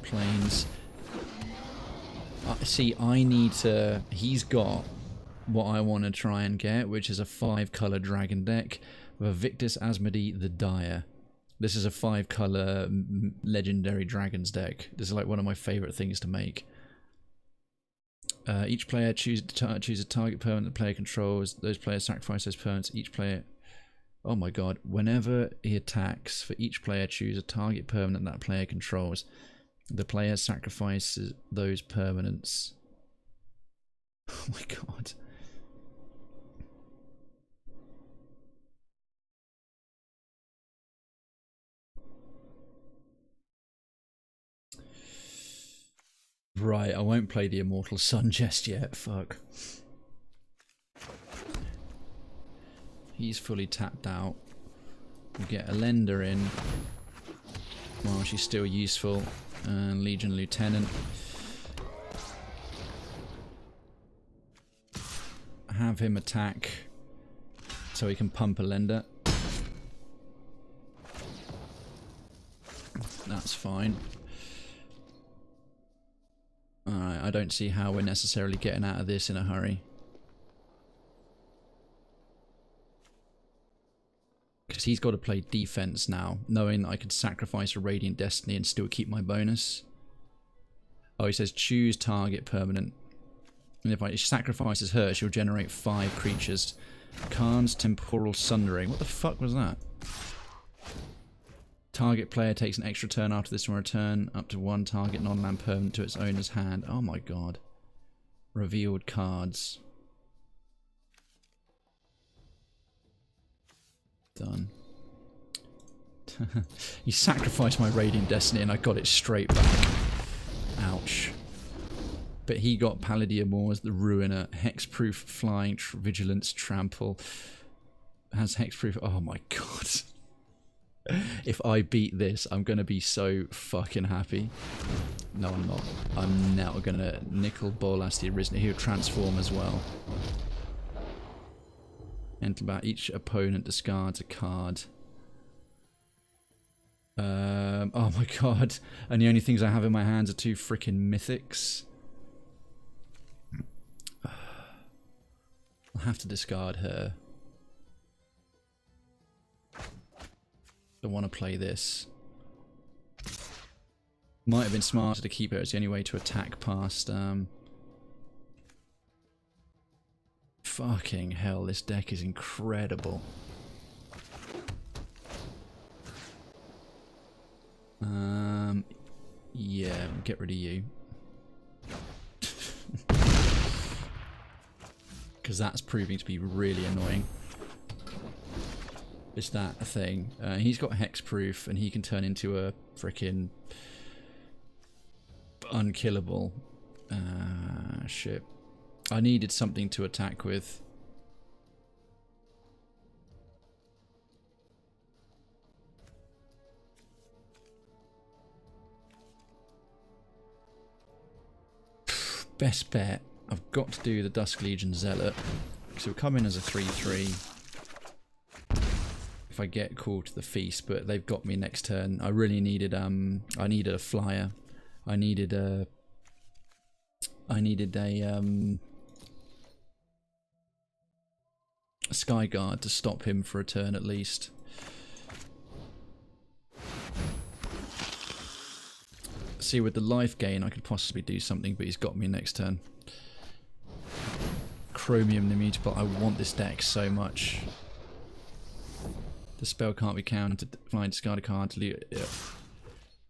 Planes. See, I need to... He's got what I want to try and get, which is a 5-colour dragon deck with Victus Asmodee the Dire. This is a 5-colour legendary dragons deck. This is like one of my favourite things to make. Each player choose a target permanent the player controls. Those players sacrifice those permanents. Each player... Oh my god. Whenever he attacks, for each player choose a target permanent that player controls. The player sacrifices those permanents. Oh my god. Right, I won't play the Immortal Sun just yet. Fuck. He's fully tapped out. We get a Lender in while she's still useful. And Legion Lieutenant. Have him attack so he can pump a Lender. That's fine. Alright, I don't see how we're necessarily getting out of this in a hurry. Because he's got to play defense now, knowing that I could sacrifice a Radiant Destiny and still keep my bonus. Oh, he says choose target permanent. And if I sacrifices her, she'll generate 5 creatures. Khan's Temporal Sundering. What the fuck was that? Target player takes an extra turn after this one return up to 1 target non-land permanent to its owner's hand. Oh my god. Revealed cards. Done. He sacrificed my Radiant Destiny and I got it straight back. Ouch. But he got Palladia Moors, the Ruiner, Hexproof, Flying, Vigilance, Trample. Has Hexproof. Oh my god. If I beat this, I'm going to be so fucking happy. No, I'm not. I'm now going to Nickel Bolas the Arisen. He'll transform as well. Enter back. Each opponent discards a card. Oh my god. And the only things I have in my hands are 2 freaking mythics. I'll have to discard her. I want to play this. Might have been smarter to keep her. It's the only way to attack past. Fucking hell, this deck is incredible. Yeah, get rid of you. Because that's proving to be really annoying. Is that a thing? He's got hexproof and he can turn into a frickin'... unkillable. Shit. I needed something to attack with. Best bet. I've got to do the Dusk Legion Zealot. So we'll come in as a 3/3. If I get called to the feast, but they've got me next turn. I really needed I needed a flyer. I needed a Sky Guard to stop him for a turn at least. See, with the life gain I could possibly do something, but he's got me next turn. Chromium the Mutable. I want this deck so much. The spell can't be countered. Fine, discard a card to leave it. Yeah.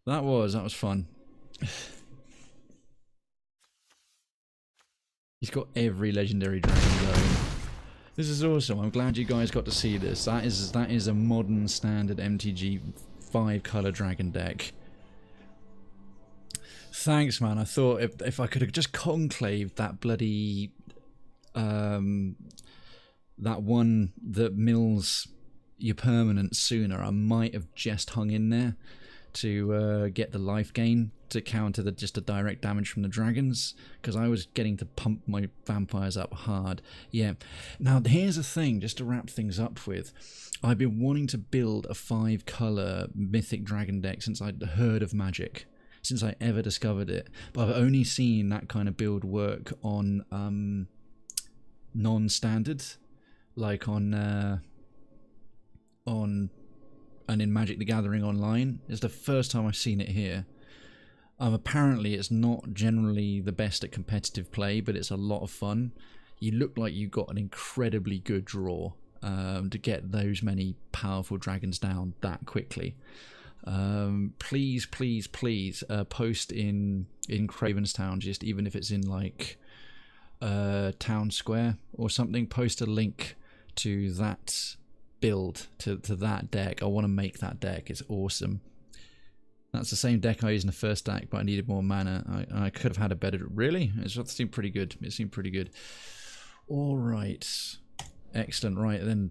That was fun. He's got every legendary dragon going. This is awesome. I'm glad you guys got to see this. That is a modern standard MTG 5-color dragon deck. Thanks, man. I thought if I could have just conclaved that bloody that one that mills your permanent sooner, I might have just hung in there to get the life gain to counter just the direct damage from the dragons, because I was getting to pump my vampires up hard. Yeah. Now here's the thing, just to wrap things up with. I've been wanting to build a 5-color mythic dragon deck since I'd heard of Magic, since I ever discovered it, but I've only seen that kind of build work on non-standard, like on and in Magic the Gathering Online. It's the first time I've seen it here. Apparently it's not generally the best at competitive play, but it's a lot of fun. You look like you got an incredibly good draw to get those many powerful dragons down that quickly. Please post in Krayven's Town, just even if it's in like Town Square or something, post a link to that build, to that deck. I want to make that deck. It's awesome. That's the same deck I used in the first deck, but I needed more mana. I could have had a better... Really? It seemed pretty good. It seemed pretty good. Alright. Excellent. Right, then...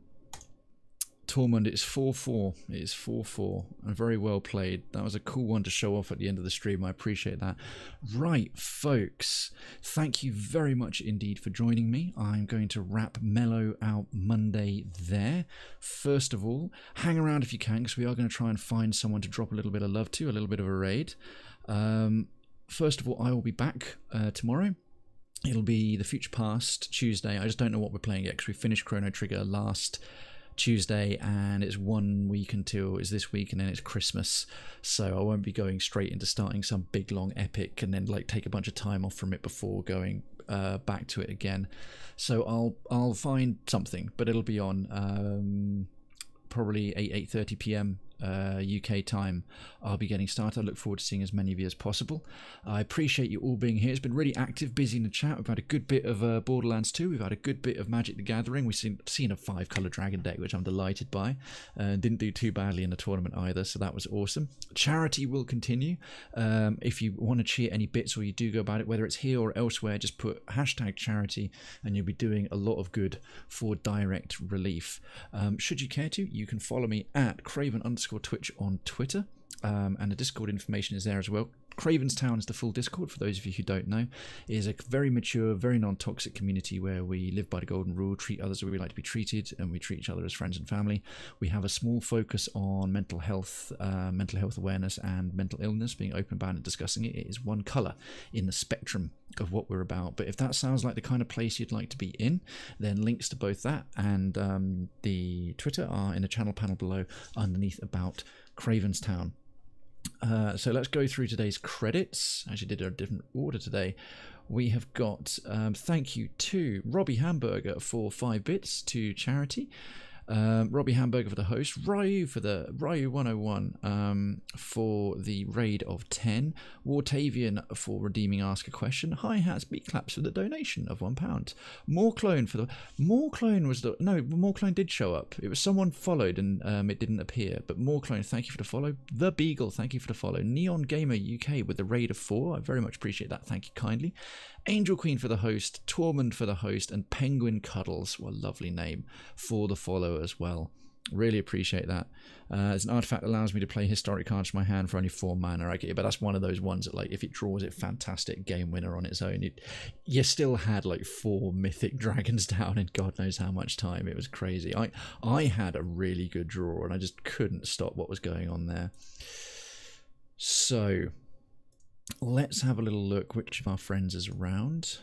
Tormund, it's 4-4. It is 4-4. And very well played. That was a cool one to show off at the end of the stream. I appreciate that. Right, folks. Thank you very much indeed for joining me. I'm going to wrap Mellow-Out Monday there. First of all, hang around if you can, because we are going to try and find someone to drop a little bit of love to, a little bit of a raid. First of all, I will be back tomorrow. It'll be the Future Past Tuesday. I just don't know what we're playing yet, because we finished Chrono Trigger last Tuesday, and it's 1 week until it's this week, and then it's Christmas, so I won't be going straight into starting some big long epic and then like take a bunch of time off from it before going back to it again. So I'll find something, but it'll be on probably 8:30 p.m. UK time. I'll be getting started. I look forward to seeing as many of you as possible. I appreciate you all being here. It's been really active, busy in the chat. We've had a good bit of Borderlands 2. We've had a good bit of Magic the Gathering. We've seen a 5-color dragon deck, which I'm delighted by. Didn't do too badly in the tournament either, so that was awesome. Charity will continue. If you want to cheer any bits, or you do go about it, whether it's here or elsewhere, just put #charity and you'll be doing a lot of good for direct relief. Should you care to, you can follow me at Krayven_Twitch on Twitter, and the Discord information is there as well. Krayven's Town is the full Discord, for those of you who don't know. It is a very mature, very non-toxic community where we live by the golden rule, treat others as we like to be treated, and we treat each other as friends and family. We have a small focus on mental health awareness and mental illness, being open about it and discussing it. It is one colour in the spectrum of what we're about. But if that sounds like the kind of place you'd like to be in, then links to both that and the Twitter are in the channel panel below underneath about Krayven's Town. So let's go through today's credits. Actually did a different order today. We have got thank you to Robbie Hamburger for 5 bits to charity. Robbie Hamburger for the host, Ryu for the Ryu 101 for the raid of 10, Wartavian for redeeming Ask a Question, Hi Hats Beat Claps for the donation of £1, More Clone for the More Clone was the no More Clone did show up. It was someone followed and it didn't appear, but More Clone, thank you for the follow. The Beagle, thank you for the follow. Neon Gamer UK with the raid of 4, I very much appreciate that, thank you kindly. Angel Queen for the host, Tormund for the host, and Penguin Cuddles, what a lovely name, for the follow as well. Really appreciate that. As an artifact that allows me to play historic cards from my hand for only 4 mana, I get it, but that's one of those ones that, like, if it draws it, fantastic game winner on its own. You still had like 4 mythic dragons down in God knows how much time. It was crazy. I had a really good draw and I just couldn't stop what was going on there. So let's have a little look which of our friends is around.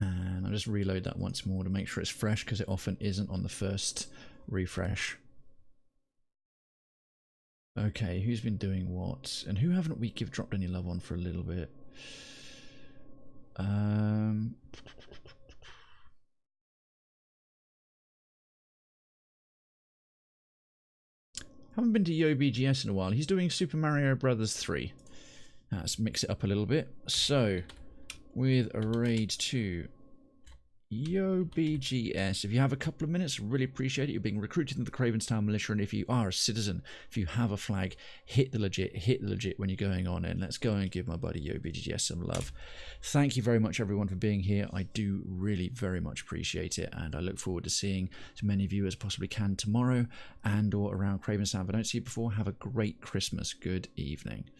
And I'll just reload that once more to make sure it's fresh, because it often isn't on the first refresh. Okay, who's been doing what? And who haven't we dropped any love on for a little bit? Haven't been to YoBGS in a while. He's doing Super Mario Brothers 3. Let's mix it up a little bit. So, with a raid to YoBGS. If you have a couple of minutes, really appreciate it. You're being recruited into the Cravenstown Militia, and if you are a citizen, if you have a flag, hit the legit when you're going on in. Let's go and give my buddy YoBGS some love. Thank you very much, everyone, for being here. I do really very much appreciate it, and I look forward to seeing as many of you as possibly can tomorrow and or around Cravenstown. If I don't see you before, have a great Christmas. Good evening.